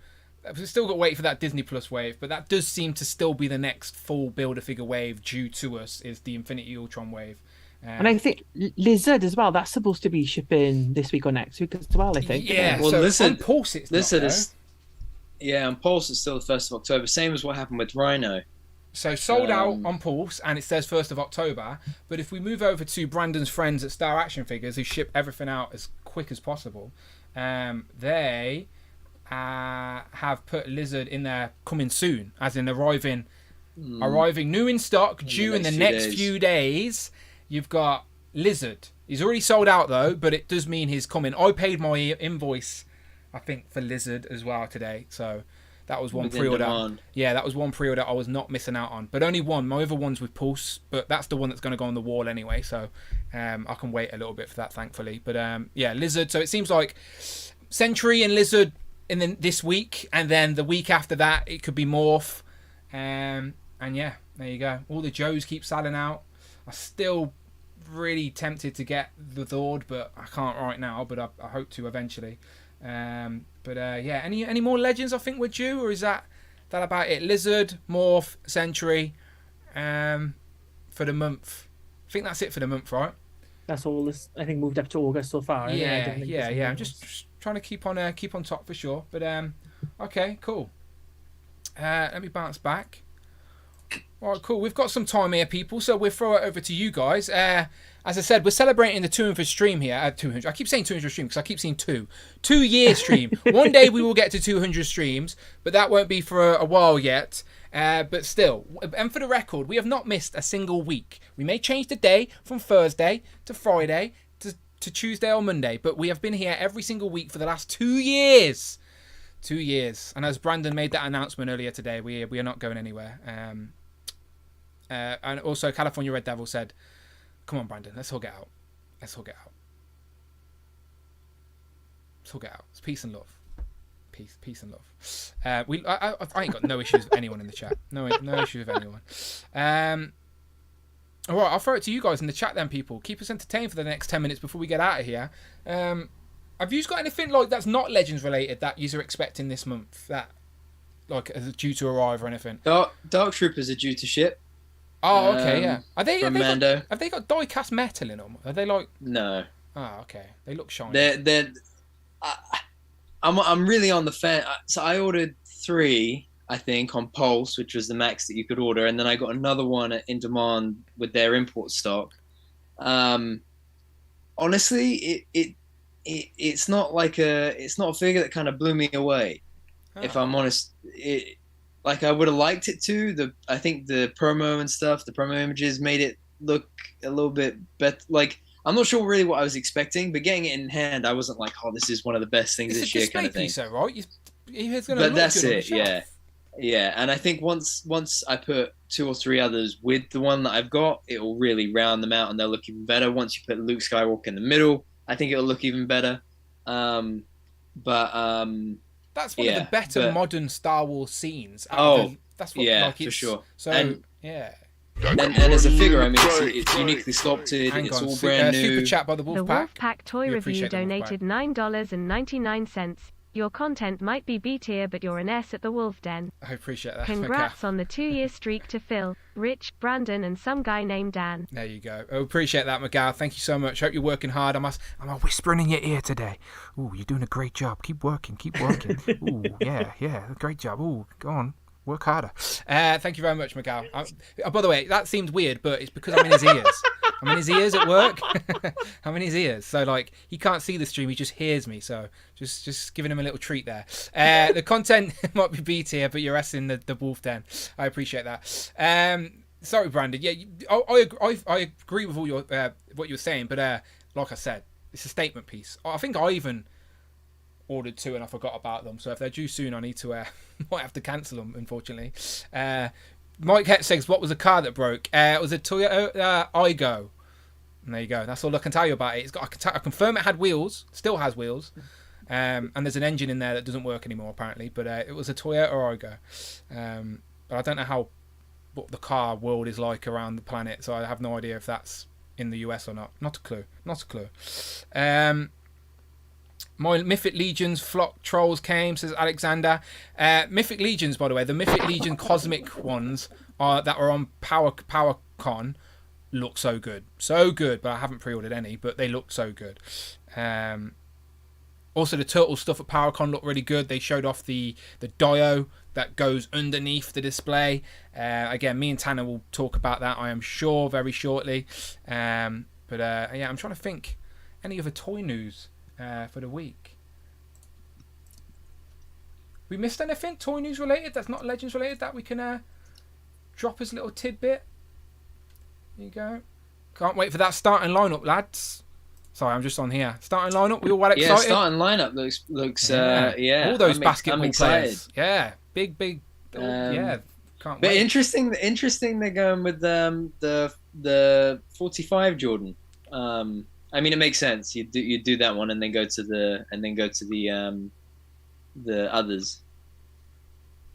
we've still got to wait for that Disney Plus wave, but that does seem to still be the next full Build-A-Figure wave due to us, is the Infinity Ultron wave. And I think Lizard as well, that's supposed to be shipping this week or next week as well, I think. Yeah, well, so Lizard, on Pulse it's Lizard not, is, yeah, on Pulse it's still the 1st of October, same as what happened with Rhino. So sold out on Pulse, and it says 1st of October, but if we move over to Brandon's friends at Star Action Figures, who ship everything out as quick as possible, they... have put Lizard in there coming soon, as in arriving new in stock, due in the next few days. You've got Lizard. He's already sold out though, but it does mean he's coming. I paid my invoice, I think, for Lizard as well today, so that was one pre-order. Demand. Yeah, that was one pre-order I was not missing out on, but only one. My other one's with Pulse, but that's the one that's going to go on the wall anyway, so I can wait a little bit for that, thankfully. But yeah, Lizard. So it seems like Sentry and Lizard this week, and then the week after that it could be Morph, and yeah, there you go. All the Joes keep selling out. I'm still really tempted to get the Thord, but I can't right now, but I hope to eventually. Yeah, any more Legends I think we're due, or is that that about it? Lizard, Morph, Sentry, for the month. I think that's it for the month, right? That's all this, I think, moved up to August so far. Yeah. I'm just trying to keep on top for sure. But okay, cool. Let me bounce back. All right, cool. We've got some time here, people, so we'll throw it over to you guys. As I said, we're celebrating the 200th stream here. 200. I keep saying 200 stream because I keep seeing 2-year stream. One day we will get to 200 streams, but that won't be for a while yet. But still, and for the record, we have not missed a single week. We may change the day from Thursday to Friday to Tuesday or Monday, but we have been here every single week for the last 2 years. 2 years. And as Brandon made that announcement earlier today, we are not going anywhere. And also California Red Devil said, come on, Brandon, let's hug it out. Let's hug it out. Let's hug it out. It's peace and love. Peace and love. I ain't got no issues with anyone in the chat. No issues with anyone. All right, I'll throw it to you guys in the chat then, people. Keep us entertained for the next 10 minutes before we get out of here. Have you got anything like that's not Legends related that you're expecting this month that like is due to arrive or anything? Dark Troopers are due to ship. Oh, okay, yeah. Have they got die-cast metal in them? Are they like? No. Oh, okay. They look shiny. I'm really on the fence. So I ordered 3, I think, on Pulse, which was the max that you could order, and then I got another one in demand with their import stock. Honestly, it's not a figure that kind of blew me away. Oh. If I'm honest, like I would have liked it to. I think the promo and stuff, the promo images made it look a little bit better. Like I'm not sure really what I was expecting, but getting it in hand, I wasn't like, oh, this is one of the best things this year, kind of thing. Piece, though, right? But that's it, yeah. Yeah, and I think once I put 2 or 3 others with the one that I've got, it will really round them out and they'll look even better. Once you put Luke Skywalker in the middle, I think it'll look even better. That's one of the better modern Star Wars scenes. That's what, yeah, for sure. So yeah. And as a figure, I mean, it's uniquely sculpted. It's all brand new. Super chat by the Wolfpack. The Wolfpack Toy Review donated $9.99. Your content might be B tier, but you're an S at the Wolf Den. I appreciate that. Congrats on the 2-year streak to Phil, Rich, Brandon, and some guy named Dan. There you go. I appreciate that, Miguel. Thank you so much. Hope you're working hard. I'm whispering in your ear today. Ooh, you're doing a great job. Keep working. Ooh, yeah. Great job. Ooh, go on. Work harder. Thank you very much, Miguel. By the way, that seems weird, but it's because I'm in his ears. I'm in his ears at work. I'm in his ears. So, like, he can't see the stream. He just hears me. So, just giving him a little treat there. The content might be B tier, but you're S in the Wolf Den. I appreciate that. Sorry, Brandon. Yeah, I agree with all your what you're saying. But, like I said, it's a statement piece. I think I even ordered 2 and I forgot about them. So, if they're due soon, I need to... might have to cancel them, unfortunately. Mike Het says, what was the car that broke? It was a Toyota Igo. And there you go. That's all I can tell you about it. I confirm it had wheels. Still has wheels. And there's an engine in there that doesn't work anymore, apparently. But it was a Toyota Igo. But I don't know what the car world is like around the planet. So I have no idea if that's in the US or not. Not a clue. My Mythic Legions flock trolls came, says Alexander. Mythic Legions, by the way, the Mythic Legion cosmic ones that are on PowerCon look so good. So good, but I haven't pre-ordered any, but they look so good. Also, the turtle stuff at PowerCon looked really good. They showed off the dio that goes underneath the display. Again, me and Tanner will talk about that, I am sure, very shortly. Yeah, I'm trying to think any other toy news for the week. We missed anything toy news related that's not Legends related that we can drop as a little tidbit? There you go. Can't wait for that starting lineup, lads. Sorry, I'm just on here. Starting lineup, we all well excited. Yeah, starting lineup looks yeah. All those basketball players. Yeah, big. Yeah, can't wait. But interesting. They're going with the 45 Jordan. I mean, it makes sense. You do that one and then go to the others.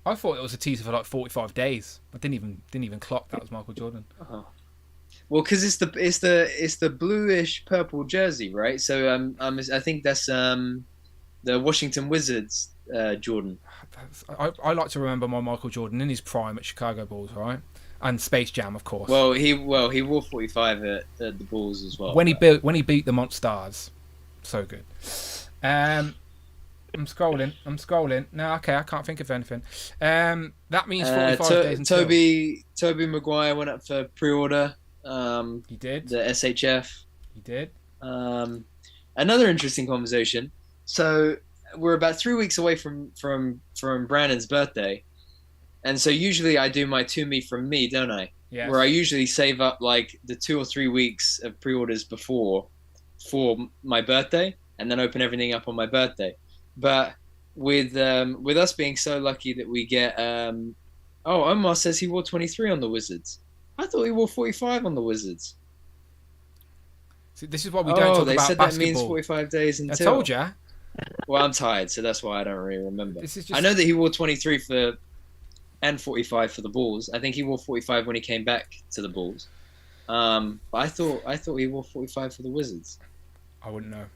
I thought it was a teaser for like 45 days. I didn't even clock that was Michael Jordan. Oh. Well, because it's the bluish purple jersey, right? So I think that's the Washington Wizards Jordan. I like to remember my Michael Jordan in his prime at Chicago Bulls, right? And Space Jam, of course. Well, he wore 45 at the Bulls as well. When he beat the Monstars, so good. I'm scrolling. No, okay, I can't think of anything. That means 45 days until. Toby Maguire went up for pre-order. He did. The SHF. He did. Another interesting conversation. So we're about 3 weeks away from Brandon's birthday, and so usually I do my to me from me, don't I? Yeah. Where I usually save up like the 2 or 3 weeks of pre-orders before for my birthday, and then open everything up on my birthday. But with us being so lucky that we get Omar says he wore 23 on the Wizards. I thought he wore 45 on the Wizards. See, this is why we don't talk about basketball. They said that means 45 days until. I told ya. Well, I'm tired, so that's why I don't really remember. This is I know that he wore 23 and 45 for the Bulls. I think he wore 45 when he came back to the Bulls. But I thought he wore 45 for the Wizards. I wouldn't know.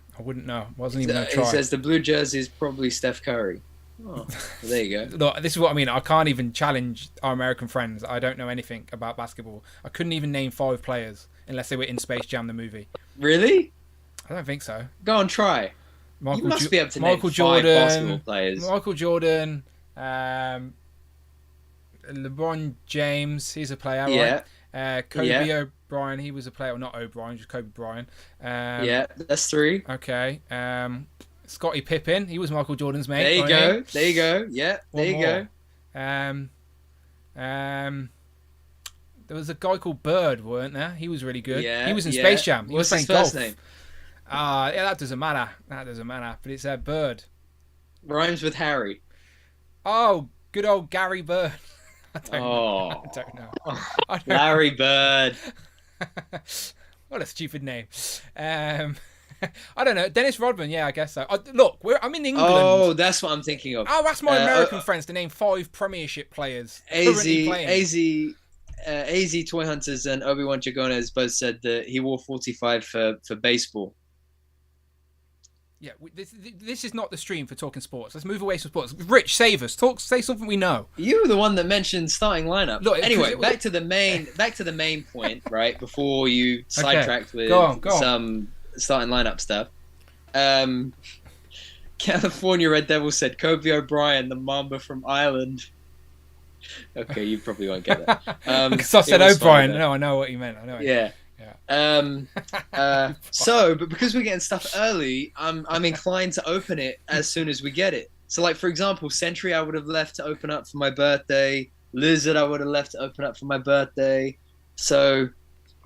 Wasn't even going to try. He says the blue jersey is probably Steph Curry. Oh, well, there you go. Look, this is what I mean. I can't even challenge our American friends. I don't know anything about basketball. I couldn't even name 5 players unless they were in Space Jam the movie. Really? I don't think so. Go on, try. You must be able to name Michael 5 Jordan, basketball players. Michael Jordan, LeBron James, he's a player, right? Yeah. Kobe O'Brien, he was a player. Well, not O'Brien, just Kobe Bryant. Yeah, that's 3. Okay. Scottie Pippen, he was Michael Jordan's mate. There you go. Yeah, there you go. There was a guy called Bird, weren't there? He was really good. Yeah, he was in Space Jam. He What's was his playing first golf. name? Yeah, that doesn't matter. But it's Bird. Rhymes with Harry. Oh, good old Gary Bird. I don't know. I don't Larry Bird. What a stupid name. I don't know. Dennis Rodman, yeah, I guess so. Look, I'm in England. Oh, that's what I'm thinking of. I'll ask my American friends to name 5 Premiership players. AZ Toy Hunters and Obi-Wan Chagones both said that he wore 45 for baseball. Yeah, this is not the stream for talking sports. Let's move away from sports. Rich, save us. Say something we know. You were the one that mentioned starting lineup. Look, anyway, back to the main point, right? Before you sidetracked with some starting lineup stuff. California Red Devil said Kobe O'Brien, the Mamba from Ireland. Okay, you probably won't get that. Because I said O'Brien. No, I know what you meant. I know. Yeah. But because we're getting stuff early, I'm inclined to open it as soon as we get it. So, like, for example, Sentry I would have left to open up for my birthday. Lizard I would have left to open up for my birthday. So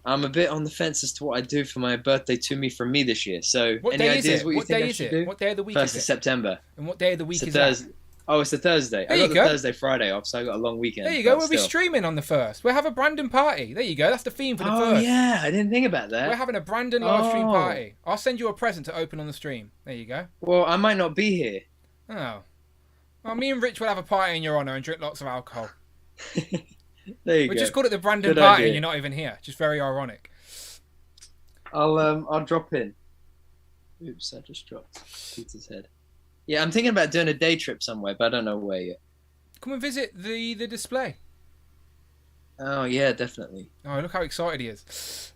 I'm a bit on the fence as to what I do for my birthday to me from me this year. So what any day ideas is it? what you think I should do? What day of the week is it? 1st of September. And what day of the week is Thursday. that? Oh, it's a Thursday. I got the Thursday, Friday off, so I got a long weekend. There you go. We'll be streaming on the 1st. We'll have a Brandon party. There you go. That's the theme for the 1st. Oh, yeah. I didn't think about that. We're having a Brandon live stream party. I'll send you a present to open on the stream. There you go. Well, I might not be here. Oh. Well, me and Rich will have a party in your honour and drink lots of alcohol. There you go. We just called it the Brandon party and you're not even here. Just very ironic. I'll drop in. Oops, I just dropped Peter's head. Yeah, I'm thinking about doing a day trip somewhere, but I don't know where yet. Come and visit the display. Oh yeah, definitely. Oh, look how excited he is.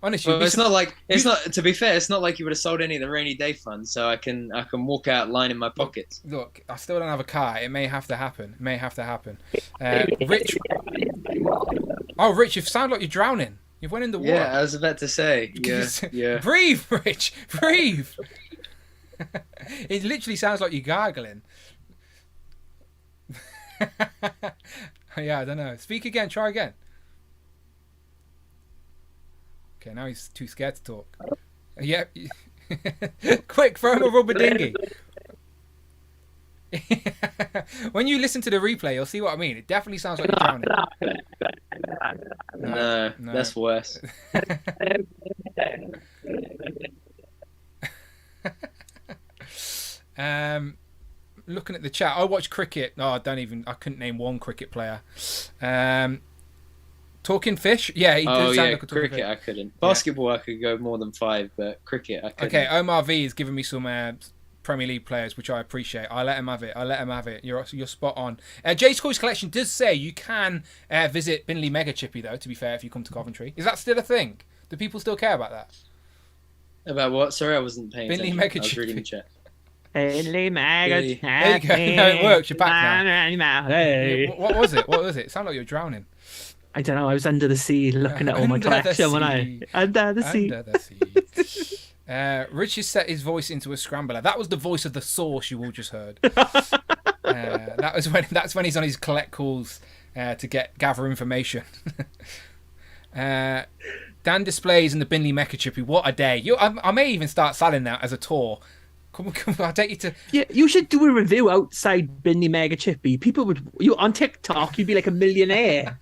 Honestly, well, it's not. To be fair, it's not like you would have sold any of the rainy day funds, so I can walk out lining my pockets. Look, I still don't have a car. It may have to happen. Rich. Oh, Rich, you sound like you're drowning. You went in the water. Yeah, I was about to say. Yeah. Breathe, Rich. Breathe. It literally sounds like you're gargling. Yeah, I don't know. Speak again. Try again. Okay, now he's too scared to talk. Yeah. Quick, throw him a rubber dinghy. When you listen to the replay, you'll see what I mean. It definitely sounds like you're drowning. No, that's worse. Looking at the chat, I watch cricket. No, I couldn't name one cricket player. Talking fish? Yeah, he does sound like a cricket. Fish. I couldn't. Basketball, I could go more than 5, but cricket, I couldn't. Okay, Omar V is giving me some Premier League players, which I appreciate. I let him have it. You're spot on. Jay's Toys Collection does say you can visit Binley Mega Chippy, though, to be fair, if you come to Coventry. Is that still a thing? Do people still care about that? About what? Sorry, I wasn't paying Binley attention. Mega I was Chippy. reading the chat. Binley Mega Chippy. There you go. No, it works. You're back now. Hey. What was it? It sounded like you were drowning. I don't know. I was under the sea looking at all my collection when I under the sea. Under the sea. Rich has set his voice into a scrambler. That was the voice of the source you all just heard. That's when he's on his collect calls to gather information. Dan displays in the Binley Mecha Chippy. What a day! I may even start selling that as a tour. Come on, I'll take you to. Yeah, you should do a review outside Binley Mega Chippy. People would on TikTok. You'd be like a millionaire.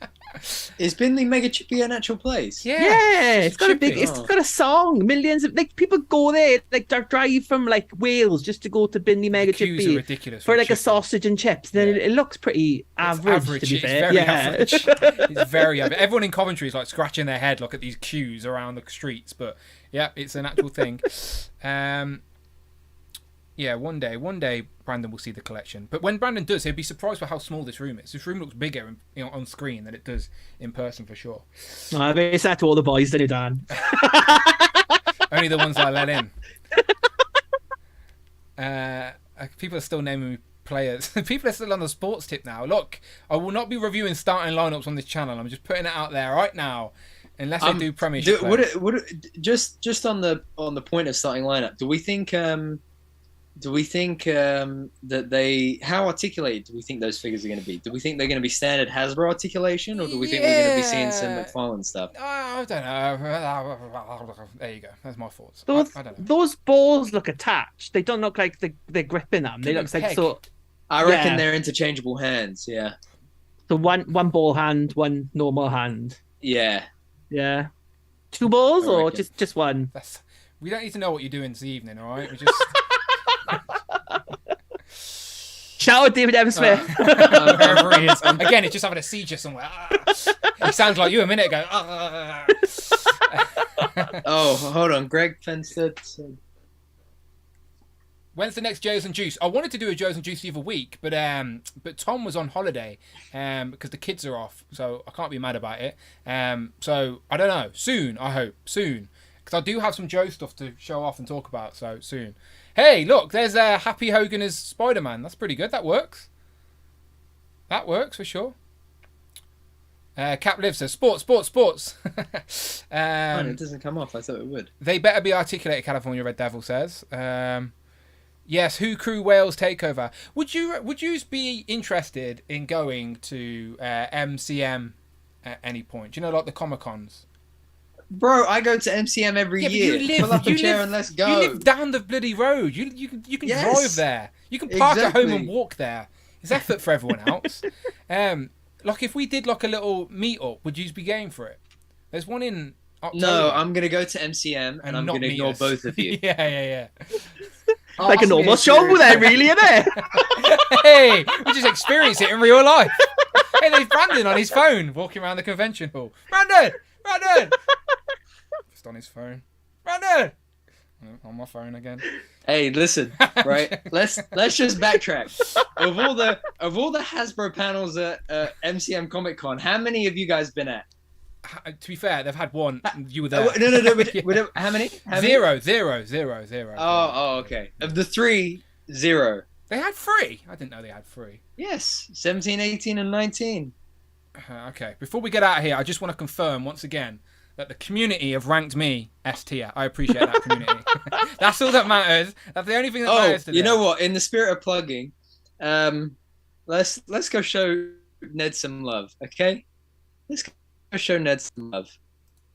Is Binley Mega Chippy an actual place? Yeah, it's got it's got a song. Millions of people go there, like drive from like Wales just to go to Binley Mega Chippy ridiculous for like a sausage and chips. Then it looks pretty average. To be fair. Very average. It's very average. Everyone in Coventry is like scratching their head, look at these queues around the streets. But yeah, it's an actual thing. Yeah, one day, Brandon will see the collection. But when Brandon does, he'll be surprised by how small this room is. This room looks bigger, on screen than it does in person for sure. I mean, it's that to all the boys, don't you, Dan? Only the ones I let in. People are still naming me players. People are still on the sports tip now. Look, I will not be reviewing starting lineups on this channel. I'm just putting it out there right now. Unless I do Premiership. Just on the point of starting lineup, do we think that how articulated do we think those figures are going to be? Do we think they're going to be standard Hasbro articulation, or do we think we're going to be seeing some McFarlane stuff? I don't know. There you go. That's my thoughts. I don't know. Those balls look attached. They don't look like they're gripping them. They look like so. I reckon they're interchangeable hands. Yeah. So one ball hand, one normal hand. Yeah. Yeah. Two balls or just one? We don't need to know what you're doing this evening, all right? We just. Shout out David Evan Smith. Wherever he is. Again, he's just having a seizure somewhere. He sounds like you a minute ago. Oh, hold on. Greg Fenstead said... When's the next Joe's and Juice? I wanted to do a Joe's and Juice the other week, but Tom was on holiday because the kids are off, so I can't be mad about it. So I don't know. Soon, I hope. Soon. Because I do have some Joe stuff to show off and talk about, so soon. Hey, look, there's Happy Hogan as Spider-Man. That's pretty good. That works. That works for sure. Cap Live says, sports. It doesn't come off. I thought it would. They better be articulated, California Red Devil says. Yes, Who Crew Wales Takeover. Would you be interested in going to MCM at any point? Do you know, like the Comic-Cons? Bro, I go to MCM every year. Pull up a chair and let's go. You live down the bloody road. You can drive there. You can park at home and walk there. It's effort for everyone else. Like if we did like a little meet-up, would you be game for it? There's one in October. No, I'm going to go to MCM and I'm going to ignore both of you. Yeah. Like a normal show there, really, isn't it? Hey, we just experience it in real life. Hey, there's Brandon on his phone walking around the convention hall. Brandon! Just on his phone. Brandon! On my phone again. Hey, listen, right? Let's just backtrack. Of all the Hasbro panels at MCM Comic Con, how many have you guys been at? To be fair, they've had one. You were there. No. How many? Zero. Oh, okay. Of the 3, 0. They had 3. I didn't know they had 3. Yes, 17, 18, and 19. Okay. Before we get out of here, I just want to confirm once again that the community have ranked me S tier. I appreciate that community. That's all that matters. That's the only thing that matters today. You know what? In the spirit of plugging, let's go show Ned some love, okay? Let's go show Ned some love.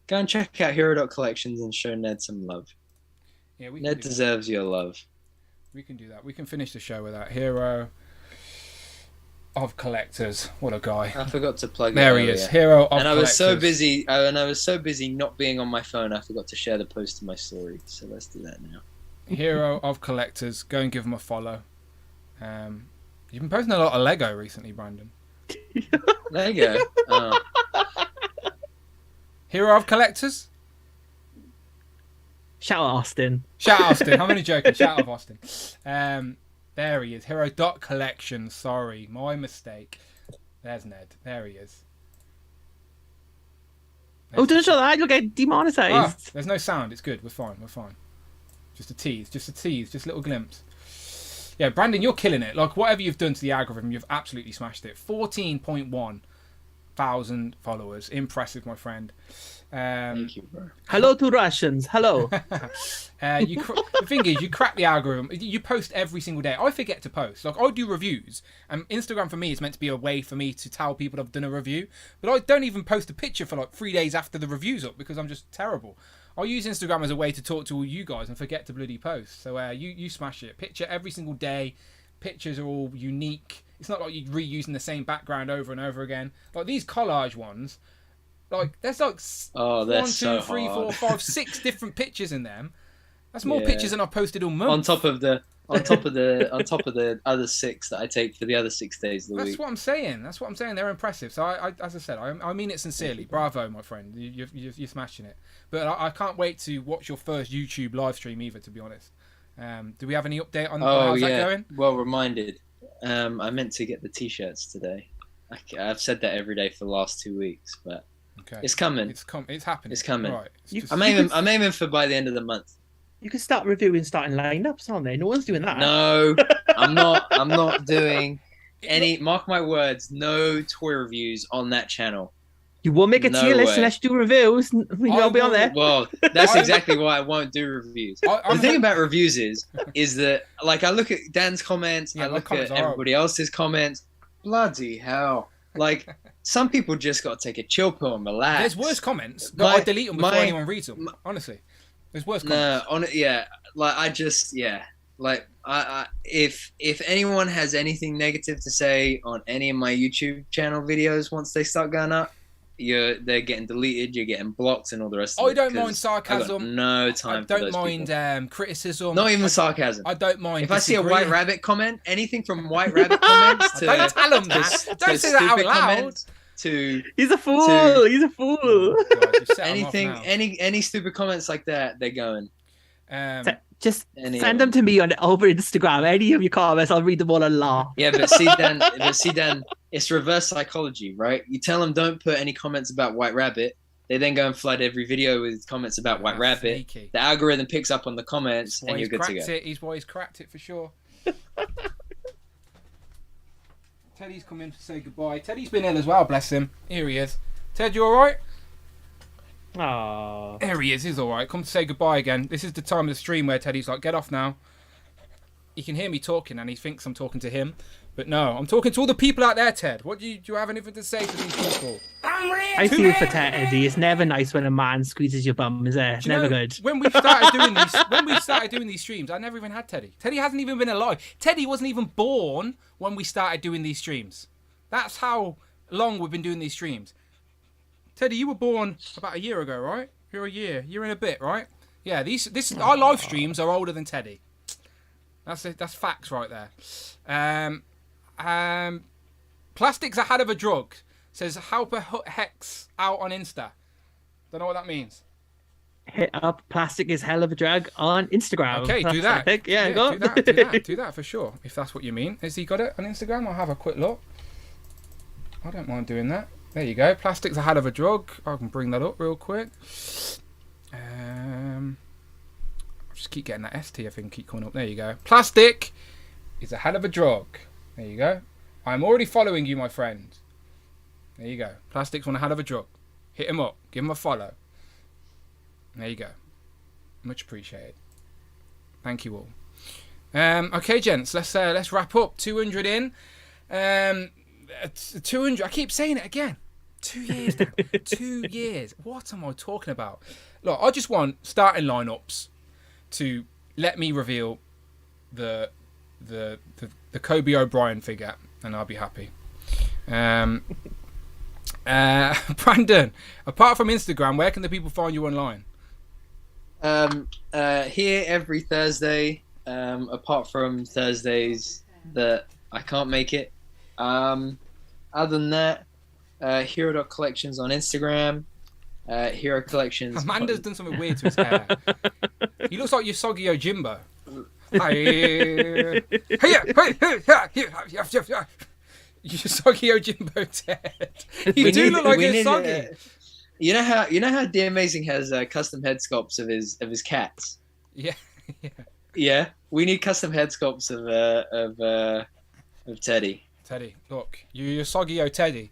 Go and check out Hero.collections and show Ned some love. Yeah, Ned deserves your love. We can do that. We can finish the show with that. Hero of Collectors. What a guy. I forgot to plug there he is. Hero of Collectors. And I was so busy not being on my phone, I forgot to share the post in my story. So let's do that now. Hero of Collectors. Go and give him a follow. You've been posting a lot of Lego recently, Brandon. Lego? Oh. Hero of Collectors? Shout out Austin. Shout out Austin. I'm only joking. Shout out Austin. There he is. Hero Dot Collection. Sorry, my mistake. There's Ned. There he is. Oh, don't show that. You'll get demonetized. There's no sound. It's good. We're fine. Just a tease. Just a little glimpse. Yeah, Brandon, you're killing it. Like, whatever you've done to the algorithm, you've absolutely smashed it. 14.1 thousand followers. Impressive, my friend. Thank you, bro. Hello to Russians. Hello. The thing is, you crack the algorithm. You post every single day. I forget to post. Like, I do reviews, and Instagram for me is meant to be a way for me to tell people I've done a review. But I don't even post a picture for like 3 days after the review's up because I'm just terrible. I use Instagram as a way to talk to all you guys and forget to bloody post. So you smash it. Picture every single day. Pictures are all unique. It's not like you're reusing the same background over and over again. Like these collage ones. Like there's like 1, 2, 3, 4, 5, 6 different pictures in them. That's more pictures than I've posted all month. On top of the other 6 that I take for the other 6 days of the week. That's what I'm saying. They're impressive. So I as I said, I mean it sincerely. Bravo, my friend. You're smashing it. But I can't wait to watch your first YouTube live stream either. To be honest, do we have any update on how's that going? Well reminded. I meant to get the t-shirts today. I've said that every day for the last 2 weeks, but it's coming. It's happening. It's coming. Right. I'm aiming for by the end of the month. You can start reviewing starting lineups, aren't they? No one's doing that. No, I'm not doing any. Mark my words. No toy reviews on that channel. You will make a tier list and let's do reviews. You'll be on there. Well, that's exactly why I won't do reviews. The thing about reviews is that like I look at Dan's comments, I look at everybody else's comments. Bloody hell! Like some people just got to take a chill pill and relax. There's worse comments, but I delete them before anyone reads them. Honestly, there's worse comments. If anyone has anything negative to say on any of my YouTube channel videos, once they start going up, they're getting deleted, you're getting blocked, and all the rest of it. I don't mind sarcasm. No time. I don't mind criticism. Not even sarcasm. I don't mind. If I see a White Rabbit comment, anything from White Rabbit comments to don't tell them that. Don't say that out loud. He's a fool. He's a fool. Oh, God, anything, any stupid comments like that, they're going. Just send them to me over Instagram. Any of your comments, I'll read them all and laugh. Yeah, but see, Dan, it's reverse psychology, right? You tell them don't put any comments about White Rabbit. They then go and flood every video with comments about White Rabbit. Sneaky. The algorithm picks up on the comments, and you're good to go. He's why he's cracked it for sure. Teddy's come in to say goodbye. Teddy's been ill as well, bless him. Here he is. Ted, you all right? Aww. There he is. He's all right. Come to say goodbye again. This is the time of the stream where Teddy's like, get off now. He can hear me talking and he thinks I'm talking to him. But no, I'm talking to all the people out there, Ted. Do you have anything to say to these people? I feel for Teddy. It's never nice when a man squeezes your bum, is it? Never good. When we started doing these streams, I never even had Teddy. Teddy hasn't even been alive. Teddy wasn't even born when we started doing these streams. That's how long we've been doing these streams. Teddy, you were born about a year ago, right? You're a year and a bit, right? Yeah, our live streams are older than Teddy. That's facts right there. Plastic's a hell of a drug. Says Halper Hex out on Insta. Don't know what that means. Hit up Plastic is hell of a drug on Instagram. Okay, do that. Go. Do that for sure. If that's what you mean. Has he got it on Instagram? I'll have a quick look. I don't mind doing that. There you go. Plastic's a hell of a drug. I can bring that up real quick. I'll just keep getting that ST, I think, keep coming up. There you go. Plastic is a hell of a drug. There you go. I'm already following you, my friend. There you go. Plastic's one hell of a drug. Hit him up. Give him a follow. There you go. Much appreciated. Thank you all. Okay, gents. Let's wrap up. 200 in. 200. I keep saying it again. 2 years now. 2 years. What am I talking about? Look, I just want starting lineups to let me reveal the Kobe O'Brien figure, and I'll be happy. Brandon, apart from Instagram, where can the people find you online? Here every Thursday. Apart from Thursdays that I can't make it. Other than that, Hero.collections on Instagram. Hero Collections. Amanda's done something weird to his hair. He looks like Usagi Yojimbo. Usagi Yojimbo Ted. You do look like Usagi. You know how The Amazing has custom head sculpts of his cats. Yeah. Yeah. We need custom head sculpts of Teddy. Teddy, look, you Usagi Teddy.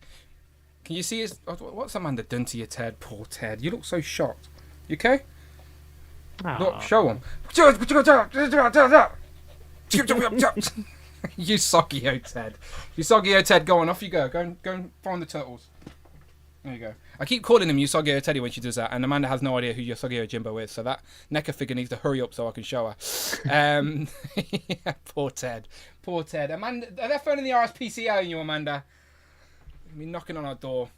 Can you see his? What's Amanda done to your Ted? Poor Ted. You look so shocked. You okay? Look, show him. Usagi Ted. Usagi Ted, go on, off you go. Go and find the turtles. There you go. I keep calling him Usagi Teddy when she does that, and Amanda has no idea who Usagi Jimbo is, so that NECA figure needs to hurry up so I can show her. Yeah, poor Ted. Poor Ted. Amanda, are they phoning the RSPCA on you, Amanda? I mean, knocking on our door.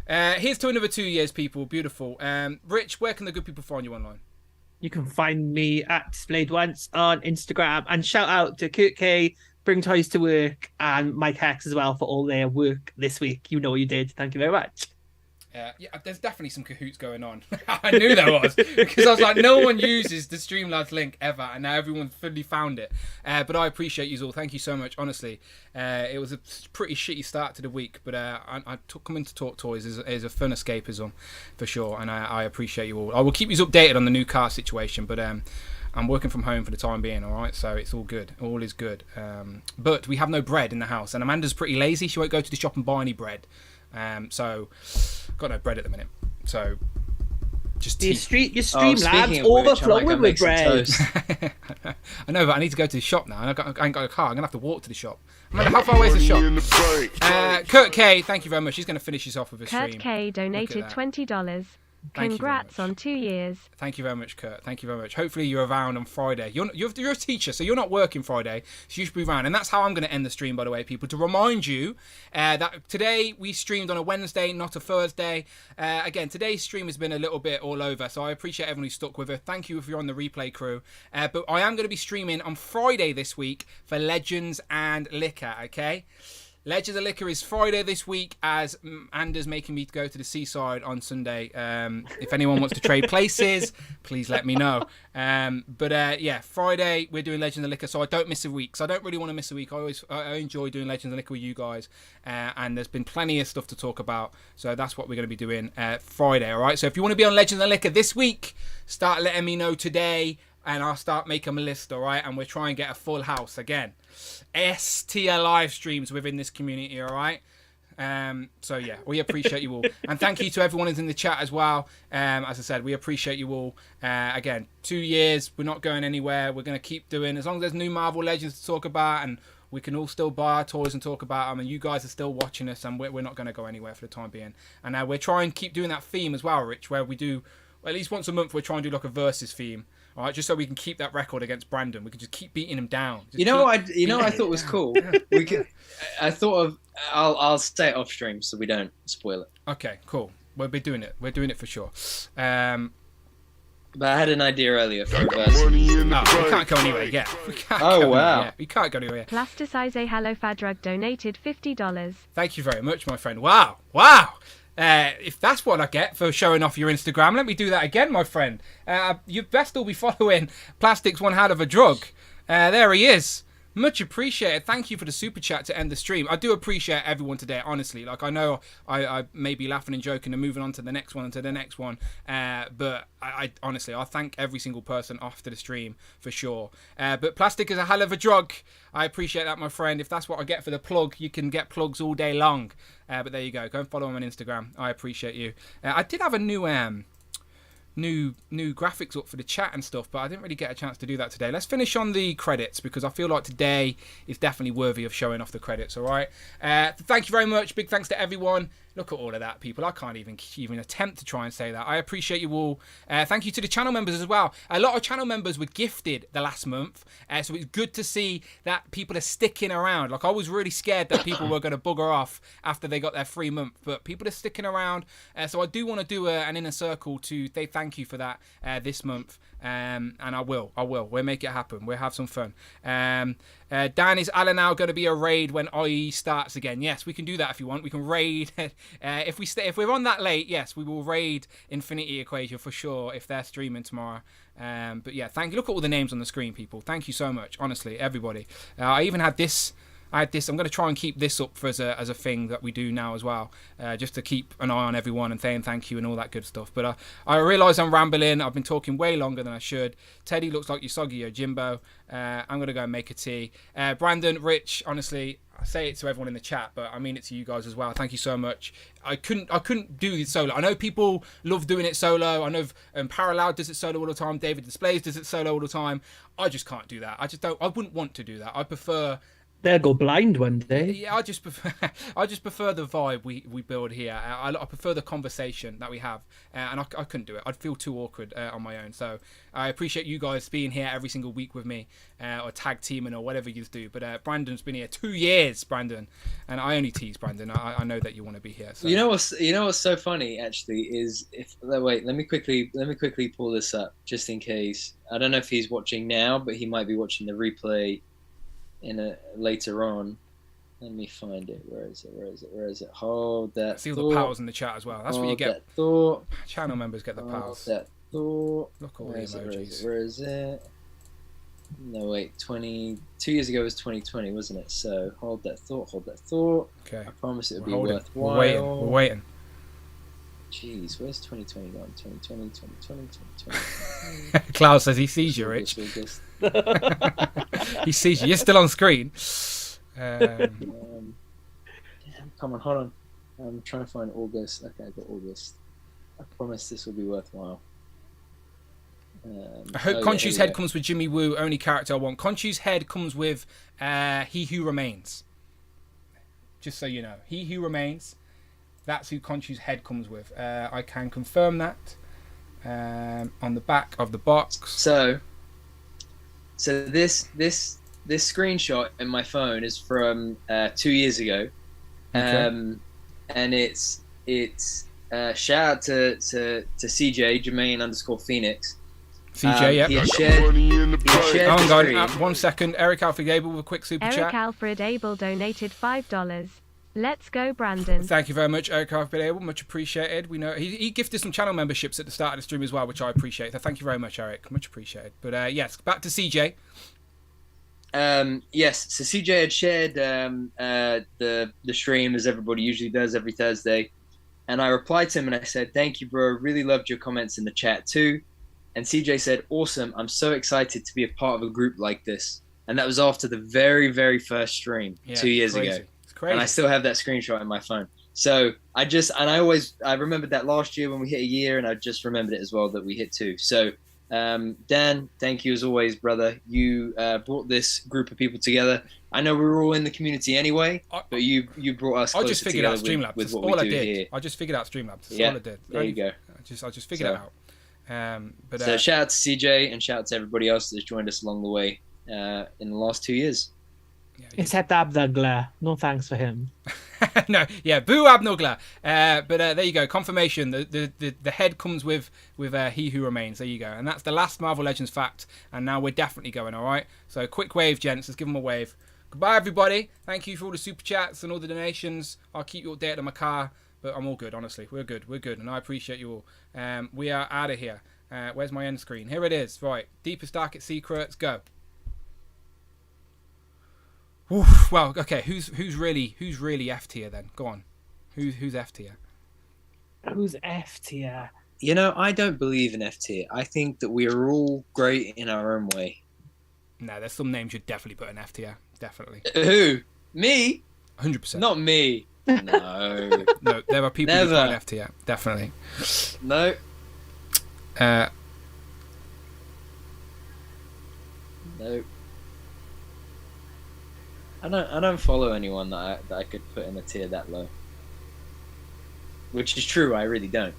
Here's to another 2 years, people. Beautiful. Rich, where can the good people find you online? You can find me at Displayed Once on Instagram, and shout out to Kurt K, Bring Toys to Work, and Mike Hex as well for all their work this week. You know what you did. Thank you very much. Yeah, there's definitely some cahoots going on. I knew there was, because I was like, no one uses the Streamlabs link ever, and now everyone's fully found it. But I appreciate you all. Thank you so much, honestly. It was a pretty shitty start to the week, but coming to Talk Toys is a fun escapism, for sure, and I appreciate you all. I will keep you updated on the new car situation, but I'm working from home for the time being, all right? So it's all good. All is good. But we have no bread in the house, and Amanda's pretty lazy. She won't go to the shop and buy any bread. So got no bread at the minute. So just your Streamlabs overflowing with bread. I know, but I need to go to the shop now. I ain't got a car. I'm gonna have to walk to the shop. Amanda, how far away is the shop? Kurt K, thank you very much. He's gonna finish this off with a stream. Kurt K donated $20. Congrats on 2 years. Thank you very much, Kurt. Thank you very much. Hopefully you're around on Friday. You're a teacher, so you're not working Friday, so you should be around. And that's how I'm going to end the stream, by the way, people. To remind you that today we streamed on a Wednesday, not a Thursday. Again, today's stream has been a little bit all over, so I appreciate everyone who stuck with it. Thank you if you're on the replay crew. But I am going to be streaming on Friday this week for Legends and Liquor, okay? Legends of Liquor is Friday this week, as Anders making me go to the seaside on Sunday. If anyone wants to trade places, please let me know. Yeah, Friday we're doing Legends of Liquor, so I don't miss a week. So I don't really want to miss a week. I enjoy doing Legends of Liquor with you guys, and there's been plenty of stuff to talk about. So that's what we're going to be doing Friday. All right. So if you want to be on Legends of Liquor this week, start letting me know today, and I'll start making a list. All right, and we'll try and get a full house again. S-tier live streams within this community, all right? So yeah, we appreciate you all, and thank you to everyone who's in the chat as well. As I said, we appreciate you all. Again, 2 years, we're not going anywhere. We're going to keep doing, as long as there's new Marvel Legends to talk about, and we can all still buy our toys and talk about them, and you guys are still watching us, and we're not going to go anywhere for the time being. And we're trying to keep doing that theme as well, Rich, where we do, at least once a month, we're trying to do like a versus theme. All right, just so we can keep that record against Brandon. We can just keep beating him down. I thought was cool. I'll say it off stream so we don't spoil it. Okay, cool. We'll be doing it. We're doing it for sure. But I had an idea earlier for a verse. We can't go anywhere yet. We can't go anywhere. Plasticize Hello Fadrug donated $50. Thank you very much, my friend. Wow. If that's what I get for showing off your Instagram, let me do that again, my friend. You best all be following Plastic's One Hell of a Drug. There he is. Much appreciated. Thank you for the super chat to end the stream. I do appreciate everyone today, honestly. Like, I know I may be laughing and joking and moving on to the next one and to the next one, but I honestly, I thank every single person after the stream for sure. But plastic is a hell of a drug. I appreciate that, my friend. If that's what I get for the plug, you can get plugs all day long. But there you go. Go and follow him on Instagram. I appreciate you. I did have a new graphics up for the chat and stuff, but I didn't really get a chance to do that today. Let's finish on the credits, because I feel like today is definitely worthy of showing off the credits. All right, thank you very much. Big thanks to everyone. Look at all of that, people. I can't even attempt to try and say that. I appreciate you all. Thank you to the channel members as well. A lot of channel members were gifted the last month, so it's good to see that people are sticking around. Like, I was really scared that people were going to bugger off after they got their free month, but people are sticking around. So I do want to do an inner circle to say thank you for that this month. and I will. We'll make it happen. We'll have some fun. Dan, is Alan now going to be a raid when IE starts again? Yes, we can do that if you want. We can raid if we're on that late. Yes, we will raid Infinity Equation for sure if they're streaming tomorrow. But yeah, thank you. Look at all the names on the screen, people. Thank you so much. Honestly, everybody. I even had this. I'm going to try and keep this up as a thing that we do now as well, just to keep an eye on everyone and saying thank you and all that good stuff. But I realise I'm rambling. I've been talking way longer than I should. Teddy looks like Usagi or Jimbo. I'm going to go and make a tea. Brandon, Rich, honestly, I say it to everyone in the chat, but I mean it to you guys as well. Thank you so much. I couldn't do it solo. I know people love doing it solo. I know Parallel does it solo all the time. David Displays does it solo all the time. I just can't do that. I wouldn't want to do that. I prefer... They'll go blind one day. Yeah, I just prefer the vibe we build here. I prefer the conversation that we have, and I couldn't do it. I'd feel too awkward on my own. So I appreciate you guys being here every single week with me, or tag teaming or whatever you do. But Brandon's been here 2 years, Brandon, and I only tease Brandon. I know that you want to be here. So. You know what's so funny actually is wait, let me quickly pull this up just in case. I don't know if he's watching now, but he might be watching the replay later on. Let me find it. Where is it? Hold that. See all the pals in the chat as well. That's what you get. Channel members get the pals. That thought. Look all the emojis. Where is it? No, wait. 2 years ago was 2020, wasn't it? So hold that thought. Okay. I promise it'll be worthwhile. We're waiting. Jeez, where's 2021? 2020. Klaus says he sees you, Rich. He sees you. You're still on screen. Damn, come on, hold on. I'm trying to find August. Okay, I got August. I promise this will be worthwhile. I hope Khonshu's head comes with Jimmy Woo, only character I want. Khonshu's head comes with He Who Remains. Just so you know. He Who Remains. That's who Khonshu's head comes with. I can confirm that on the back of the box. So this screenshot in my phone is from 2 years ago, and it's shout out to CJ Jermaine_Phoenix. CJ, yeah. He had shared Hang on, 1 second. Eric Alfred Abel with a quick super chat. Eric Alfred Abel donated $5. Let's go, Brandon. Thank you very much, Eric Alfred Abel. Much appreciated. We know he gifted some channel memberships at the start of the stream as well, which I appreciate. So thank you very much, Eric. Much appreciated. But yes, back to CJ. Yes, so CJ had shared the stream as everybody usually does every Thursday, and I replied to him and I said, "Thank you, bro. Really loved your comments in the chat too." And CJ said, "Awesome. I'm so excited to be a part of a group like this." And that was after the very, very first stream 2 years ago. And I still have that screenshot in my phone. So I remembered that last year when we hit a year, and I just remembered it as well that we hit 2. So Dan, thank you as always, brother. You brought this group of people together. I know we were all in the community anyway, but you brought us closer. I just figured out Streamlabs. With what all we do I did. Here. I just figured out Streamlabs. That's all I did. There you go. I just figured it out. So shout out to CJ and shout out to everybody else that's joined us along the way in the last 2 years. Yeah, except Abnugler. No thanks for him. No, yeah, boo Abnugler. But there you go, confirmation. The head comes with He Who Remains. There you go, and that's the last Marvel Legends fact. And now we're definitely going. All right. So quick wave, gents. Let's give them a wave. Goodbye, everybody. Thank you for all the super chats and all the donations. I'll keep you updated on my car, but I'm all good. Honestly, we're good, and I appreciate you all. We are out of here. Where's my end screen? Here it is. Right, deepest darkest secrets. Go. Oof, well, okay. Who's really F tier then? Go on. Who's F tier? Who's F tier? You know, I don't believe in F tier. I think that we are all great in our own way. No, there's some names you'd definitely put in F tier. Definitely. Who? Me? 100%. Not me. No. No, there are people who put in F tier. Definitely. No. No. I don't follow anyone that I could put in a tier that low. Which is true, I really don't.